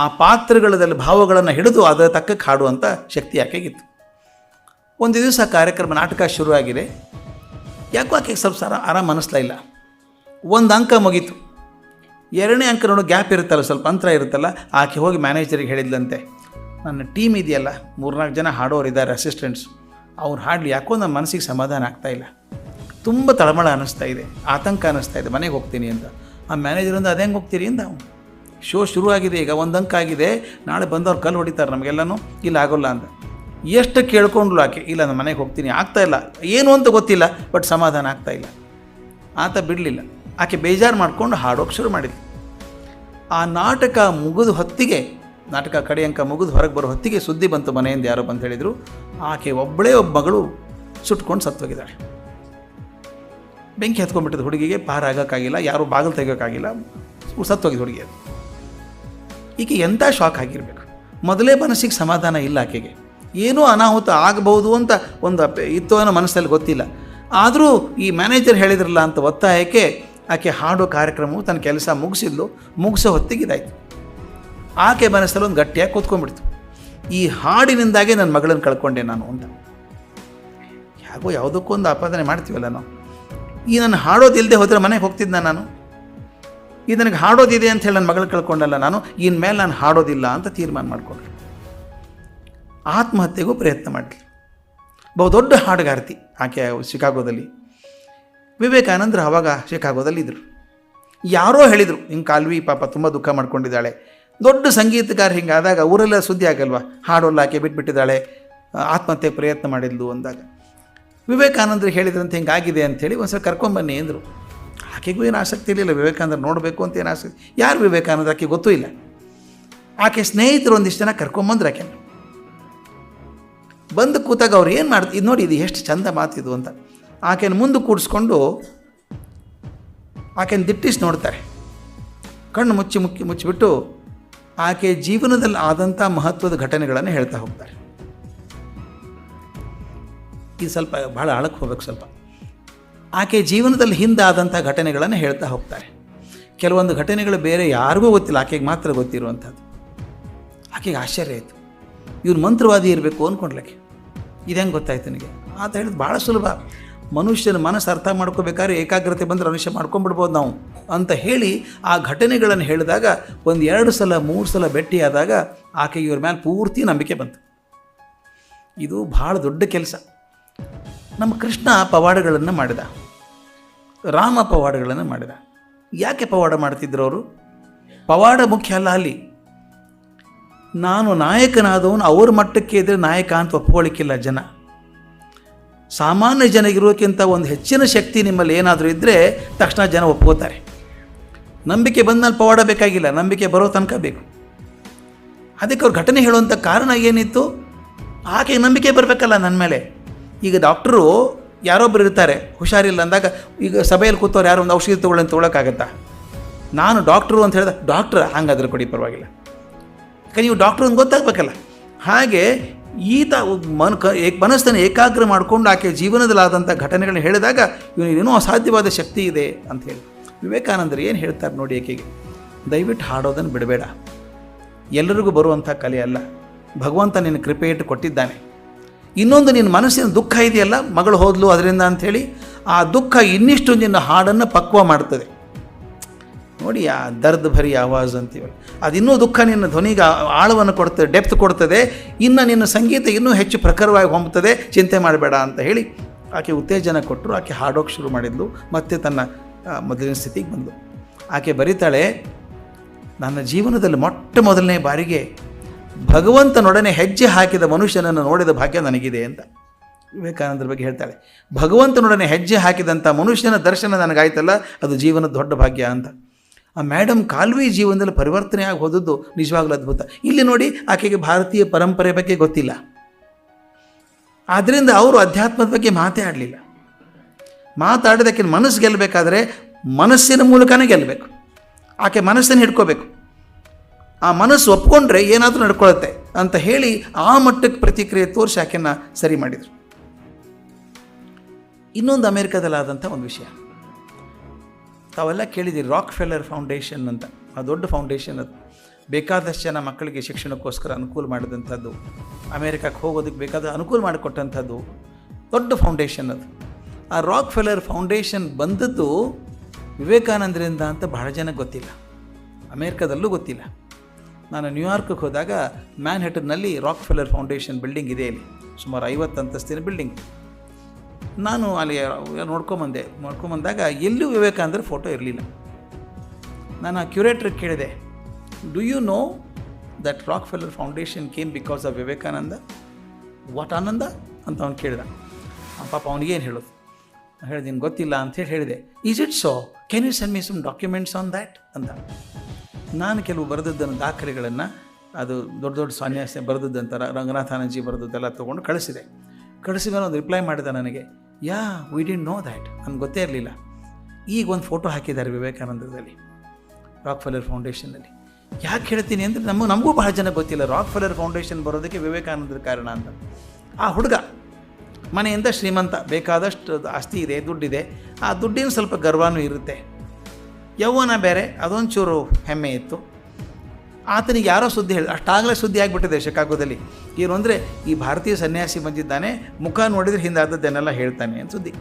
S1: ಆ ಪಾತ್ರಗಳಲ್ಲಿ ಭಾವಗಳನ್ನು ಹಿಡಿದು ಅದರ ತಕ್ಕಕ್ಕೆ ಹಾಡುವಂಥ ಶಕ್ತಿ ಆಕೆಗಿತ್ತು. ಒಂದು ದಿವಸ ಕಾರ್ಯಕ್ರಮ ನಾಟಕ ಶುರುವಾಗಿದೆ. ಯಾಕೋ ಆಕೆಗೆ ಸ್ವಲ್ಪ ಆರಾಮ ಅನ್ನಿಸ್ತಾ ಇಲ್ಲ. ಒಂದು ಅಂಕ ಮುಗೀತು, 2ನೇ ಅಂಕ ನೋಡೋ ಗ್ಯಾಪ್ ಇರುತ್ತಲ್ಲ, ಸ್ವಲ್ಪ ಅಂತರ ಇರುತ್ತಲ್ಲ. ಆಕೆ ಹೋಗಿ ಮ್ಯಾನೇಜರಿಗೆ ಹೇಳಿದ್ಲಂತೆ, ನನ್ನ ಟೀಮ್ ಇದೆಯಲ್ಲ, 3-4 ಜನ ಹಾಡೋರು ಇದ್ದಾರೆ, ಅಸಿಸ್ಟೆಂಟ್ಸ್, ಅವ್ರು ಹಾಡಲಿ, ಯಾಕೋ ನನ್ನ ಮನಸ್ಸಿಗೆ ಸಮಾಧಾನ ಆಗ್ತಾಯಿಲ್ಲ, ತುಂಬ ತಳಮಳ ಅನ್ನಿಸ್ತಾ ಇದೆ, ಆತಂಕ ಅನ್ನಿಸ್ತಾ ಇದೆ, ಮನೆಗೆ ಹೋಗ್ತೀನಿ ಅಂತ. ಆ ಮ್ಯಾನೇಜರ್ ಅಂದ, ಅದೇಂಗೆ ಹೋಗ್ತೀರಿ ಅಂದ. ಶೋ ಶುರುವಾಗಿದೆ, ಈಗ 1 ಅಂಕ ಆಗಿದೆ, ನಾಳೆ ಬಂದವ್ರು ಕಲ್ಲು ಹೊಡಿತಾರೆ ನಮಗೆಲ್ಲನೂ, ಇಲ್ಲ ಆಗೋಲ್ಲ ಅಂದ. ಎಷ್ಟು ಕೇಳ್ಕೊಂಡ್ಲು ಆಕೆ, ಇಲ್ಲ ನಾನು ಮನೆಗೆ ಹೋಗ್ತೀನಿ, ಆಗ್ತಾಯಿಲ್ಲ, ಏನು ಅಂತ ಗೊತ್ತಿಲ್ಲ, ಬಟ್ ಸಮಾಧಾನ ಆಗ್ತಾಯಿಲ್ಲ. ಆತ ಬಿಡಲಿಲ್ಲ. ಆಕೆ ಬೇಜಾರು ಮಾಡಿಕೊಂಡು ಹಾಡೋಕ್ಕೆ ಶುರು ಮಾಡಿದ್ಲು. ಆ ನಾಟಕ ಮುಗಿದ ಹೊತ್ತಿಗೆ, ನಾಟಕ ಕಡೆ ಅಂಕ ಮುಗಿದು ಹೊರಗೆ ಬರೋ ಹೊತ್ತಿಗೆ ಸುದ್ದಿ ಬಂತು ಮನೆಯಿಂದ. ಯಾರೋ ಬಂದು ಹೇಳಿದರು, ಆಕೆ ಒಬ್ಬ ಮಗಳು ಸುಟ್ಕೊಂಡು ಸತ್ತೋಗಿದ್ದಾಳೆ. ಬೆಂಕಿ ಹತ್ಕೊಂಡ್ಬಿಟ್ಟಿದ್ದು ಹುಡುಗಿಗೆ, ಪಾರಾಗೋಕ್ಕಾಗಿಲ್ಲ, ಯಾರೂ ಬಾಗಿಲು ತೆಗೋಕ್ಕಾಗಿಲ್ಲ, ಸತ್ತೋಗಿದ್ದು ಹುಡುಗಿ. ಅದು ಈಕೆ ಎಂಥ ಶಾಕ್ ಆಗಿರಬೇಕು. ಮೊದಲೇ ಮನಸ್ಸಿಗೆ ಸಮಾಧಾನ ಇಲ್ಲ ಆಕೆಗೆ, ಏನೋ ಅನಾಹುತ ಆಗಬಹುದು ಅಂತ ಒಂದು ಇತ್ತು ಅನ್ನೋ ಮನಸ್ಸಲ್ಲಿ ಗೊತ್ತಿಲ್ಲ. ಆದರೂ ಈ ಮ್ಯಾನೇಜರ್ ಹೇಳಿದ್ರಲ್ಲ ಅಂತ ಒತ್ತಾಯಕ್ಕೆ ಆಕೆ ಹಾಡೋ ಕಾರ್ಯಕ್ರಮವು ತನ್ನ ಕೆಲಸ ಮುಗಿಸಿದ್ಲು. ಮುಗಿಸೋ ಹೊತ್ತಿಗಿದಾಯಿತು. ಆಕೆ ಮನಸ್ಸಲ್ಲಿ ಒಂದು ಗಟ್ಟಿಯಾಗಿ ಕೂತ್ಕೊಂಡ್ಬಿಡ್ತು, ಈ ಹಾಡಿನಿಂದಾಗೆ ನನ್ನ ಮಗಳನ್ನು ಕಳ್ಕೊಂಡೆ ನಾನು ಅಂತ. ಯಾವುದಕ್ಕೊಂದು ಆಪಾದನೆ ಮಾಡ್ತೀವಲ್ಲ ನಾವು. ಈ ನನ್ನ ಹಾಡೋದಿಲ್ಲದೆ ಹೋದರೆ ಮನೆಗೆ ಹೋಗ್ತಿದ್ದ ನಾನು, ಈ ನನಗೆ ಹಾಡೋದಿದೆ ಅಂತ ಹೇಳಿ ನನ್ನ ಮಗಳು ಕಳ್ಕೊಂಡಲ್ಲ ನಾನು, ಇನ್ಮೇಲೆ ನಾನು ಹಾಡೋದಿಲ್ಲ ಅಂತ ತೀರ್ಮಾನ ಮಾಡಿಕೊಂಡ್ರು. ಆತ್ಮಹತ್ಯೆಗೂ ಪ್ರಯತ್ನ ಮಾಡಲಿ. ಬಹುದೊಡ್ಡ ಹಾಡುಗಾರ್ತಿ ಆಕೆ ಶಿಕಾಗೋದಲ್ಲಿ. ವಿವೇಕಾನಂದರು ಆವಾಗ ಶಿಕಾಗೋದಲ್ಲಿ ಇದ್ದರು. ಯಾರೋ ಹೇಳಿದರು, ಹಿಂಗೆ ಕಾಲ್ವಿ ಪಾಪ ತುಂಬ ದುಃಖ ಮಾಡ್ಕೊಂಡಿದ್ದಾಳೆ, ದೊಡ್ಡ ಸಂಗೀತಗಾರ ಹಿಂಗಾದಾಗ ಊರೆಲ್ಲ ಸುದ್ದಿ ಆಗಲ್ವ, ಹಾಡೋಲ್ಲ ಆಕೆ ಬಿಟ್ಬಿಟ್ಟಿದ್ದಾಳೆ, ಆತ್ಮಹತ್ಯೆ ಪ್ರಯತ್ನ ಮಾಡಿದ್ಲು ಅಂದಾಗ ವಿವೇಕಾನಂದರು ಹೇಳಿದ್ರಂತೆ ಹಿಂಗಾಗಿದೆ ಅಂಥೇಳಿ ಒಂದು ಸಲ ಕರ್ಕೊಂಬನ್ನಿ ಅಂದರು. ಆಕೆಗೂ ಏನು ಆಸಕ್ತಿ ಇರಲಿಲ್ಲ, ವಿವೇಕಾನಂದರು ನೋಡಬೇಕು ಅಂತ ಏನು ಆಸಕ್ತಿ. ಯಾರು ವಿವೇಕಾನಂದರು ಆಕೆ ಗೊತ್ತೂ ಇಲ್ಲ. ಆಕೆ ಸ್ನೇಹಿತರು ಒಂದಿಷ್ಟು ಜನ ಕರ್ಕೊಂಬಂದ್ರು. ಆಕೆ ಬಂದು ಕೂತಾಗ ಅವ್ರು ಏನು ಮಾಡ್ತೀವಿ, ಇದು ನೋಡಿ ಇದು ಎಷ್ಟು ಚಂದ ಮಾತಿದು ಅಂತ. ಆಕೆನ ಮುಂದೆ ಕೂಡಿಸ್ಕೊಂಡು ಆಕೆನ ದಿಟ್ಟಿಸಿ ನೋಡ್ತಾರೆ. ಕಣ್ಣು ಮುಚ್ಚಿಬಿಟ್ಟು ಆಕೆ ಜೀವನದಲ್ಲಿ ಆದಂಥ ಮಹತ್ವದ ಘಟನೆಗಳನ್ನು ಹೇಳ್ತಾ ಹೋಗ್ತಾರೆ. ಇದು ಸ್ವಲ್ಪ ಭಾಳ ಆಳಕ್ಕೆ ಹೋಗ್ಬೇಕು. ಸ್ವಲ್ಪ ಆಕೆ ಜೀವನದಲ್ಲಿ ಹಿಂದಾದಂಥ ಘಟನೆಗಳನ್ನು ಹೇಳ್ತಾ ಹೋಗ್ತಾರೆ. ಕೆಲವೊಂದು ಘಟನೆಗಳು ಬೇರೆ ಯಾರಿಗೂ ಗೊತ್ತಿಲ್ಲ, ಆಕೆಗೆ ಮಾತ್ರ ಗೊತ್ತಿರುವಂಥದ್ದು. ಆಕೆಗೆ ಆಶ್ಚರ್ಯ ಆಯಿತು, ಇವ್ರು ಮಂತ್ರವಾದಿ ಇರಬೇಕು ಅಂದ್ಕೊಂಡ್ಲಕ್ಕೆ. ಇದು ಹೆಂಗೆ ಗೊತ್ತಾಯ್ತು ನನಗೆ ಅಂತ ಹೇಳಿದ್ದು ಭಾಳ ಸುಲಭ. ಮನುಷ್ಯನ ಮನಸ್ಸು ಅರ್ಥ ಮಾಡ್ಕೋಬೇಕಾದ್ರೆ ಏಕಾಗ್ರತೆ ಬಂದರೆ ಅನುಷ್ಯ ಮಾಡ್ಕೊಂಡ್ಬಿಡ್ಬೋದು ನಾವು ಅಂತ ಹೇಳಿ ಆ ಘಟನೆಗಳನ್ನು ಹೇಳಿದಾಗ 1-2 ಸಲ 3 ಸಲ ಭೇಟಿಯಾದಾಗ ಆಕೆಗೆ ಇವ್ರ ಮೇಲೆ ಪೂರ್ತಿ ನಂಬಿಕೆ ಬಂತು. ಇದು ಭಾಳ ದೊಡ್ಡ ಕೆಲಸ. ನಮ್ಮ ಕೃಷ್ಣ ಪವಾಡಗಳನ್ನು ಮಾಡಿದ, ರಾಮ ಪವಾಡಗಳನ್ನು ಮಾಡಿದ. ಯಾಕೆ ಪವಾಡ ಮಾಡ್ತಿದ್ರು ಅವರು? ಪವಾಡ ಮುಖ್ಯ ಅಲ್ಲ ಅಲ್ಲಿ. ನಾನು ನಾಯಕನಾದವನು ಅವ್ರ ಮಟ್ಟಕ್ಕೆ ಇದ್ದರೆ ನಾಯಕ ಅಂತ ಒಪ್ಕೊಳ್ಳಿಕ್ಕಿಲ್ಲ ಜನ. ಸಾಮಾನ್ಯ ಜನಗಿರೋಕ್ಕಿಂತ ಒಂದು ಹೆಚ್ಚಿನ ಶಕ್ತಿ ನಿಮ್ಮಲ್ಲಿ ಏನಾದರೂ ಇದ್ದರೆ ತಕ್ಷಣ ಜನ ಒಪ್ಕೋತಾರೆ. ನಂಬಿಕೆ ಬಂದಲ್ಲಿ ಪವಾಡ ಬೇಕಾಗಿಲ್ಲ, ನಂಬಿಕೆ ಬರೋ ತನಕ ಬೇಕು. ಅದಕ್ಕೆ ಅವ್ರು ಘಟನೆ ಹೇಳುವಂಥ ಕಾರಣ ಏನಿತ್ತು? ಆಕೆ ನಂಬಿಕೆ ಬರಬೇಕಲ್ಲ ನನ್ನ ಮೇಲೆ. ಈಗ ಡಾಕ್ಟ್ರು ಯಾರೊಬ್ಬರು ಇರ್ತಾರೆ ಹುಷಾರಿಲ್ಲ ಅಂದಾಗ, ಈಗ ಸಭೆಯಲ್ಲಿ ಕೂತವ್ರು ಯಾರೋ ಒಂದು ಔಷಧಿ ತೊಗೊಳಕ್ಕಾಗತ್ತಾ? ನಾನು ಡಾಕ್ಟ್ರು ಅಂತ ಹೇಳಿದ, ಡಾಕ್ಟ್ರ ಹಾಗಾದ್ರೆ ಕೊಡಿ ಪರವಾಗಿಲ್ಲ, ಯಾಕಂದ್ರೆ ನೀವು ಡಾಕ್ಟ್ರು ಅಂತ ಗೊತ್ತಾಗಬೇಕಲ್ಲ. ಹಾಗೆ ಈತ ಮನಸ್ಸನ್ನು ಏಕಾಗ್ರ ಮಾಡಿಕೊಂಡು ಆಕೆ ಜೀವನದಲ್ಲಾದಂಥ ಘಟನೆಗಳನ್ನ ಹೇಳಿದಾಗ ಇವನಿಗೇನೋ ಅಸಾಧ್ಯವಾದ ಶಕ್ತಿ ಇದೆ ಅಂತ ಹೇಳಿ ವಿವೇಕಾನಂದರು ಏನು ಹೇಳ್ತಾರೆ ನೋಡಿ ಆಕೆಗೆ, ದಯವಿಟ್ಟು ಹಾಡೋದನ್ನು ಬಿಡಬೇಡ. ಎಲ್ಲರಿಗೂ ಬರುವಂಥ ಕಲೆ ಅಲ್ಲ, ಭಗವಂತ ನಿನ್ನ ಕೃಪೆ ಇಟ್ಟು ಕೊಟ್ಟಿದ್ದಾನೆ. ಇನ್ನೊಂದು ನಿನ್ನ ಮನಸ್ಸಿನ ದುಃಖ ಇದೆಯಲ್ಲ, ಮಗಳು ಹೋದ್ಲು ಅದರಿಂದ ಅಂಥೇಳಿ, ಆ ದುಃಖ ಇನ್ನಿಷ್ಟು ನಿನ್ನ ಹಾಡನ್ನು ಪಕ್ವ ಮಾಡ್ತದೆ ನೋಡಿ. ಆ ದರ್ದ್ ಭರಿ ಆವಾಜ್ ಅಂತೀವಲ್ಲ, ಅದು ಇನ್ನೂ ದುಃಖ ನಿನ್ನ ಧ್ವನಿಗೆ ಆಳವನ್ನು ಕೊಡ್ತದೆ, ಡೆಪ್ತ್ ಕೊಡ್ತದೆ. ಇನ್ನು ನಿನ್ನ ಸಂಗೀತ ಇನ್ನೂ ಹೆಚ್ಚು ಪ್ರಖರವಾಗಿ ಹೊಂಬ್ತದೆ, ಚಿಂತೆ ಮಾಡಬೇಡ ಅಂತ ಹೇಳಿ ಆಕೆ ಉತ್ತೇಜನ ಕೊಟ್ಟರು. ಆಕೆ ಹಾಡೋಕ್ಕೆ ಶುರು ಮಾಡಿದ್ಲು, ಮತ್ತೆ ತನ್ನ ಮೊದಲಿನ ಸ್ಥಿತಿಗೆ ಬಂದಳು. ಆಕೆ ಬರೀತಾಳೆ, ನನ್ನ ಜೀವನದಲ್ಲಿ ಮೊದಲನೇ ಬಾರಿಗೆ ಭಗವಂತನೊಡನೆ ಹೆಜ್ಜೆ ಹಾಕಿದ ಮನುಷ್ಯನನ್ನು ನೋಡಿದ ಭಾಗ್ಯ ನನಗಿದೆ ಅಂತ ವಿವೇಕಾನಂದರ ಬಗ್ಗೆ ಹೇಳ್ತಾಳೆ. ಭಗವಂತನೊಡನೆ ಹೆಜ್ಜೆ ಹಾಕಿದಂಥ ಮನುಷ್ಯನ ದರ್ಶನ ನನಗಾಯ್ತಲ್ಲ, ಅದು ಜೀವನದ ದೊಡ್ಡ ಭಾಗ್ಯ ಅಂತ. ಆ ಮೇಡಮ್ ಕಾಲ್ವಿ ಜೀವನದಲ್ಲಿ ಪರಿವರ್ತನೆ ಆಗಿ ಹೋದದ್ದು ನಿಜವಾಗ್ಲೂ ಅದ್ಭುತ. ಇಲ್ಲಿ ನೋಡಿ, ಆಕೆಗೆ ಭಾರತೀಯ ಪರಂಪರೆ ಬಗ್ಗೆ ಗೊತ್ತಿಲ್ಲ, ಆದ್ದರಿಂದ ಅವರು ಅಧ್ಯಾತ್ಮದ ಬಗ್ಗೆ ಮಾತೇ ಆಡಲಿಲ್ಲ. ಮಾತಾಡೋದಕ್ಕೆ ಮನಸ್ಸು ಗೆಲ್ಲಬೇಕಾದ್ರೆ ಮನಸ್ಸಿನ ಮೂಲಕನೇ ಗೆಲ್ಲಬೇಕು. ಆಕೆ ಮನಸ್ಸನ್ನು ಹಿಡ್ಕೋಬೇಕು. ಆ ಮನಸ್ಸು ಒಪ್ಕೊಂಡ್ರೆ ಏನಾದರೂ ನಡ್ಕೊಳುತ್ತೆ ಅಂತ ಹೇಳಿ ಆ ಮಟ್ಟಕ್ಕೆ ಪ್ರತಿಕ್ರಿಯೆ ತೋರಿಸಿ ಆಕೆಯನ್ನು ಸರಿ ಮಾಡಿದರು. ಇನ್ನೊಂದು ಅಮೇರಿಕಾದಲ್ಲಾದಂಥ ಒಂದು ವಿಷಯ ತಾವೆಲ್ಲ ಕೇಳಿದ್ದೀರಿ, ರಾಕ್ ಫೆಲ್ಲರ್ ಫೌಂಡೇಶನ್ ಅಂತ. ಆ ದೊಡ್ಡ ಫೌಂಡೇಶನ್ ಅದು. ಬೇಕಾದಷ್ಟು ಜನ ಮಕ್ಕಳಿಗೆ ಶಿಕ್ಷಣಕ್ಕೋಸ್ಕರ ಅನುಕೂಲ ಮಾಡಿದಂಥದ್ದು, ಅಮೇರಿಕಕ್ಕೆ ಹೋಗೋದಕ್ಕೆ ಬೇಕಾದ ಅನುಕೂಲ ಮಾಡಿಕೊಟ್ಟಂಥದ್ದು ದೊಡ್ಡ ಫೌಂಡೇಶನ್ ಅದು. ಆ ರಾಕ್ ಫೆಲ್ಲರ್ ಫೌಂಡೇಶನ್ ಬಂದದ್ದು ವಿವೇಕಾನಂದರಿಂದ ಅಂತ ಬಹಳ ಜನಕ್ಕೆ ಗೊತ್ತಿಲ್ಲ, ಅಮೇರಿಕಾದಲ್ಲೂ ಗೊತ್ತಿಲ್ಲ. ನಾನು ನ್ಯೂಯಾರ್ಕಿಗೆ ಹೋದಾಗ ಮ್ಯಾನ್ಹ್ಯಾಟನ್ನಲ್ಲಿ ರಾಕ್ ಫೆಲ್ಲರ್ ಫೌಂಡೇಶನ್ ಬಿಲ್ಡಿಂಗ್ ಇದೆ. ಇಲ್ಲಿ ಸುಮಾರು 50 ಅಂತಸ್ತಿನ ಬಿಲ್ಡಿಂಗ್. ನಾನು ಅಲ್ಲಿ ನೋಡ್ಕೊಂಬಂದಾಗ ಎಲ್ಲೂ ವಿವೇಕಾನಂದರ ಫೋಟೋ ಇರಲಿಲ್ಲ. ನಾನು ಆ ಕ್ಯೂರೇಟ್ರಿಗೆ ಕೇಳಿದೆ, do you know that Rockefeller foundation came because of Vivekananda? What Ananda ಅಂತ ಅವ್ನು ಕೇಳಿದ. ಪಾಪ ಅವನಿಗೇನು ಹೇಳೋದು, ಹೇಳಿದೆ ನಿನ್ಗೆ ಗೊತ್ತಿಲ್ಲ ಅಂಥೇಳಿ ಹೇಳಿದೆ. Is it so, can you send me some documents on that ಅಂತ. ನಾನು ಕೆಲವು ಬರೆದದ್ದನ್ನು ದಾಖಲೆಗಳನ್ನು, ಅದು ದೊಡ್ಡ ದೊಡ್ಡ ಸನ್ಯಾಸಿ ಬರೆದದ್ದಂತ ರಂಗನಾಥಾನಂದಜಿ ಬರೆದದ್ದೆಲ್ಲ ತೊಗೊಂಡು ಕಳಿಸಿದ ಒಂದು ರಿಪ್ಲೈ ಮಾಡಿದ ನನಗೆ, yeah we didn't know that, ನನಗೆ ಗೊತ್ತೇ ಇರಲಿಲ್ಲ. ಈಗ ಒಂದು ಫೋಟೋ ಹಾಕಿದ್ದಾರೆ ವಿವೇಕಾನಂದದಲ್ಲಿ, ರಾಕ್ ಫೆಲ್ಲರ್ ಫೌಂಡೇಶನ್ನಲ್ಲಿ. ಯಾಕೆ ಹೇಳ್ತೀನಿ ಅಂದರೆ ನಮಗೂ ಬಹಳ ಜನ ಗೊತ್ತಿಲ್ಲ ರಾಕ್ ಫೆಲ್ಲರ್ ಫೌಂಡೇಶನ್ ಬರೋದಕ್ಕೆ ವಿವೇಕಾನಂದರ ಕಾರಣ ಅಂತ. ಆ ಹುಡುಗ ಮನೆಯಿಂದ ಶ್ರೀಮಂತ, ಬೇಕಾದಷ್ಟು ಆಸ್ತಿ ಇದೆ, ದುಡ್ಡಿದೆ. ಆ ದುಡ್ಡಿನ ಸ್ವಲ್ಪ ಗರ್ವನೂ ಇರುತ್ತೆ, ಯೌವನ ಬೇರೆ, ಅದೊಂಚೂರು ಹೆಮ್ಮೆ ಇತ್ತು. ಆತನಿಗೆ ಯಾರೋ ಸುದ್ದಿ ಹೇಳಿ, ಅಷ್ಟಾಗಲೇ ಸುದ್ದಿ ಆಗಿಬಿಟ್ಟಿದೆ ಶಿಕಾಗೋದಲ್ಲಿ. ಏನು ಅಂದರೆ ಈ ಭಾರತೀಯ ಸನ್ಯಾಸಿ ಬಂದಿದ್ದಾನೆ, ಮುಖ ನೋಡಿದರೆ ಹಿಂದಾದದ್ದನ್ನೆಲ್ಲ ಹೇಳ್ತಾನೆ ಅಂತ ಸುದ್ದಿ.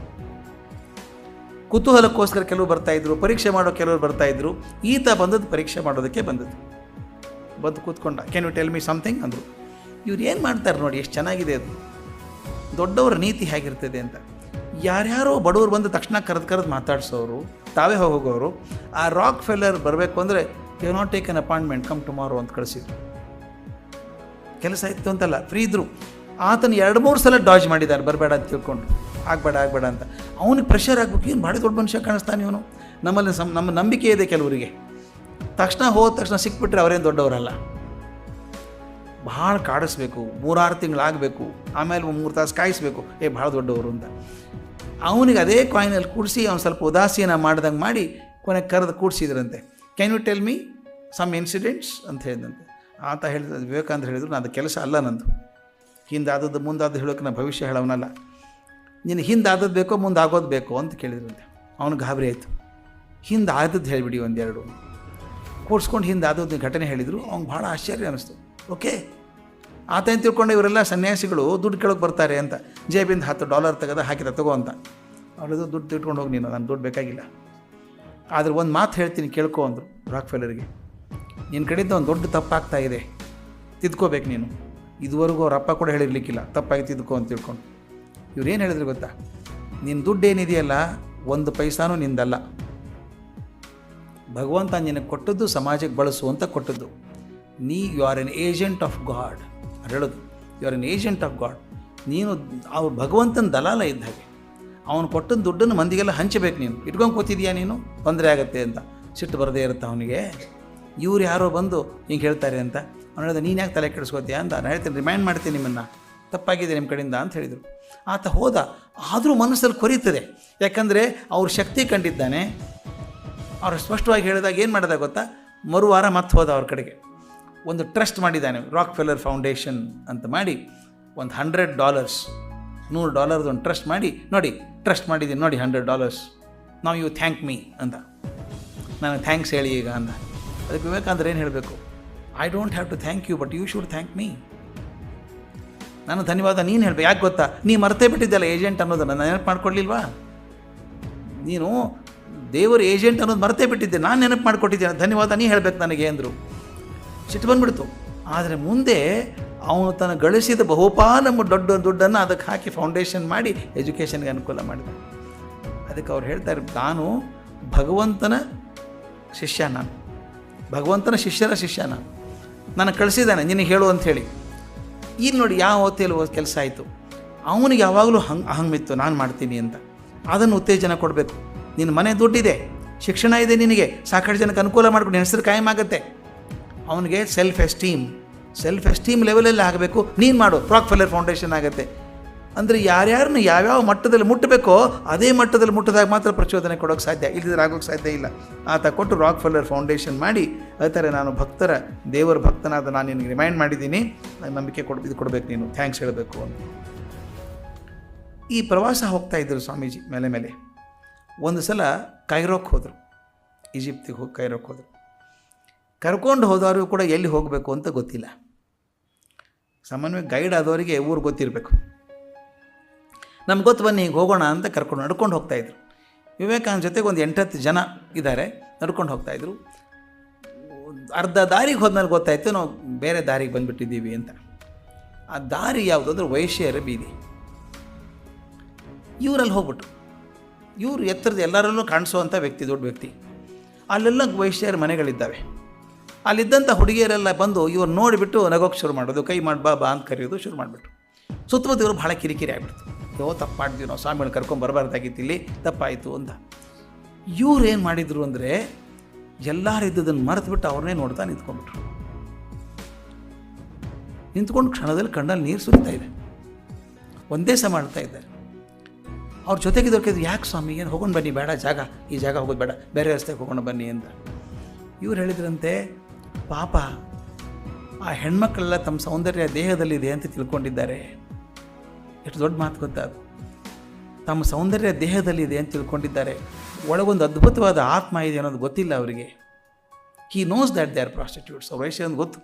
S1: ಕುತೂಹಲಕ್ಕೋಸ್ಕರ ಕೆಲವರು ಬರ್ತಾಯಿದ್ರು, ಪರೀಕ್ಷೆ ಮಾಡೋ ಕೆಲವರು ಬರ್ತಾಯಿದ್ರು. ಈತ ಬಂದದ್ದು ಪರೀಕ್ಷೆ ಮಾಡೋದಕ್ಕೆ ಬಂದದ್ದು. ಬಂದು ಕೂತ್ಕೊಂಡ, can you tell me something ಅಂದರು. ಇವ್ರು ಏನು ಮಾಡ್ತಾರೆ ನೋಡಿ, ಎಷ್ಟು ಚೆನ್ನಾಗಿದೆ ಅದು, ದೊಡ್ಡವರ ನೀತಿ ಹೇಗಿರ್ತದೆ ಅಂತ. ಯಾರ್ಯಾರೋ ಬಡವರು ಬಂದು ತಕ್ಷಣ ಕರೆದು ಮಾತಾಡ್ಸೋರು, ತಾವೇ ಹೋಗೋರು. ಆ ರಾಕ್ ಫೆಲ್ಲರ್ ಬರಬೇಕು ಅಂದರೆ you not take an appointment, come tomorrow ಅಂತ ಕಳಿಸಿದ್ರು. ಕೆಲಸ ಇತ್ತು ಅಂತಲ್ಲ, ಫ್ರೀ ಇದ್ದರು. ಆತನ 2-3 ಸಲ ಡಾಜ್ ಮಾಡಿದ್ದಾರೆ, ಬರಬೇಡ ಅಂತ ತಿಳ್ಕೊಂಡು, ಆಗಬೇಡ ಅಂತ. ಅವನಿಗೆ ಪ್ರೆಷರ್ ಆಗ್ಬೇಕು, ಏನು ಭಾಳ ದೊಡ್ಡ ಮನುಷ್ಯ ಕಾಣಿಸ್ತಾನೆ ಇವನು. ನಮ್ಮಲ್ಲಿ ನಮ್ಮ ನಂಬಿಕೆ ಇದೆ ಕೆಲವರಿಗೆ, ತಕ್ಷಣ ಹೋದ ತಕ್ಷಣ ಸಿಕ್ಬಿಟ್ರೆ ಅವರೇನು ದೊಡ್ಡವರಲ್ಲ. ಭಾಳ ಕಾಡಿಸ್ಬೇಕು, 3-6 ತಿಂಗಳಾಗಬೇಕು, ಆಮೇಲೆ 3 ತಾಸು ಕಾಯಿಸ್ಬೇಕು, ಭಾಳ ದೊಡ್ಡವರು ಅಂತ. ಅವನಿಗೆ ಅದೇ ಕಾಯಿನಲ್ಲಿ ಕೂಡಿಸಿ ಅವ್ನು ಸ್ವಲ್ಪ ಉದಾಸೀನ ಮಾಡ್ದಂಗೆ ಮಾಡಿ ಕೊನೆಗೆ ಕರೆದು ಕೂಡಿಸಿದ್ರಂತೆ. Can you tell me some incidents ಅಂತ ಹೇಳಿದಂತೆ. ಆತ ಹೇಳಿದ, ವಿವೇಕಾನಂದ ಹೇಳಿದ್ರು, ನಾನು ಕೆಲಸ ಅಲ್ಲ ನಂದು, ಹಿಂದಾದದ್ದು ಮುಂದಾದ್ದು ಹೇಳೋಕೆ ನಾನು ಭವಿಷ್ಯ ಹೇಳೋನಲ್ಲ, ನೀನು ಹಿಂದಾದದ್ದು ಬೇಕೋ ಮುಂದೆ ಆಗೋದು ಬೇಕೋ ಅಂತ ಕೇಳಿದ್ರಂತೆ. ಅವನು ಗಾಬರಿ ಆಯಿತು. ಹಿಂದೆ ಆದದ್ದು ಹೇಳಿಬಿಡಿ ಒಂದೆರಡು ಕೂಡಿಸ್ಕೊಂಡು ಹಿಂದೆ ಆದದ್ದು ಘಟನೆ ಹೇಳಿದರು. ಅವ್ನಿಗೆ ಭಾಳ ಆಶ್ಚರ್ಯ ಅನ್ನಿಸ್ತು. ಓಕೆ, ಆತ ಏನು ತಿಳ್ಕೊಂಡು ಇವರೆಲ್ಲ ಸನ್ಯಾಸಿಗಳು ದುಡ್ಡು ಕೇಳೋಕೆ ಬರ್ತಾರೆ ಅಂತ, ಜೇಬಿಂದ $10 ತೆಗೆದು ಹಾಕಿದ ತಗೋ ಅಂತ. ಅವ್ರದ್ದು ದುಡ್ಡು ತಿಟ್ಕೊಂಡು ಹೋಗಿ, ನೀನು ನಾನು ದುಡ್ಡು ಬೇಕಾಗಿಲ್ಲ, ಆದರೆ ಒಂದು ಮಾತು ಹೇಳ್ತೀನಿ ಕೇಳ್ಕೊ ಅಂದರು ರಾಕ್ ಫೆಲ್ಲರಿಗೆ. ನಿನ್ನ ಕಡೆಯಿಂದ ಒಂದು ದೊಡ್ಡ ತಪ್ಪಾಗ್ತಾ ಇದೆ, ತಿದ್ಕೋಬೇಕು ನೀನು. ಇದುವರೆಗೂ ಅವ್ರ ಅಪ್ಪ ಕೂಡ ಹೇಳಿರ್ಲಿಕ್ಕಿಲ್ಲ, ತಪ್ಪಾಗಿ ತಿದ್ಕೋ ಅಂತ ತಿಳ್ಕೊಂಡು. ಇವ್ರು ಏನು ಹೇಳಿದ್ರು ಗೊತ್ತಾ, ನಿನ್ನ ದುಡ್ಡು ಏನಿದೆಯಲ್ಲ 1 ಪೈಸಾನೂ ನಿಂದಲ್ಲ, ಭಗವಂತ ನಿನಗೆ ಕೊಟ್ಟದ್ದು ಸಮಾಜಕ್ಕೆ ಬಳಸು ಅಂತ ಕೊಟ್ಟದ್ದು. You are an agent of God ಅಂತ ಹೇಳೋದು. You are an agent of God. ನೀನು ಅವ್ರು ಭಗವಂತನ ದಲಾಲ ಇದ್ದ ಹಾಗೆ. ಅವನು ಕೊಟ್ಟದ ದುಡ್ಡನ್ನು ಮಂದಿಗೆಲ್ಲ ಹಂಚಬೇಕು. ನೀನು ಇಟ್ಕೊಂಡು ಕೂತಿದ್ಯಾ, ನೀನು ತೊಂದರೆ ಆಗುತ್ತೆ ಅಂತ ಸಿಟ್ಟು ಬರದೇ ಇರುತ್ತೆ ಅವನಿಗೆ. ಇವ್ರು ಯಾರೋ ಬಂದು ಹಿಂಗೆ ಹೇಳ್ತಾರೆ ಅಂತ ಅವನು ಹೇಳಿದ, ನೀನು ಯಾಕೆ ತಲೆ ಕೆಡಿಸ್ಕೋತೀಯ ಅಂತ. ನಾನು ಹೇಳ್ತೀನಿ, ರಿಮೈಂಡ್ ಮಾಡ್ತೀನಿ ನಿಮ್ಮನ್ನು, ತಪ್ಪಾಗಿದೆ ನಿಮ್ಮ ಕಡೆಯಿಂದ ಅಂತ ಹೇಳಿದರು. ಆತ ಹೋದ, ಆದರೂ ಮನಸ್ಸಲ್ಲಿ ಕೊರೀತದೆ, ಯಾಕಂದರೆ ಅವ್ರ ಶಕ್ತಿ ಕಂಡಿದ್ದಾನೆ. ಅವ್ರು ಸ್ಪಷ್ಟವಾಗಿ ಹೇಳಿದಾಗ ಏನು ಮಾಡಿದ ಗೊತ್ತಾ, ಮರುವಾರ ಮತ್ತೆ ಹೋದ ಅವ್ರ ಕಡೆಗೆ. ಒಂದು ಟ್ರಸ್ಟ್ ಮಾಡಿದ್ದಾನೆ, ರಾಕ್ ಫೆಲ್ಲರ್ ಫೌಂಡೇಶನ್ ಅಂತ ಮಾಡಿ, ಒಂದು $100 $100 ಒಂದು ಟ್ರಸ್ಟ್ ಮಾಡಿ, ನೋಡಿ ಟ್ರಸ್ಟ್ ಮಾಡಿದ್ದೀನಿ ನೋಡಿ $100, ನಾವು ಯು ಥ್ಯಾಂಕ್ ಮೀ ಅಂತ. ನಾನು ಥ್ಯಾಂಕ್ಸ್ ಹೇಳಿ ಈಗ ಅಂದ. ಅದಕ್ಕೆ ವಿವೇಕಾನಂದರು ಏನು ಹೇಳಬೇಕು, I don't have to thank you, but you should thank me. ನಾನು ಧನ್ಯವಾದ ನೀನು ಹೇಳಬೇಕು. ಯಾಕೆ ಗೊತ್ತಾ, ನೀ ಮರ್ತೇ ಬಿಟ್ಟಿದ್ದಲ್ಲ ಏಜೆಂಟ್ ಅನ್ನೋದನ್ನು, ನಾನು ನೆನಪು ಮಾಡ್ಕೊಳ್ಳಿಲ್ವಾ? ನೀನು ದೇವರ ಏಜೆಂಟ್ ಅನ್ನೋದು ಮರ್ತೇ ಬಿಟ್ಟಿದ್ದೆ, ನಾನು ನೆನಪು ಮಾಡಿಕೊಟ್ಟಿದ್ದೇನೆ, ಧನ್ಯವಾದ ನೀ ಹೇಳಬೇಕು ನನಗೆ ಅಂದರು. ಸಿಟ್ಟು ಬಂದುಬಿಡ್ತು. ಆದರೆ ಮುಂದೆ ಅವನು ತನ್ನ ಗಳಿಸಿದ ಬಹುಪಾಲು ದೊಡ್ಡ ದುಡ್ಡನ್ನು ಅದಕ್ಕೆ ಹಾಕಿ ಫೌಂಡೇಶನ್ ಮಾಡಿ ಎಜುಕೇಷನ್ಗೆ ಅನುಕೂಲ ಮಾಡಿದ. ಅದಕ್ಕೆ ಅವ್ರು ಹೇಳ್ತಾರೆ, ನಾನು ಭಗವಂತನ ಶಿಷ್ಯ, ನಾನು ಭಗವಂತನ ಶಿಷ್ಯರ ಶಿಷ್ಯ, ನಾನು ಕಳಿಸಿದ್ದಾನೆ ನಿನಗೆ ಹೇಳು ಅಂಥೇಳಿ. ಇಲ್ಲಿ ನೋಡಿ ಯಾವ ಹೊತ್ತೇಲಿ ಕೆಲಸ ಆಯಿತು. ಅವನಿಗೆ ಯಾವಾಗಲೂ ಹಂಗಿತ್ತು ನಾನು ಮಾಡ್ತೀನಿ ಅಂತ. ಅದನ್ನು ಉತ್ತೇಜನ ಕೊಡಬೇಕು. ನಿನ್ನ ಮನೆ ದುಡ್ಡಿದೆ, ಶಿಕ್ಷಣ ಇದೆ, ನಿನಗೆ ಸಾಕಷ್ಟು ಜನಕ್ಕೆ ಅನುಕೂಲ ಮಾಡಿಕೊಂಡು ಹೆಸರು ಕಾಯಂ ಆಗುತ್ತೆ. ಅವನಿಗೆ ಸೆಲ್ಫ್ ಎಸ್ಟೀಮ್ ಲೆವೆಲಲ್ಲಿ ಆಗಬೇಕು. ನೀನು ಮಾಡು, ರಾಕ್ ಫೆಲ್ಲರ್ ಫೌಂಡೇಶನ್ ಆಗುತ್ತೆ. ಅಂದರೆ ಯಾರ್ಯಾರನ್ನು ಯಾವ್ಯಾವ ಮಟ್ಟದಲ್ಲಿ ಮುಟ್ಟಬೇಕೋ ಅದೇ ಮಟ್ಟದಲ್ಲಿ ಮುಟ್ಟಿದಾಗ ಮಾತ್ರ ಪ್ರಚೋದನೆ ಕೊಡೋಕ್ಕೆ ಸಾಧ್ಯ, ಇಲ್ಲದಿದ್ರೆ ಆಗೋಕ್ಕೆ ಸಾಧ್ಯ ಇಲ್ಲ. ಆತ ಕೊಟ್ಟು ರಾಕ್ ಫೆಲ್ಲರ್ ಫೌಂಡೇಶನ್ ಮಾಡಿ ಹೇಳ್ತಾರೆ, ನಾನು ದೇವರ ಭಕ್ತನಾದ ನಾನು ನಿನಗೆ ರಿಮೈಂಡ್ ಮಾಡಿದ್ದೀನಿ, ನಂಬಿಕೆ ಇದು ಕೊಡಬೇಕು, ನೀನು ಥ್ಯಾಂಕ್ಸ್ ಹೇಳಬೇಕು ಅಂತ. ಈ ಪ್ರವಾಸ ಹೋಗ್ತಾ ಇದ್ದರು ಸ್ವಾಮೀಜಿ ಮೇಲೆ. ಒಂದು ಸಲ ಕೈರೋಕ್ಕೆ ಹೋದರು, ಈಜಿಪ್ತಿಗೆ ಹೋಗಿ ಕೈರೋಕ್ಕೆ ಹೋದರು. ಕರ್ಕೊಂಡು ಹೋದವರು ಕೂಡ ಎಲ್ಲಿ ಹೋಗಬೇಕು ಅಂತ ಗೊತ್ತಿಲ್ಲ. ಸಾಮಾನ್ಯವಾಗಿ ಗೈಡ್ ಆದವರಿಗೆ ಊರು ಗೊತ್ತಿರಬೇಕು. ನಮ್ಗೆ ಗೊತ್ತು, ಬನ್ನಿ ಹೀಗೆ ಹೋಗೋಣ ಅಂತ ನಡ್ಕೊಂಡು ಹೋಗ್ತಾಯಿದ್ರು. ವಿವೇಕಾನಂದ ಜೊತೆಗೆ ಒಂದು 8-10 ಜನ ಇದ್ದಾರೆ, ನಡ್ಕೊಂಡು ಹೋಗ್ತಾಯಿದ್ರು. ಅರ್ಧ ದಾರಿಗೆ ಹೋದ್ಮೇಲೆ ಗೊತ್ತಾಯಿತು ನಾವು ಬೇರೆ ದಾರಿಗೆ ಬಂದುಬಿಟ್ಟಿದ್ದೀವಿ ಅಂತ. ಆ ದಾರಿ ಯಾವುದು ಅಂದರೆ ವೈಶ್ಯರ ಬೀದಿ. ಇವರಲ್ಲಿ ಹೋಗ್ಬಿಟ್ಟು, ಇವರು ಎತ್ತರದ ಎಲ್ಲರಲ್ಲೂ ಕಾಣಿಸೋವಂಥ ವ್ಯಕ್ತಿ, ದೊಡ್ಡ ವ್ಯಕ್ತಿ. ಅಲ್ಲೆಲ್ಲ ವೈಶ್ಯರ ಮನೆಗಳಿದ್ದಾವೆ. ಅಲ್ಲಿದ್ದಂಥ ಹುಡುಗಿಯರೆಲ್ಲ ಬಂದು ಇವ್ರು ನೋಡಿಬಿಟ್ಟು ನಗೋಕ್ಕೆ ಶುರು ಮಾಡೋದು, ಕೈ ಮಾಡಿ ಬಾ ಅಂತ ಕರೆಯೋದು ಶುರು ಮಾಡಿಬಿಟ್ರು. ಸುತ್ತಮುತ್ತವರು ಭಾಳ ಕಿರಿಕಿರಿ ಆಗಿಬಿಡ್ತು. ತಪ್ಪು ಮಾಡಿದ್ವಿ ನಾವು, ಸ್ವಾಮಿಗಳನ್ನ ಕರ್ಕೊಂಬರಬಾರ್ದಾಗಿತ್ತು, ಇಲ್ಲಿ ತಪ್ಪಾಯಿತು ಅಂತ. ಇವ್ರು ಏನು ಮಾಡಿದರು ಅಂದರೆ ಎಲ್ಲರೂ ಇದ್ದದನ್ನು ಮರೆತುಬಿಟ್ಟು ಅವ್ರನ್ನೇ ನೋಡ್ತಾ ನಿಂತ್ಕೊಂಡ್ಬಿಟ್ರು. ನಿಂತ್ಕೊಂಡು ಕ್ಷಣದಲ್ಲಿ ಕಣ್ಣಲ್ಲಿ ನೀರು ಸುರಿತಾ ಇದೆ, ಒಂದೇ ಸಹ ಮಾಡ್ತಾ ಇದ್ದಾರೆ. ಅವ್ರ ಜೊತೆಗಿದ್ದವ್ರಿಗೆ ಯಾಕೆ ಸ್ವಾಮಿ, ಏನು ಹೋಗೋಣ ಬನ್ನಿ, ಬೇಡ ಜಾಗ, ಈ ಜಾಗ ಹೋಗೋದು ಬೇಡ, ಬೇರೆ ರಸ್ತೆಗೆ ಹೋಗೋಣ ಬನ್ನಿ ಅಂತ. ಇವ್ರು ಹೇಳಿದ್ರಂತೆ, ಪಾಪ ಆ ಹೆಣ್ಮಕ್ಳೆಲ್ಲ ತಮ್ಮ ಸೌಂದರ್ಯ ದೇಹದಲ್ಲಿದೆ ಅಂತ ತಿಳ್ಕೊಂಡಿದ್ದಾರೆ. ಎಷ್ಟು ದೊಡ್ಡ ಮಾತು ಗೊತ್ತಾ ಅದು. ತಮ್ಮ ಸೌಂದರ್ಯ ದೇಹದಲ್ಲಿದೆ ಅಂತ ತಿಳ್ಕೊಂಡಿದ್ದಾರೆ, ಒಳಗೊಂದು ಅದ್ಭುತವಾದ ಆತ್ಮ ಇದೆ ಅನ್ನೋದು ಗೊತ್ತಿಲ್ಲ ಅವರಿಗೆ. He knows that they are prostitutes. ಅವ್ರ ವಯಸ್ಸು ಅಂತ ಗೊತ್ತು,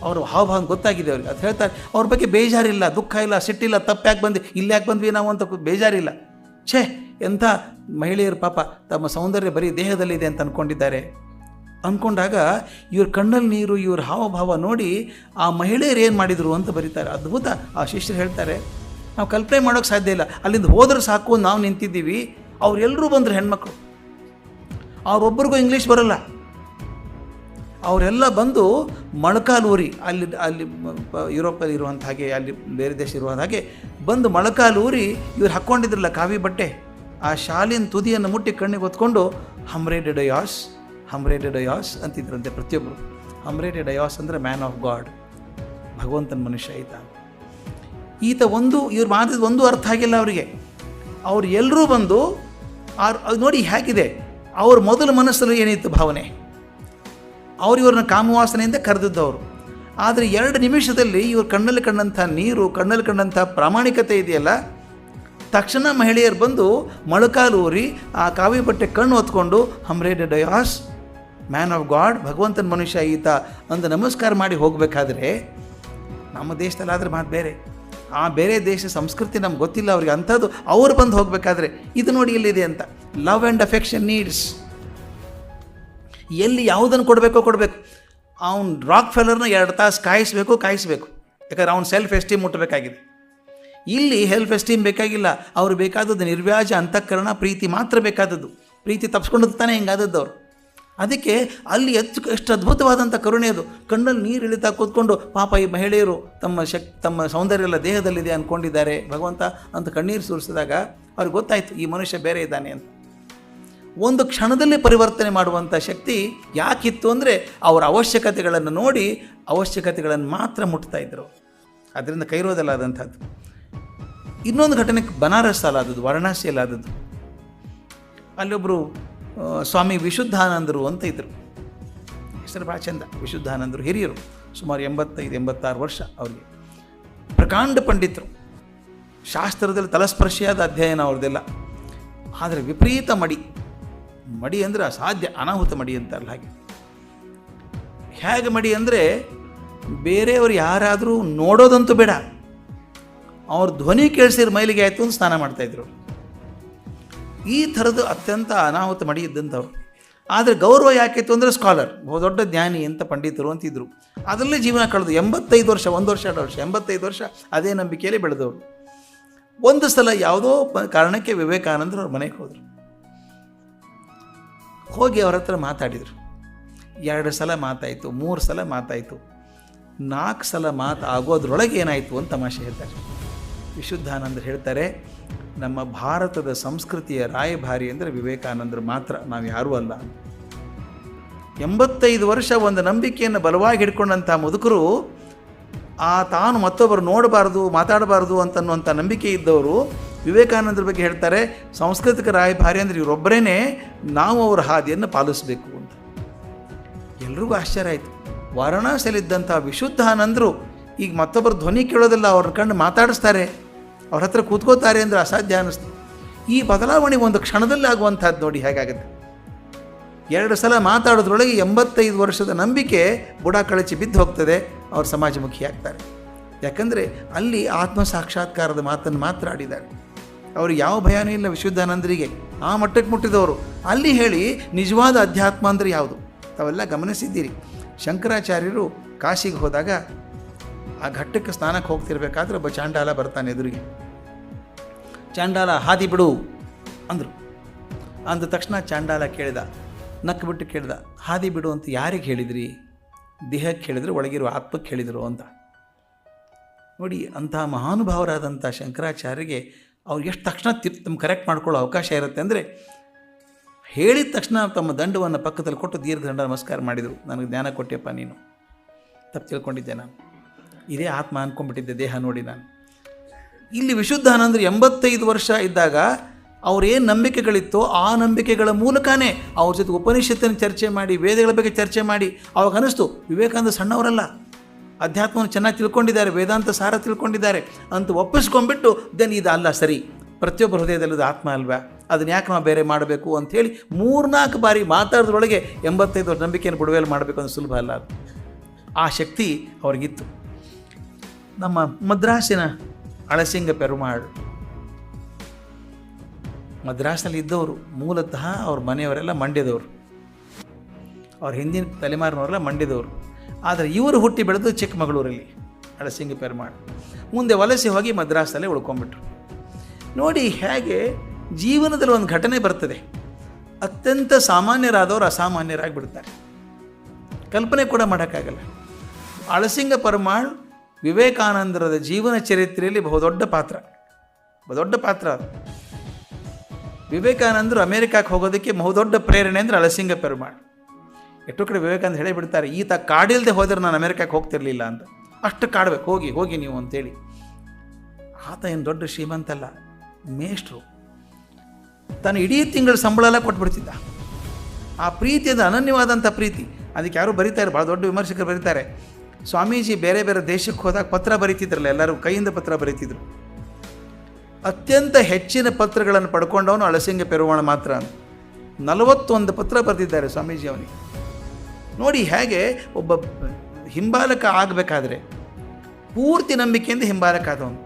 S1: ಅವ್ರ ಹಾವಭಾವ ಗೊತ್ತಾಗಿದೆ ಅವ್ರಿಗೆ. ಅದು ಹೇಳ್ತಾರೆ, ಅವ್ರ ಬಗ್ಗೆ ಬೇಜಾರಿಲ್ಲ, ದುಃಖ ಇಲ್ಲ, ಸಿಟ್ಟಿಲ್ಲ, ತಪ್ಪು ಯಾಕೆ ಬಂದ್ವಿ, ಇಲ್ಲಿ ಯಾಕೆ ಬಂದ್ವಿ ನಾವು ಅಂತ ಬೇಜಾರಿಲ್ಲ. ಛೇ, ಎಂಥ ಮಹಿಳೆಯರು ಪಾಪ ತಮ್ಮ ಸೌಂದರ್ಯ ಬರೀ ದೇಹದಲ್ಲಿದೆ ಅಂತ ಅಂದ್ಕೊಂಡಿದ್ದಾರೆ. ಅಂದ್ಕೊಂಡಾಗ ಇವ್ರ ಕಣ್ಣಲ್ಲಿ ನೀರು, ಇವ್ರ ಹಾವಭಾವ ನೋಡಿ ಆ ಮಹಿಳೆಯರು ಏನು ಮಾಡಿದರು ಅಂತ ಬರೀತಾರೆ. ಅದ್ಭುತ. ಆ ಶಿಷ್ಯರು ಹೇಳ್ತಾರೆ, ನಾವು ಕಲ್ಪನೆ ಮಾಡೋಕ್ಕೆ ಸಾಧ್ಯ ಇಲ್ಲ, ಅಲ್ಲಿಂದ ಹೋದ್ರೆ ಸಾಕು, ನಾವು ನಿಂತಿದ್ದೀವಿ, ಅವರೆಲ್ಲರೂ ಬಂದರು ಹೆಣ್ಮಕ್ಳು. ಅವ್ರೊಬ್ಬರಿಗೂ ಇಂಗ್ಲೀಷ್ ಬರೋಲ್ಲ. ಅವರೆಲ್ಲ ಬಂದು ಮೊಳಕಾಲೂರಿ, ಅಲ್ಲಿ ಯುರೋಪಲ್ಲಿ ಇರುವಂಥ ಹಾಗೆ, ಅಲ್ಲಿ ಬೇರೆ ದೇಶ ಇರುವಂಥ ಹಾಗೆ ಬಂದು ಮೊಳಕಾಲೂರಿ ಇವ್ರು ಹಾಕ್ಕೊಂಡಿದ್ರಲ್ಲ ಕಾವಿ ಬಟ್ಟೆ, ಆ ಶಾಲಿನ ತುದಿಯನ್ನು ಮುಟ್ಟಿ ಕಣ್ಣಿಗೆ ಹೊತ್ಕೊಂಡು ಹಮ್ರೆ ಡೆ ಡಯಾಸ್, ಹಮ್ರೆ ಡೆ ಡಯಾಸ್ ಅಂತಿದ್ರಂತೆ ಪ್ರತಿಯೊಬ್ಬರು. ಹಮ್ರೆ ಡೆ ಡಯಾಸ್ ಅಂದರೆ ಮ್ಯಾನ್ ಆಫ್ ಗಾಡ್, ಭಗವಂತನ ಮನುಷ್ಯ ಈತ ಇವ್ರು ಮಾಡಿದ ಒಂದು ಅರ್ಥ ಆಗಿಲ್ಲ ಅವರಿಗೆ. ಅವ್ರು ಎಲ್ಲರೂ ಬಂದು ಅದು ನೋಡಿ ಹೇಗಿದೆ, ಅವ್ರ ಮೊದಲ ಮನಸ್ಸಲ್ಲಿ ಏನಿತ್ತು ಭಾವನೆ, ಇವ್ರನ್ನ ಕಾಮವಾಸನೆಯಿಂದ ಕರೆದಿದ್ದವರು. ಆದರೆ 2 ನಿಮಿಷದಲ್ಲಿ ಇವ್ರ ಕಣ್ಣಲ್ಲಿ ಕಂಡಂಥ ನೀರು, ಕಣ್ಣಲ್ಲಿ ಕಂಡಂಥ ಪ್ರಾಮಾಣಿಕತೆ ಇದೆಯಲ್ಲ, ತಕ್ಷಣ ಮಹಿಳೆಯರು ಬಂದು ಮೊಳಕಾಲೂರಿ ಆ ಕಾವಿ ಬಟ್ಟೆ ಕಣ್ಣು ಹೊತ್ಕೊಂಡು ಹಮ್ರೆ ಡೆ ಡಯಾಸ್, ಮ್ಯಾನ್ ಆಫ್ ಗಾಡ್, ಭಗವಂತನ ಮನುಷ್ಯ ಈತ ಅಂದು ನಮಸ್ಕಾರ ಮಾಡಿ ಹೋಗಬೇಕಾದ್ರೆ, ನಮ್ಮ ದೇಶದಲ್ಲಾದರೆ ಮಾತು ಬೇರೆ, ಆ ಬೇರೆ ದೇಶ ಸಂಸ್ಕೃತಿ ನಮ್ಗೆ ಗೊತ್ತಿಲ್ಲ ಅವ್ರಿಗೆ, ಅಂಥದ್ದು ಅವ್ರು ಬಂದು ಹೋಗಬೇಕಾದ್ರೆ ಇದು ನೋಡಿ ಎಲ್ಲಿದೆ ಅಂತ. ಲವ್ ಆ್ಯಂಡ್ ಅಫೆಕ್ಷನ್ ನೀಡ್ಸ್, ಎಲ್ಲಿ ಯಾವುದನ್ನು ಕೊಡಬೇಕೋ ಕೊಡಬೇಕು. ಅವ್ನು ರಾಕ್ ಫೆಲ್ಲರ್ನ 2 ತಾಸು ಕಾಯಿಸಬೇಕು, ಯಾಕಂದ್ರೆ ಅವ್ನು ಸೆಲ್ಫ್ ಎಸ್ಟೀಮ್ ಮುಟ್ಟಬೇಕಾಗಿದೆ. ಇಲ್ಲಿ ಸೆಲ್ಫ್ ಎಸ್ಟೀಮ್ ಬೇಕಾಗಿಲ್ಲ, ಅವ್ರು ಬೇಕಾದದ್ದು ನಿರ್ವ್ಯಾಜ ಅಂತಃಕರಣ, ಪ್ರೀತಿ ಮಾತ್ರ ಬೇಕಾದದ್ದು. ಪ್ರೀತಿ ತಪ್ಪಿಸ್ಕೊಂಡದ್ದು ತಾನೇ ಹಿಂಗಾದದ್ದು ಅವರು. ಅದಕ್ಕೆ ಅಲ್ಲಿ ಎಷ್ಟು ಅದ್ಭುತವಾದಂಥ ಕರುಣೆ ಅದು. ಕಣ್ಣಲ್ಲಿ ನೀರು ಇಳಿತಾ ಕೂತ್ಕೊಂಡು ಪಾಪ ಈ ಮಹಿಳೆಯರು ತಮ್ಮ ಸೌಂದರ್ಯ ಎಲ್ಲ ದೇಹದಲ್ಲಿದೆ ಅಂದ್ಕೊಂಡಿದ್ದಾರೆ ಭಗವಂತ ಅಂತ ಕಣ್ಣೀರು ಸುರಿಸಿದಾಗ ಅವ್ರಿಗೆ ಗೊತ್ತಾಯಿತು ಈ ಮನುಷ್ಯ ಬೇರೆ ಇದ್ದಾನೆ ಅಂತ. ಒಂದು ಕ್ಷಣದಲ್ಲಿ ಪರಿವರ್ತನೆ ಮಾಡುವಂಥ ಶಕ್ತಿ ಯಾಕಿತ್ತು ಅಂದರೆ ಅವರ ಅವಶ್ಯಕತೆಗಳನ್ನು ನೋಡಿ ಅವಶ್ಯಕತೆಗಳನ್ನು ಮಾತ್ರ ಮುಟ್ತಾ ಇದ್ದರು. ಅದರಿಂದ ಕೈರೋದಲ್ಲಾದಂಥದ್ದು. ಇನ್ನೊಂದು ಘಟನೆ ಬನಾರಸ್ ಅಲ್ಲಾದದ್ದು, ವಾರಣಾಸಿಯಲ್ಲಿ ಆದದ್ದು. ಅಲ್ಲೊಬ್ಬರು ಸ್ವಾಮಿ ವಿಶುದ್ಧಾನಂದರು ಅಂತ ಇದ್ದರು. ಹೆಸರು ಭಾಳ ಚಂದ, ವಿಶುದ್ಧಾನಂದರು. ಹಿರಿಯರು, ಸುಮಾರು 85-86 ವರ್ಷ ಅವರಿಗೆ. ಪ್ರಕಾಂಡ ಪಂಡಿತರು, ಶಾಸ್ತ್ರದಲ್ಲಿ ತಲಸ್ಪರ್ಶಿಯಾದ ಅಧ್ಯಯನ ಅವ್ರದ್ದೆಲ್ಲ. ಆದರೆ ವಿಪರೀತ ಮಡಿ ಅಂದರೆ ಅಸಾಧ್ಯ, ಅನಾಹುತ ಮಡಿ ಅಂತಾರಲ್ಲ ಹಾಗೆ. ಹೇಗೆ ಮಡಿ ಅಂದರೆ ಬೇರೆಯವರು ಯಾರಾದರೂ ನೋಡೋದಂತೂ ಬೇಡ, ಅವ್ರ ಧ್ವನಿ ಕೇಳಿಸಿರ ಮೈಲಿಗೆ ಆಯಿತು ಅಂತ ಸ್ನಾನ ಮಾಡ್ತಾಯಿದ್ರು. ಈ ಥರದ ಅತ್ಯಂತ ಅನಾಹುತ ಮಡಿ ಇದ್ದಂಥವ್ರು. ಆದರೆ ಗೌರವ ಯಾಕಿತ್ತು ಅಂದರೆ ಸ್ಕಾಲರ್, ದೊಡ್ಡ ಜ್ಞಾನಿ ಅಂತ ಪಂಡಿತರು ಅಂತಿದ್ರು. ಅದರಲ್ಲೇ ಜೀವನ ಕಳೆದು 85 ವರ್ಷ, 1 ವರ್ಷ 2 ವರ್ಷ, 85 ವರ್ಷ ಅದೇ ನಂಬಿಕೆಯಲ್ಲಿ ಬೆಳೆದವರು. ಒಂದು ಸಲ ಯಾವುದೋ ಕಾರಣಕ್ಕೆ ವಿವೇಕಾನಂದರು ಅವ್ರ ಮನೆಗೆ ಹೋದರು. ಹೋಗಿ ಅವ್ರ ಹತ್ರ ಮಾತಾಡಿದರು. 2 ಸಲ ಮಾತಾಯಿತು, 3 ಸಲ ಮಾತಾಯಿತು, 4 ಸಲ ಆಗೋದ್ರೊಳಗೆ ಏನಾಯಿತು ಅಂತ ತಮಾಷೆ ಹೇಳ್ತಾರೆ. ವಿಶುದ್ಧಾನಂದರು ಹೇಳ್ತಾರೆ, ನಮ್ಮ ಭಾರತದ ಸಂಸ್ಕೃತಿಯ ರಾಯಭಾರಿ ಅಂದರೆ ವಿವೇಕಾನಂದರು ಮಾತ್ರ, ನಾವು ಯಾರೂ ಅಲ್ಲ. 85 ವರ್ಷ ಒಂದು ನಂಬಿಕೆಯನ್ನು ಬಲವಾಗಿ ಹಿಡ್ಕೊಂಡಂಥ ಮುದುಕರು, ತಾನು ಮತ್ತೊಬ್ಬರು ನೋಡಬಾರ್ದು, ಮಾತಾಡಬಾರ್ದು ಅಂತನ್ನುವಂಥ ನಂಬಿಕೆ ಇದ್ದವರು ವಿವೇಕಾನಂದರ ಬಗ್ಗೆ ಹೇಳ್ತಾರೆ, ಸಾಂಸ್ಕೃತಿಕ ರಾಯಭಾರಿ ಅಂದರೆ ಇವರೊಬ್ಬರೇ, ನಾವು ಅವರ ಹಾದಿಯನ್ನು ಪಾಲಿಸಬೇಕು ಅಂತ. ಎಲ್ರಿಗೂ ಆಶ್ಚರ್ಯ ಆಯಿತು. ವಾರಣಾಸಿಯಲ್ಲಿದ್ದಂಥ ವಿಶುದ್ಧಾನಂದರು ಈಗ ಮತ್ತೊಬ್ಬರ ಧ್ವನಿ ಕೇಳೋದಿಲ್ಲ, ಅವ್ರನ್ನ ಕಂಡು ಮಾತಾಡಿಸ್ತಾರೆ, ಅವ್ರ ಹತ್ರ ಕೂತ್ಕೋತಾರೆ ಅಂದರೆ ಅಸಾಧ್ಯ ಅನ್ನಿಸ್ತು. ಈ ಬದಲಾವಣೆ ಒಂದು ಕ್ಷಣದಲ್ಲಿ ಆಗುವಂಥದ್ದು ನೋಡಿ ಹೇಗಾಗುತ್ತೆ. 2 ಸಲ ಮಾತಾಡೋದ್ರೊಳಗೆ 85 ವರ್ಷದ ನಂಬಿಕೆ ಬುಡ ಕಳಚಿ ಬಿದ್ದು ಹೋಗ್ತದೆ, ಅವ್ರು ಸಮಾಜಮುಖಿ ಆಗ್ತಾರೆ. ಯಾಕಂದರೆ ಅಲ್ಲಿ ಆತ್ಮ ಸಾಕ್ಷಾತ್ಕಾರದ ಮಾತನ್ನು ಮಾತ್ರ ಆಡಿದ್ದಾರೆ. ಅವ್ರಿಗೆ ಯಾವ ಭಯನೂ ಇಲ್ಲ ವಿಶುದ್ಧಾನಂದರಿಗೆ, ಆ ಮಟ್ಟಕ್ಕೆ ಮುಟ್ಟಿದವರು. ಅಲ್ಲಿ ಹೇಳಿ ನಿಜವಾದ ಅಧ್ಯಾತ್ಮ ಅಂದರೆ ಯಾವುದು ತಾವೆಲ್ಲ ಗಮನಿಸಿದ್ದೀರಿ. ಶಂಕರಾಚಾರ್ಯರು ಕಾಶಿಗೆ ಹೋದಾಗ ಆ ಘಟ್ಟಕ್ಕೆ ಸ್ನಾನಕ್ಕೆ ಹೋಗ್ತಿರ್ಬೇಕಾದ್ರೆ ಒಬ್ಬ ಚಾಂಡಾಲ ಬರ್ತಾನೆ ಎದುರಿಗೆ. ಚಾಂಡಾಲ ಹಾದಿ ಬಿಡು ಅಂದರು. ಅಂದ ತಕ್ಷಣ ಚಾಂಡಾಲ ಕೇಳಿದ, ನಕ್ಬಿಟ್ಟು ಕೇಳಿದ, ಹಾದಿ ಬಿಡು ಅಂತ ಯಾರಿಗೆ ಹೇಳಿದ್ರಿ? ದೇಹಕ್ಕೆ ಹೇಳಿದ್ರು, ಒಳಗಿರುವ ಆತ್ಮಕ್ಕೆ ಹೇಳಿದರು ಅಂತ. ನೋಡಿ, ಅಂತಹ ಮಹಾನುಭಾವರಾದಂಥ ಶಂಕರಾಚಾರ್ಯರಿಗೆ ಅವ್ರು ಎಷ್ಟು ತಕ್ಷಣ ತಮ್ಮ ಕರೆಕ್ಟ್ ಮಾಡ್ಕೊಳ್ಳೋ ಅವಕಾಶ ಇರುತ್ತೆ ಅಂದರೆ, ಹೇಳಿದ ತಕ್ಷಣ ತಮ್ಮ ದಂಡವನ್ನು ಪಕ್ಕದಲ್ಲಿ ಕೊಟ್ಟು ದೀರ್ಘದಂಡ ನಮಸ್ಕಾರ ಮಾಡಿದರು. ನನಗೆ ಜ್ಞಾನ ಕೊಟ್ಟೆಪ್ಪ, ನೀನು ತಪ್ಪು ತಿಳ್ಕೊಂಡಿದ್ದೆ, ನಾನು ಇದೇ ಆತ್ಮ ಅಂದ್ಕೊಂಡ್ಬಿಟ್ಟಿದ್ದೆ ದೇಹ ನೋಡಿ. ನಾನು ಇಲ್ಲಿ ವಿಶುದ್ಧಾನಂದರು 85 ವರ್ಷ ಇದ್ದಾಗ ಅವ್ರೇನು ನಂಬಿಕೆಗಳಿತ್ತೋ ಆ ನಂಬಿಕೆಗಳ ಮೂಲಕನೇ ಅವ್ರ ಜೊತೆ ಉಪನಿಷತ್ತನ್ನು ಚರ್ಚೆ ಮಾಡಿ, ವೇದಗಳ ಬಗ್ಗೆ ಚರ್ಚೆ ಮಾಡಿ, ಅವಾಗ ಅನ್ನಿಸ್ತು ವಿವೇಕಾನಂದ ಸಣ್ಣವರಲ್ಲ, ಅಧ್ಯಾತ್ಮವನ್ನು ಚೆನ್ನಾಗಿ ತಿಳ್ಕೊಂಡಿದ್ದಾರೆ, ವೇದಾಂತ ಸಾರ ತಿಳ್ಕೊಂಡಿದ್ದಾರೆ ಅಂತ ಒಪ್ಪಿಸ್ಕೊಂಡ್ಬಿಟ್ಟು ದೆನ್ ಇದು ಅಲ್ಲ ಸರಿ, ಪ್ರತಿಯೊಬ್ಬರ ಹೃದಯದಲ್ಲದು ಆತ್ಮ ಅಲ್ವಾ, ಅದನ್ನ ಯಾಕೆ ನಾವು ಬೇರೆ ಮಾಡಬೇಕು ಅಂಥೇಳಿ 3-4 ಬಾರಿ ಮಾತಾಡೋದ್ರೊಳಗೆ 85 ವರ್ಷ ನಂಬಿಕೆಯನ್ನು ಬಿಡುವೆಲ್ಲ ಮಾಡಬೇಕು ಅಂತ ಸುಲಭ ಅಲ್ಲ. ಅದು ಆ ಶಕ್ತಿ ಅವ್ರಿಗಿತ್ತು. ನಮ್ಮ ಮದ್ರಾಸಿನ ಅಳಸಿಂಗ ಪೆರುಮಾಳ್ ಮದ್ರಾಸಲ್ಲಿ ಇದ್ದವರು, ಮೂಲತಃ ಅವ್ರ ಮನೆಯವರೆಲ್ಲ ಮಂಡ್ಯದವರು, ಅವ್ರ ಹಿಂದಿನ ತಲೆಮಾರಿನವರೆಲ್ಲ ಮಂಡ್ಯದವರು. ಆದರೆ ಇವರು ಹುಟ್ಟಿ ಬೆಳೆದು ಚಿಕ್ಕಮಗಳೂರಲ್ಲಿ ಅಳಸಿಂಗ ಪೆರುಮಾಳ್. ಮುಂದೆ ವಲಸೆ ಹೋಗಿ ಮದ್ರಾಸಲ್ಲೇ ಉಳ್ಕೊಂಡ್ಬಿಟ್ರು. ನೋಡಿ ಹೇಗೆ ಜೀವನದಲ್ಲಿ ಒಂದು ಘಟನೆ ಬರ್ತದೆ, ಅತ್ಯಂತ ಸಾಮಾನ್ಯರಾದವರು ಅಸಾಮಾನ್ಯರಾಗಿ ಬಿಡ್ತಾರೆ, ಕಲ್ಪನೆ ಕೂಡ ಮಾಡೋಕ್ಕಾಗಲ್ಲ. ಅಳಸಿಂಗ ಪೆರುಮಾಳ್ ವಿವೇಕಾನಂದರದ ಜೀವನ ಚರಿತ್ರೆಯಲ್ಲಿ ಬಹುದೊಡ್ಡ ಪಾತ್ರ. ಅದು ವಿವೇಕಾನಂದರು ಅಮೇರಿಕಕ್ಕೆ ಹೋಗೋದಕ್ಕೆ ಬಹುದೊಡ್ಡ ಪ್ರೇರಣೆ ಅಂದರೆ ಅಳಸಿಂಗ ಪೆರುಮಾಳ್. ಎಷ್ಟೋ ಕಡೆ ವಿವೇಕಾನಂದ ಹೇಳೇ ಬಿಡ್ತಾರೆ, ಈತ ಕಾಡಿಲ್ಲದೆ ಹೋದರೆ ನಾನು ಅಮೇರಿಕಕ್ಕೆ ಹೋಗ್ತಿರ್ಲಿಲ್ಲ ಅಂತ, ಅಷ್ಟು ಕಾಡಬೇಕು, ಹೋಗಿ ನೀವು ಅಂತೇಳಿ. ಆತ ಏನು ದೊಡ್ಡ ಶ್ರೀಮಂತಲ್ಲ, ಮೇಷ್ಟ್ರು. ತಾನು ಇಡೀ ತಿಂಗಳ ಸಂಬಳ ಎಲ್ಲ ಕೊಟ್ಬಿಡ್ತಿದ್ದ. ಆ ಪ್ರೀತಿ ಅದು ಅನನ್ಯವಾದಂಥ ಪ್ರೀತಿ. ಅದಕ್ಕೆ ಯಾರು ಬರೀತಾರೆ, ಭಾಳ ದೊಡ್ಡ ವಿಮರ್ಶಕರು ಬರೀತಾರೆ, ಸ್ವಾಮೀಜಿ ಬೇರೆ ಬೇರೆ ದೇಶಕ್ಕೆ ಹೋದಾಗ ಪತ್ರ ಬರೀತಿದ್ರಲ್ಲ, ಎಲ್ಲರೂ ಕೈಯಿಂದ ಪತ್ರ ಬರೀತಿದ್ರು. ಅತ್ಯಂತ ಹೆಚ್ಚಿನ ಪತ್ರಗಳನ್ನು ಪಡ್ಕೊಂಡವನು ಅಳಸಿಂಗ ಪೆರುಮಾಳ್ ಮಾತ್ರ. 41 ಪತ್ರ ಬರೆದಿದ್ದಾರೆ ಸ್ವಾಮೀಜಿ ಅವನಿಗೆ. ನೋಡಿ ಹೇಗೆ ಒಬ್ಬ ಹಿಂಬಾಲಕ ಆಗಬೇಕಾದ್ರೆ ಪೂರ್ತಿ ನಂಬಿಕೆಯಿಂದ ಹಿಂಬಾಲಕ ಆದವನು,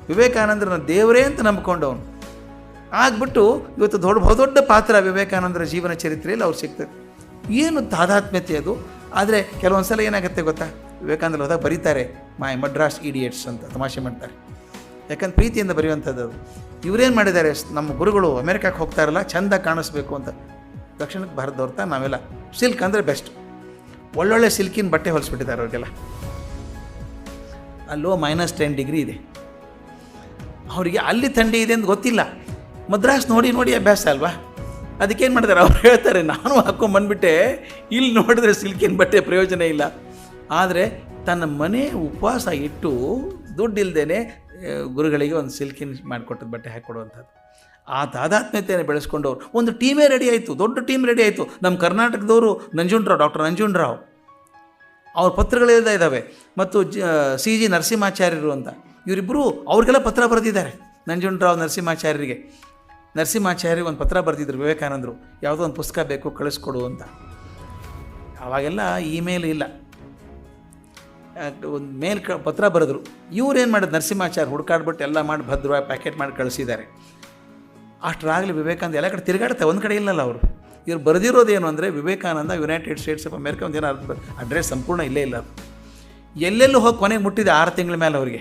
S1: ವಿವೇಕಾನಂದರನ್ನ ದೇವರೇ ಅಂತ ನಂಬಿಕೊಂಡವನು ಆಗ್ಬಿಟ್ಟು ಇವತ್ತು ಬಹುದೊಡ್ಡ ಪಾತ್ರ ವಿವೇಕಾನಂದರ ಜೀವನ ಚರಿತ್ರೆಯಲ್ಲಿ ಅವ್ರು ಸಿಗ್ತದೆ. ಏನು ತಾದಾತ್ಮ್ಯತೆ ಅದು. ಆದರೆ ಕೆಲವೊಂದು ಸಲ ಏನಾಗುತ್ತೆ ಗೊತ್ತಾ, ವಿವೇಕಾನಂದ ಹೋದಾಗ ಬರೀತಾರೆ ಮೈ ಮಡ್ರಾಸ್ ಇಡಿಯಟ್ಸ್ ಅಂತ ತಮಾಷೆ ಮಾಡ್ತಾರೆ, ಯಾಕಂದ್ರೆ ಪ್ರೀತಿಯಿಂದ ಬರೆಯುವಂಥದ್ದು ಅದು. ಇವರೇನು ಮಾಡಿದ್ದಾರೆ, ನಮ್ಮ ಗುರುಗಳು ಅಮೇರಿಕಕ್ಕೆ ಹೋಗ್ತಾರಲ್ಲ ಚೆಂದ ಕಾಣಿಸ್ಬೇಕು ಅಂತ ದಕ್ಷಿಣಕ್ಕೆ ಭಾರತದವ್ರತ ನಾವೆಲ್ಲ ಸಿಲ್ಕ್ ಅಂದರೆ ಬೆಸ್ಟ್, ಒಳ್ಳೊಳ್ಳೆ ಸಿಲ್ಕಿನ ಬಟ್ಟೆ ಹೊಲಿಸ್ಬಿಟ್ಟಿದ್ದಾರೆ ಅವ್ರಿಗೆಲ್ಲ. ಅಲ್ಲೋ -10 ಡಿಗ್ರಿ ಇದೆ, ಅವರಿಗೆ ಅಲ್ಲಿ ಥಂಡಿ ಇದೆ ಅಂತ ಗೊತ್ತಿಲ್ಲ, ಮದ್ರಾಸ್ ನೋಡಿ ನೋಡಿ ಅಭ್ಯಾಸ ಅಲ್ವಾ. ಅದಕ್ಕೇನು ಮಾಡಿದ್ದಾರೆ, ಅವ್ರು ಹೇಳ್ತಾರೆ ನಾನು ಹಾಕ್ಕೊಂಬಂದ್ಬಿಟ್ಟೆ, ಇಲ್ಲಿ ನೋಡಿದ್ರೆ ಸಿಲ್ಕಿನ ಬಟ್ಟೆ ಪ್ರಯೋಜನ ಇಲ್ಲ. ಆದರೆ ತನ್ನ ಮನೆ ಉಪವಾಸ ಇಟ್ಟು ದುಡ್ಡಿಲ್ದೇನೆ ಗುರುಗಳಿಗೆ ಒಂದು ಸಿಲ್ಕಿನ ಮಾಡಿಕೊಟ್ಟದ ಬಟ್ಟೆ ಹಾಕಿಕೊಡುವಂಥದ್ದು. ಆ ತಾದಾತ್ಮ್ಯತೆಯನ್ನು ಬೆಳೆಸ್ಕೊಂಡವ್ರು. ಒಂದು ಟೀಮೇ ರೆಡಿ ಆಯಿತು, ದೊಡ್ಡ ಟೀಮ್ ರೆಡಿ ಆಯಿತು. ನಮ್ಮ ಕರ್ನಾಟಕದವರು ಡಾಕ್ಟರ್ ನಂಜುಂಡರಾವ್ ಅವ್ರ ಪತ್ರಗಳೆಲ್ಲ ಇದ್ದಾವೆ, ಮತ್ತು CG ನರಸಿಂಹಾಚಾರ್ಯರು ಅಂತ ಇವರಿಬ್ಬರು ಅವ್ರಿಗೆಲ್ಲ ಪತ್ರ ಬರೆದಿದ್ದಾರೆ. ನಂಜುಂಡರಾವ್ ನರಸಿಂಹಾಚಾರ್ಯರಿಗೆ ಒಂದು ಪತ್ರ ಬರೆದಿದ್ರು ವಿವೇಕಾನಂದರು, ಯಾವುದೋ ಒಂದು ಪುಸ್ತಕ ಬೇಕು ಕಳಿಸ್ಕೊಡು ಅಂತ. ಆವಾಗೆಲ್ಲ ಇಮೇಲ್ ಇಲ್ಲ, ಒಂದು ಮೇಲ್ ಪತ್ರ ಬರೆದ್ರು. ಇವ್ರೇನು ಮಾಡಿದ್ರು, ನರಸಿಂಹಾಚಾರ್ಯ ಹುಡುಕಾಡ್ಬಿಟ್ಟು ಎಲ್ಲ ಮಾಡಿ ಭದ್ರವಾಗಿ ಪ್ಯಾಕೆಟ್ ಮಾಡಿ ಕಳಿಸಿದ್ದಾರೆ. ಅಷ್ಟರಾಗಲಿ ವಿವೇಕಾನಂದ ಎಲ್ಲ ಕಡೆ ತಿರುಗಾಡ್ತಾರೆ, ಒಂದು ಕಡೆ ಇಲ್ಲಲ್ಲ ಅವರು. ಇವ್ರು ಬರೆದಿರೋದೇನು ಅಂದರೆ Vivekananda United States of America, ಒಂದೇನೋ ಅಡ್ರೆಸ್ ಸಂಪೂರ್ಣ ಇಲ್ಲೇ ಇಲ್ಲ. ಎಲ್ಲೆಲ್ಲೂ ಹೋಗಿ ಕೊನೆಗೆ ಮುಟ್ಟಿದೆ 6 ತಿಂಗಳ ಮೇಲೆ ಅವರಿಗೆ.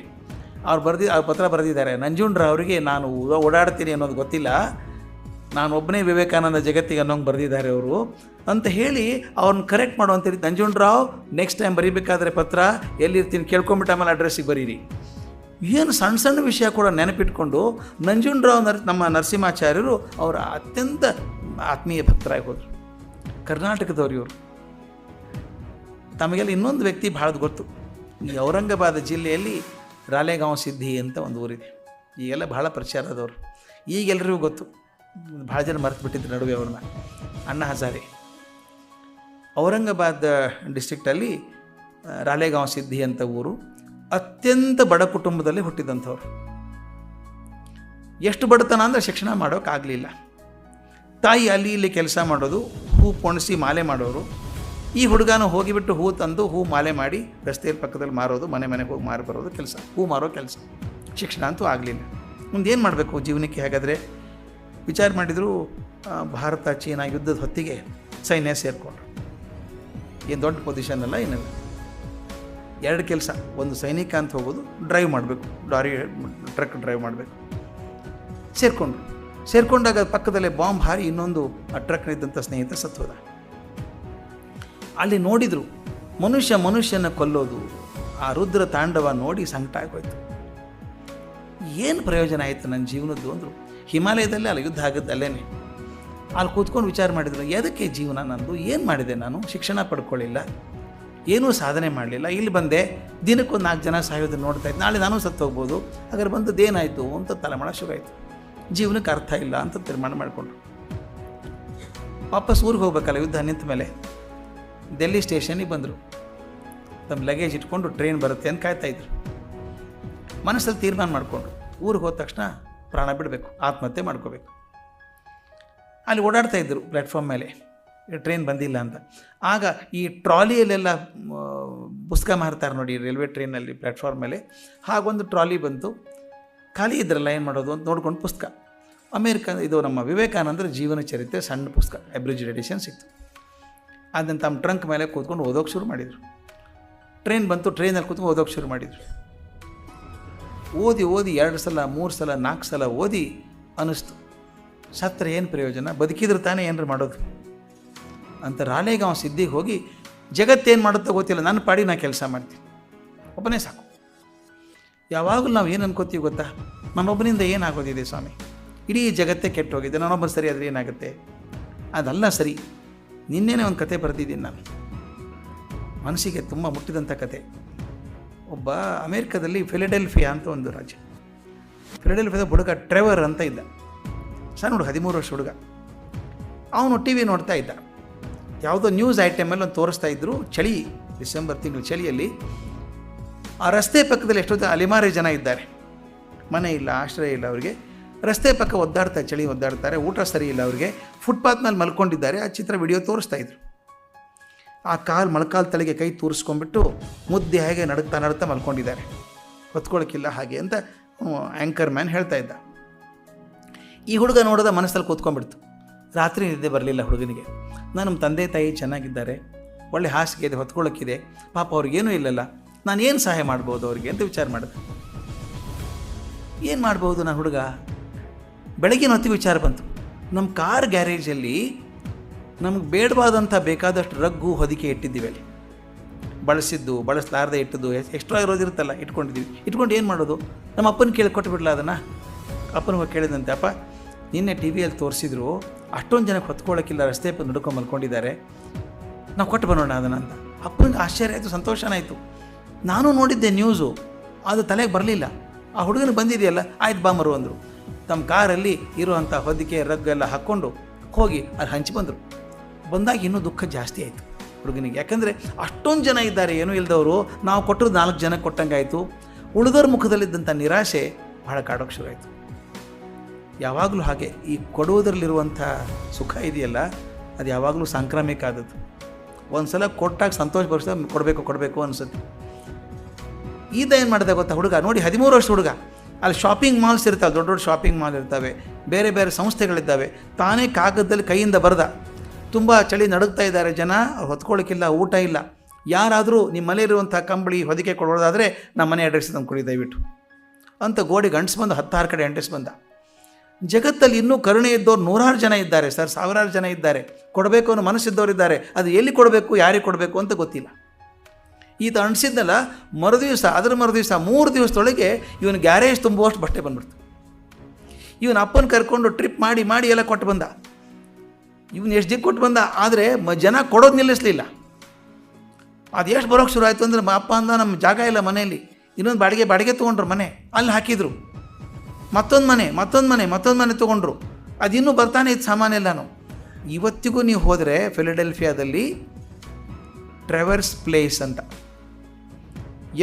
S1: ಅವ್ರು ಪತ್ರ ಬರೆದಿದ್ದಾರೆ, ನಂಜುಂಡರಾವ್ ಅವರಿಗೆ ನಾನು ಓಡಾಡ್ತೀನಿ ಅನ್ನೋದು ಗೊತ್ತಿಲ್ಲ, ನಾನು ಒಬ್ಬನೇ ವಿವೇಕಾನಂದ ಜಗತ್ತಿಗೆ ಅನ್ನೋಂಗೆ ಬರೆದಿದ್ದಾರೆ ಅವರು ಅಂತ ಹೇಳಿ ಅವ್ರನ್ನ ಕರೆಕ್ಟ್ ಮಾಡುವಂಥೇಳಿ. ನಂಜುಂಡರಾವ್ ನೆಕ್ಸ್ಟ್ ಟೈಮ್ ಬರೀಬೇಕಾದ್ರೆ ಪತ್ರ ಎಲ್ಲಿರ್ತೀನಿ ಕೇಳ್ಕೊಂಬಿಟ್ಟು ಆಮೇಲೆ ಅಡ್ರೆಸ್ಸಿಗೆ ಬರೀರಿ. ಏನು ಸಣ್ಣ ಸಣ್ಣ ವಿಷಯ ಕೂಡ ನೆನಪಿಟ್ಕೊಂಡು ನಂಜುಂಡರಾವ್ ನಮ್ಮ ನರಸಿಂಹಾಚಾರ್ಯರು ಅವರ ಅತ್ಯಂತ ಆತ್ಮೀಯ ಭಕ್ತರಾಗಿ ಹೋದರು. ಕರ್ನಾಟಕದವ್ರು ಇವರು. ತಮಗೆಲ್ಲ ಇನ್ನೊಂದು ವ್ಯಕ್ತಿ ಭಾಳ ಗೊತ್ತು, ಈ ಔರಂಗಾಬಾದ್ ಜಿಲ್ಲೆಯಲ್ಲಿ ರಾಲೇಗಾಂವ್ ಸಿದ್ಧಿ ಅಂತ ಒಂದು ಊರಿದೆ, ಈಗೆಲ್ಲ ಭಾಳ ಪ್ರಚಾರದವರು, ಈಗೆಲ್ಲರಿಗೂ ಗೊತ್ತು, ಭಾಳ ಜನ ಮರೆತು ಬಿಟ್ಟಿದ್ರು ನಡುವೆ ಅವ್ರನ್ನ. ಅಣ್ಣಾ ಹಜಾರೆ. ಔರಂಗಾಬಾದ್ ಡಿಸ್ಟ್ರಿಕ್ಟಲ್ಲಿ ರಾಲೇಗಾಂವ್ ಸಿದ್ಧಿ ಅಂತ ಊರು. ಅತ್ಯಂತ ಬಡ ಕುಟುಂಬದಲ್ಲಿ ಹುಟ್ಟಿದಂಥವ್ರು. ಎಷ್ಟು ಬಡತನ ಅಂದರೆ ಶಿಕ್ಷಣ ಮಾಡೋಕ್ಕಾಗಲಿಲ್ಲ. ತಾಯಿ ಅಲ್ಲಿ ಇಲ್ಲಿ ಕೆಲಸ ಮಾಡೋದು, ಹೂ ಪೊಣಸಿ ಮಾಲೆ ಮಾಡೋರು. ಈ ಹುಡುಗನೂ ಹೋಗಿಬಿಟ್ಟು ಹೂ ತಂದು ಹೂ ಮಾಲೆ ಮಾಡಿ ರಸ್ತೆಯಲ್ಲಿ ಪಕ್ಕದಲ್ಲಿ ಮಾರೋದು, ಮನೆಗೆ ಹೋಗಿ ಮಾರಿ ಬರೋದು ಕೆಲಸ, ಹೂ ಮಾರೋ ಕೆಲಸ. ಶಿಕ್ಷಣ ಅಂತೂ ಆಗಲಿಲ್ಲ. ಮುಂದೇನು ಮಾಡಬೇಕು ಜೀವನಕ್ಕೆ? ಹಾಗಾದರೆ ವಿಚಾರ ಮಾಡಿದರು. ಭಾರತ ಚೀನಾ ಯುದ್ಧದ ಹೊತ್ತಿಗೆ ಸೈನ್ಯ ಸೇರಿಕೊಂಡ್ರು. ಏನು ದೊಡ್ಡ ಪೊಸಿಷನ್ ಅಲ್ಲ, ಏನಿಲ್ಲ. 2 ಕೆಲಸ, ಒಂದು ಸೈನಿಕ ಅಂತ ಹೋಗೋದು, ಡ್ರೈವ್ ಮಾಡಬೇಕು, ಟ್ರಕ್ ಡ್ರೈವ್ ಮಾಡಬೇಕು. ಸೇರಿಕೊಂಡಾಗ ಪಕ್ಕದಲ್ಲೇ ಬಾಂಬ್ ಹಾರಿ ಇನ್ನೊಂದು ಆ ಟ್ರಕ್ನಿದ್ದಂಥ ಸ್ನೇಹಿತ ಸತ್ತೋದ. ಅಲ್ಲಿ ನೋಡಿದರು ಮನುಷ್ಯನ ಕೊಲ್ಲೋದು, ಆ ರುದ್ರ ತಾಂಡವ ನೋಡಿ ಸಂಕಟ ಆಗೋಯ್ತು. ಏನು ಪ್ರಯೋಜನ ಆಯಿತು ನನ್ನ ಜೀವನದ್ದು ಅಂದರು. ಹಿಮಾಲಯದಲ್ಲೇ ಅಲ್ಲ ಯುದ್ಧ ಆಗುತ್ತೆ, ಅಲ್ಲೇನೆ. ಅಲ್ಲಿ ಕೂತ್ಕೊಂಡು ವಿಚಾರ ಮಾಡಿದ್ರು, ಎದಕ್ಕೆ ಜೀವನ ನಂದು, ಏನು ಮಾಡಿದೆ ನಾನು, ಶಿಕ್ಷಣ ಪಡ್ಕೊಳ್ಳಿಲ್ಲ, ಏನೂ ಸಾಧನೆ ಮಾಡಲಿಲ್ಲ, ಇಲ್ಲಿ ಬಂದೆ ದಿನಕ್ಕೊಂದು 4 ಜನ ಸಾಯೋದನ್ನು ನೋಡ್ತಾ ಇದ್ದೆ, ನಾಳೆ ನಾನು ಸತ್ತು ಹೋಗ್ಬೋದು, ಹಾಗಾದ್ರೆ ಬಂದದ್ದೇನಾಯಿತು ಅಂತ ತಲೆಮಾಡ ಶುರು ಆಯಿತು. ಜೀವನಕ್ಕೆ ಅರ್ಥ ಇಲ್ಲ ಅಂತ ತೀರ್ಮಾನ ಮಾಡಿಕೊಂಡ್ರು. ವಾಪಸ್ ಊರಿಗೆ ಹೋಗ್ಬೇಕಲ್ಲ ಯುದ್ಧ ನಿಂತ ಮೇಲೆ. ಡೆಲ್ಲಿ ಸ್ಟೇಷನಿಗೆ ಬಂದರು. ತಮ್ಮ ಲಗೇಜ್ ಇಟ್ಕೊಂಡು ಟ್ರೈನ್ ಬರುತ್ತೆ ಅಂತ ಕಾಯ್ತಾಯಿದ್ರು. ಮನಸ್ಸಲ್ಲಿ ತೀರ್ಮಾನ ಮಾಡಿಕೊಂಡ್ರು, ಊರಿಗೆ ಹೋದ ತಕ್ಷಣ ಪ್ರಾಣ ಬಿಡಬೇಕು, ಆತ್ಮಹತ್ಯೆ ಮಾಡ್ಕೋಬೇಕು. ಅಲ್ಲಿ ಓಡಾಡ್ತಾ ಇದ್ದರು ಪ್ಲ್ಯಾಟ್ಫಾರ್ಮ್ ಮೇಲೆ, ಟ್ರೈನ್ ಬಂದಿಲ್ಲ ಅಂತ. ಆಗ ಈ ಟ್ರಾಲಿಯಲ್ಲೆಲ್ಲ ಪುಸ್ತಕ ಮಾರ್ತಾರೆ ನೋಡಿ ರೈಲ್ವೆ ಟ್ರೈನಲ್ಲಿ ಪ್ಲ್ಯಾಟ್ಫಾರ್ಮ್ ಮೇಲೆ, ಹಾಗೊಂದು ಟ್ರಾಲಿ ಬಂತು. ಖಾಲಿ ಇದ್ರಲ್ಲ ಏನು ಮಾಡೋದು ಅಂತ ನೋಡ್ಕೊಂಡು ಪುಸ್ತಕ, ಇದು ನಮ್ಮ ವಿವೇಕಾನಂದರ ಜೀವನ ಚರಿತ್ರೆ ಸಣ್ಣ ಪುಸ್ತಕ, ಅಬ್ರಿಜ್ಡ್ ಎಡಿಷನ್ ಸಿಕ್ತು. ಅದನ್ನು ತಮ್ಮ ಟ್ರಂಕ್ ಮೇಲೆ ಕೂತ್ಕೊಂಡು ಓದೋಕೆ ಶುರು ಮಾಡಿದರು. ಟ್ರೈನ್ ಬಂತು, ಟ್ರೈನಲ್ಲಿ ಕೂತ್ಕೊಂಡು ಓದೋಕೆ ಶುರು ಮಾಡಿದರು. ಓದಿ 2 ಸಲ 3 ಸಲ 4 ಸಲ ಓದಿ ಅನ್ನಿಸ್ತು, ಸತ್ರ ಏನು ಪ್ರಯೋಜನ, ಬದುಕಿದ್ರೆ ತಾನೇ ಏನಾರು ಮಾಡೋದು ಅಂತ ರಾಲೇಗಾಂವ್ ಸಿದ್ಧಿಗೆ ಹೋಗಿ, ಜಗತ್ತೇನು ಮಾಡುತ್ತೋ ಗೊತ್ತಿಲ್ಲ, ನನ್ನ ಪಾಡಿ ನಾನು ಕೆಲಸ ಮಾಡ್ತೀನಿ, ಒಬ್ಬನೇ ಸಾಕು. ಯಾವಾಗಲೂ ನಾವು ಏನು ಅನ್ಕೋತೀವಿ ಗೊತ್ತಾ, ನನ್ನೊಬ್ಬನಿಂದ ಏನಾಗೋದಿದೆ ಸ್ವಾಮಿ, ಇಡೀ ಜಗತ್ತೇ ಕೆಟ್ಟು ಹೋಗಿದೆ, ನಾನೊಬ್ಬರು ಸರಿ ಆದರೆ ಏನಾಗುತ್ತೆ. ಅದಲ್ಲ ಸರಿ. ನಿನ್ನೆನೇ ಒಂದು ಕತೆ ಬರೆದಿದ್ದೀನಿ ನಾನು, ಮನಸ್ಸಿಗೆ ತುಂಬ ಮುಟ್ಟಿದಂಥ ಕತೆ. ಒಬ್ಬ ಅಮೇರಿಕಾದಲ್ಲಿ ಫಿಲಡೆಲ್ಫಿಯಾ ಅಂತ ಒಂದು ರಾಜ್ಯ, ಫಿಲಡೆಲ್ಫಿಯಾದ ಹುಡುಗ ಟ್ರೆವರ್ ಅಂತ ಇದ್ದ, ಸಣ್ಣ ಹುಡುಗ, 13 ವರ್ಷ ಹುಡುಗ. ಅವನು ಟಿ ವಿ ನೋಡ್ತಾ ಇದ್ದ. ಯಾವುದೋ ನ್ಯೂಸ್ ಐಟಮಲ್ಲಿ ಒಂದು ತೋರಿಸ್ತಾ ಇದ್ದರು, ಚಳಿ, ಡಿಸೆಂಬರ್ ತಿಂಗಳು ಚಳಿಯಲ್ಲಿ ಆ ರಸ್ತೆ ಪಕ್ಕದಲ್ಲಿ ಎಷ್ಟೊಂದು ಅಲೆಮಾರಿ ಜನ ಇದ್ದಾರೆ, ಮನೆ ಇಲ್ಲ, ಆಶ್ರಯ ಇಲ್ಲ ಅವರಿಗೆ, ರಸ್ತೆ ಪಕ್ಕ ಒದ್ದಾಡ್ತಾರೆ, ಚಳಿ ಒದ್ದಾಡ್ತಾರೆ, ಊಟ ಸರಿ ಇಲ್ಲ ಅವರಿಗೆ, ಫುಟ್ಪಾತ್ ಮೇಲೆ ಮಲ್ಕೊಂಡಿದ್ದಾರೆ. ಆ ಚಿತ್ರ ವಿಡಿಯೋ ತೋರಿಸ್ತಾ ಇದ್ರು. ಆ ಮೊಳಕಾಲು ತಲೆಗೆ ಕೈ ತೂರಿಸ್ಕೊಂಡ್ಬಿಟ್ಟು ಮುದ್ದೆ ಹೇಗೆ ನಡುತ್ತಾ ಮಲ್ಕೊಂಡಿದ್ದಾರೆ, ಹೊತ್ಕೊಳ್ಳೋಕ್ಕಿಲ್ಲ ಹಾಗೆ ಅಂತ ಆ್ಯಂಕರ್ ಮ್ಯಾನ್ ಹೇಳ್ತಾ ಇದ್ದ. ಈ ಹುಡುಗ ನೋಡಿದ ಮನಸ್ಸಲ್ಲಿ ಕೂತ್ಕೊಂಡ್ಬಿಡ್ತು. ರಾತ್ರಿ ನಿದ್ದೆ ಬರಲಿಲ್ಲ ಹುಡುಗನಿಗೆ. ನಮ್ಮ ತಂದೆ ತಾಯಿ ಚೆನ್ನಾಗಿದ್ದಾರೆ, ಒಳ್ಳೆ ಹಾಸಿಗೆ ಇದೆ, ಹೊತ್ಕೊಳ್ಳೋಕ್ಕಿದೆ, ಪಾಪ ಅವ್ರಿಗೇನೂ ಇಲ್ಲಲ್ಲ, ನಾನು ಏನು ಸಹಾಯ ಮಾಡ್ಬೋದು ಅವ್ರಿಗೆ ಅಂತ ವಿಚಾರ ಮಾಡಿದೆ. ಏನು ಮಾಡ್ಬೋದು ನಾನು ಹುಡುಗ? ಬೆಳಗಿನ ಹೊತ್ತಿಗೆ ವಿಚಾರ ಬಂತು, ನಮ್ಮ ಕಾರ್ ಗ್ಯಾರೇಜಲ್ಲಿ ನಮಗೆ ಬೇಡವಾದಂಥ ಬೇಕಾದಷ್ಟು ರಗ್ಗು ಹೊದಿಕೆ ಇಟ್ಟಿದ್ದೀವಿ, ಅಲ್ಲಿ ಬಳಸಲಾರದೆ ಇಟ್ಟಿದ್ದು ಎಕ್ಸ್ಟ್ರಾ ಇರೋದಿರುತ್ತಲ್ಲ ಇಟ್ಕೊಂಡಿದ್ದೀವಿ. ಇಟ್ಕೊಂಡು ಏನು ಮಾಡೋದು? ನಮ್ಮ ಅಪ್ಪನ ಕೇಳಿ ಕೊಟ್ಟುಬಿಡಲ ಅದನ್ನು. ಅಪ್ಪನ ಕೇಳಿದಂತೆ, ಅಪ್ಪ ನಿನ್ನೆ ಟಿ ವಿಯಲ್ಲಿ ತೋರಿಸಿದ್ರು, ಅಷ್ಟೊಂದು ಜನಕ್ಕೆ ಹೊತ್ಕೊಳ್ಳೋಕ್ಕಿಲ್ಲ, ರಸ್ತೆ ನಡ್ಕೊಂಡು ಮಲ್ಕೊಂಡಿದ್ದಾರೆ, ನಾವು ಕೊಟ್ಟು ಬರೋಣ ಅದನ್ನು ಅಂತ. ಅಪ್ಪನಿಗೆ ಆಶ್ಚರ್ಯ ಆಯಿತು, ಸಂತೋಷನಾಯಿತು. ನಾನು ನೋಡಿದ್ದೆ ನ್ಯೂಸು, ಅದು ತಲೆಗೆ ಬರಲಿಲ್ಲ. ಆ ಹುಡುಗನಿಗೆ ಬಂದಿದೆಯಲ್ಲ, ಆಯ್ತು ಬಾಮರು ಅಂದರು. ತಮ್ಮ ಕಾರಲ್ಲಿ ಇರುವಂಥ ಹೊದಿಕೆ ರಗ್ಗೆಲ್ಲ ಹಾಕ್ಕೊಂಡು ಹೋಗಿ ಅಲ್ಲಿ ಹಂಚಿ ಬಂದರು. ಬಂದಾಗ ಇನ್ನೂ ದುಃಖ ಜಾಸ್ತಿ ಆಯಿತು ಹುಡುಗನಿಗೆ. ಯಾಕಂದರೆ ಅಷ್ಟೊಂದು ಜನ ಇದ್ದಾರೆ ಏನೂ ಇಲ್ಲದವರು, ನಾವು ಕೊಟ್ಟರು 4 ಜನಕ್ಕೆ ಕೊಟ್ಟಂಗಾಯಿತು. ಉಳಿದವ್ರ ಮುಖದಲ್ಲಿದ್ದಂಥ ನಿರಾಶೆ ಭಾಳ ಕಾಡೋಕ್ಕೆ ಶುರು ಆಯಿತು. ಯಾವಾಗಲೂ ಹಾಗೆ ಈ ಕೊಡುವುದರಲ್ಲಿರುವಂಥ ಸುಖ ಇದೆಯಲ್ಲ, ಅದು ಯಾವಾಗಲೂ ಸಾಂಕ್ರಾಮಿಕ ಆದದ್ದು. ಒಂದು ಸಲ ಕೊಟ್ಟಾಗ ಸಂತೋಷ ಬರ್ತದೆ, ಕೊಡಬೇಕು ಅನಿಸುತ್ತೆ. ಈತ ಏನು ಮಾಡಿದೆ ಗೊತ್ತಾ ಹುಡುಗ, ನೋಡಿ 13 ವರ್ಷ ಹುಡುಗ, ಅಲ್ಲಿ ಶಾಪಿಂಗ್ ಮಾಲ್ಸ್ ಇರ್ತಾವೆ, ದೊಡ್ಡ ಶಾಪಿಂಗ್ ಮಾಲ್ ಇರ್ತವೆ, ಬೇರೆ ಬೇರೆ ಸಂಸ್ಥೆಗಳಿದ್ದಾವೆ. ತಾನೇ ಕಾಗದದಲ್ಲಿ ಕೈಯಿಂದ ಬರೆದ, ತುಂಬ ಚಳಿ ನಡುಗ್ತಾ ಇದ್ದಾರೆ ಜನ, ಹೊತ್ಕೊಳ್ಳೋಕ್ಕಿಲ್ಲ, ಊಟ ಇಲ್ಲ, ಯಾರಾದರೂ ನಿಮ್ಮ ಮನೆಯಲ್ಲಿರುವಂಥ ಕಂಬಳಿ ಹೊದಿಕೆ ಕೊಡೋದಾದರೆ ನಮ್ಮ ಮನೆ ಅಡ್ರೆಸ್ ತಂದು ಕೊಡಿ ದಯವಿಟ್ಟು ಅಂತ ಗೋಡೆಗೆ ಅಂಟಿಸಿ ಬಂದು 16 ಕಡೆ ಅಂಟಿಸಿ ಬಂದ. ಜಗತ್ತಲ್ಲಿ ಇನ್ನೂ ಕರುಣೆ ಇದ್ದವ್ರು 100 ಜನ ಇದ್ದಾರೆ ಸರ್, 1000 ಜನ ಇದ್ದಾರೆ, ಕೊಡಬೇಕು ಅನ್ನೋ ಮನಸ್ಸಿದ್ದವರಿದ್ದಾರೆ. ಅದು ಎಲ್ಲಿ ಕೊಡಬೇಕು, ಯಾರಿಗೆ ಕೊಡಬೇಕು ಅಂತ ಗೊತ್ತಿಲ್ಲ. ಈತ ಅಂಟಿಸಿದ್ನಲ್ಲ, ಅದರ ಮರುದಿವಸ 3 ದಿವಸದೊಳಗೆ ಇವನು ಗ್ಯಾರೇಜ್ ತುಂಬುವಷ್ಟು ಬಟ್ಟೆ ಬಂದ್ಬಿಡ್ತು. ಇವನು ಅಪ್ಪನ ಕರ್ಕೊಂಡು ಟ್ರಿಪ್ ಮಾಡಿ ಎಲ್ಲ ಕೊಟ್ಟು ಬಂದ. ಇವನು ಎಷ್ಟು ಕೊಟ್ಟು ಬಂದ, ಆದರೆ ಜನ ಕೊಡೋದು ನಿಲ್ಲಿಸಲಿಲ್ಲ. ಅದು ಎಷ್ಟು ಬರೋಕ್ಕೆ ಶುರು ಆಯಿತು ಅಂದರೆ, ಅಪ್ಪ ಅಂದ ನಮ್ಮ ಜಾಗ ಇಲ್ಲ ಮನೆಯಲ್ಲಿ, ಇನ್ನೊಂದು ಬಾಡಿಗೆ ತೊಗೊಂಡ್ರು ಮನೆ, ಅಲ್ಲಿ ಹಾಕಿದರು. ಮತ್ತೊಂದು ಮನೆ ತೊಗೊಂಡ್ರು. ಅದು ಇನ್ನೂ ಬರ್ತಾನೆ ಇತ್ತು ಸಾಮಾನೆಲ್ಲನೂ. ಇವತ್ತಿಗೂ ನೀವು ಹೋದರೆ ಫಿಲಡೆಲ್ಫಿಯಾದಲ್ಲಿ ಟ್ರೆವರ್ಸ್ ಪ್ಲೇಸ್ ಅಂತ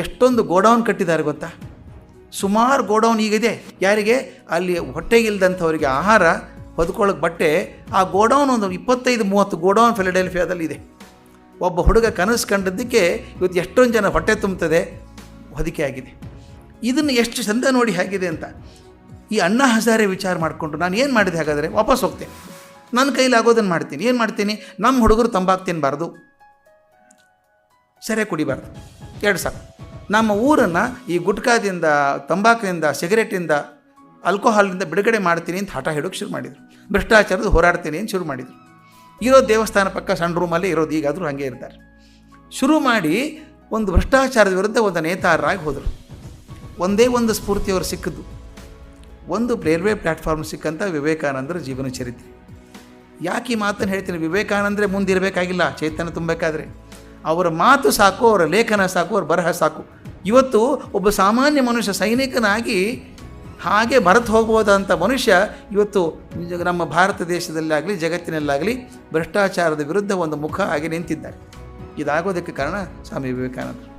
S1: ಎಷ್ಟೊಂದು ಗೋಡೌನ್ ಕಟ್ಟಿದ್ದಾರೆ ಗೊತ್ತಾ? ಸುಮಾರು ಗೋಡೌನ್ ಈಗಿದೆ. ಯಾರಿಗೆ? ಅಲ್ಲಿ ಹೊಟ್ಟೆಗಿಲ್ದಂಥವರಿಗೆ ಆಹಾರ, ಹೊದ್ಕೊಳ್ಳೋಕೆ ಬಟ್ಟೆ. ಆ ಗೋಡೌನ್ ಒಂದು 25-30 ಗೋಡೌನ್ ಫಿಲಡೆಲ್ಫಿಯಾದಲ್ಲಿ ಇದೆ. ಒಬ್ಬ ಹುಡುಗ ಕನಸು ಕಂಡದ್ದಕ್ಕೆ ಇವತ್ತು ಎಷ್ಟೊಂದು ಜನ ಹೊಟ್ಟೆ ತುಂಬುತ್ತದೆ, ಹೊದಿಕೆ ಆಗಿದೆ. ಇದನ್ನು ಎಷ್ಟು ಚಂದ ನೋಡಿ ಹೇಗಿದೆ ಅಂತ. ಈ ಅಣ್ಣಾ ಹಜಾರೆ ವಿಚಾರ ಮಾಡಿಕೊಂಡು ನಾನು ಏನು ಮಾಡಿದೆ, ಹಾಗಾದರೆ ವಾಪಸ್ ಹೋಗ್ತೇನೆ, ನನ್ನ ಕೈಲಿ ಆಗೋದನ್ನು ಮಾಡ್ತೀನಿ. ಏನು ಮಾಡ್ತೀನಿ? ನಮ್ಮ ಹುಡುಗರು ತಂಬಾಕು ತಿನ್ನಬಾರ್ದು, ಸೆರೆ ಕುಡಿಬಾರ್ದು, 2 ಸಾಕು. ನಮ್ಮ ಊರನ್ನು ಈ ಗುಟ್ಕಾದಿಂದ, ತಂಬಾಕಿನಿಂದ, ಸಿಗರೇಟಿಂದ, ಆಲ್ಕೋಹಾಲಿಂದ ಬಿಡುಗಡೆ ಮಾಡ್ತೀನಿ ಅಂತ ಹಠ ಹಿಡೋಕ್ಕೆ ಶುರು ಮಾಡಿದರು. ಭ್ರಷ್ಟಾಚಾರದ ಹೋರಾಡ್ತೀನಿ ಅಂತ ಶುರು ಮಾಡಿದರು. ಇರೋ ದೇವಸ್ಥಾನ ಪಕ್ಕ ಸಣ್ಣ ರೂಮಲ್ಲೇ ಇರೋದು, ಈಗಾದರೂ ಹಾಗೆ ಇರ್ತಾರೆ. ಶುರು ಮಾಡಿ ಒಂದು ಭ್ರಷ್ಟಾಚಾರದ ವಿರುದ್ಧ ಒಂದು ನೇತಾರರಾಗಿ ಹೋದರು. ಒಂದೇ ಒಂದು ಸ್ಫೂರ್ತಿಯವರು ಸಿಕ್ಕಿದ್ದು, ಒಂದು ರೈಲ್ವೆ ಪ್ಲ್ಯಾಟ್ಫಾರ್ಮ್ ಸಿಕ್ಕಂಥ ವಿವೇಕಾನಂದರ ಜೀವನ ಚರಿತ್ರೆ. ಯಾಕೆ ಈ ಮಾತನ್ನು ಹೇಳ್ತೀನಿ? ವಿವೇಕಾನಂದರೆ ಮುಂದಿರಬೇಕಾಗಿಲ್ಲ, ಚೈತನ್ಯ ತುಂಬಬೇಕಾದ್ರೆ ಅವರ ಮಾತು ಸಾಕು, ಅವರ ಲೇಖನ ಸಾಕು, ಅವರ ಬರಹ ಸಾಕು. ಇವತ್ತು ಒಬ್ಬ ಸಾಮಾನ್ಯ ಮನುಷ್ಯ ಸೈನಿಕನಾಗಿ ಹಾಗೆ ಬರತು ಹೋಗ್ಬೋದಂಥ ಮನುಷ್ಯ ಇವತ್ತು ನಮ್ಮ ಭಾರತ ದೇಶದಲ್ಲಾಗಲಿ ಜಗತ್ತಿನಲ್ಲಾಗಲಿ ಭ್ರಷ್ಟಾಚಾರದ ವಿರುದ್ಧ ಒಂದು ಮುಖ ಆಗಿ ನಿಂತಿದ್ದಾರೆ. ಇದಾಗೋದಕ್ಕೆ ಕಾರಣ ಸ್ವಾಮಿ ವಿವೇಕಾನಂದರು.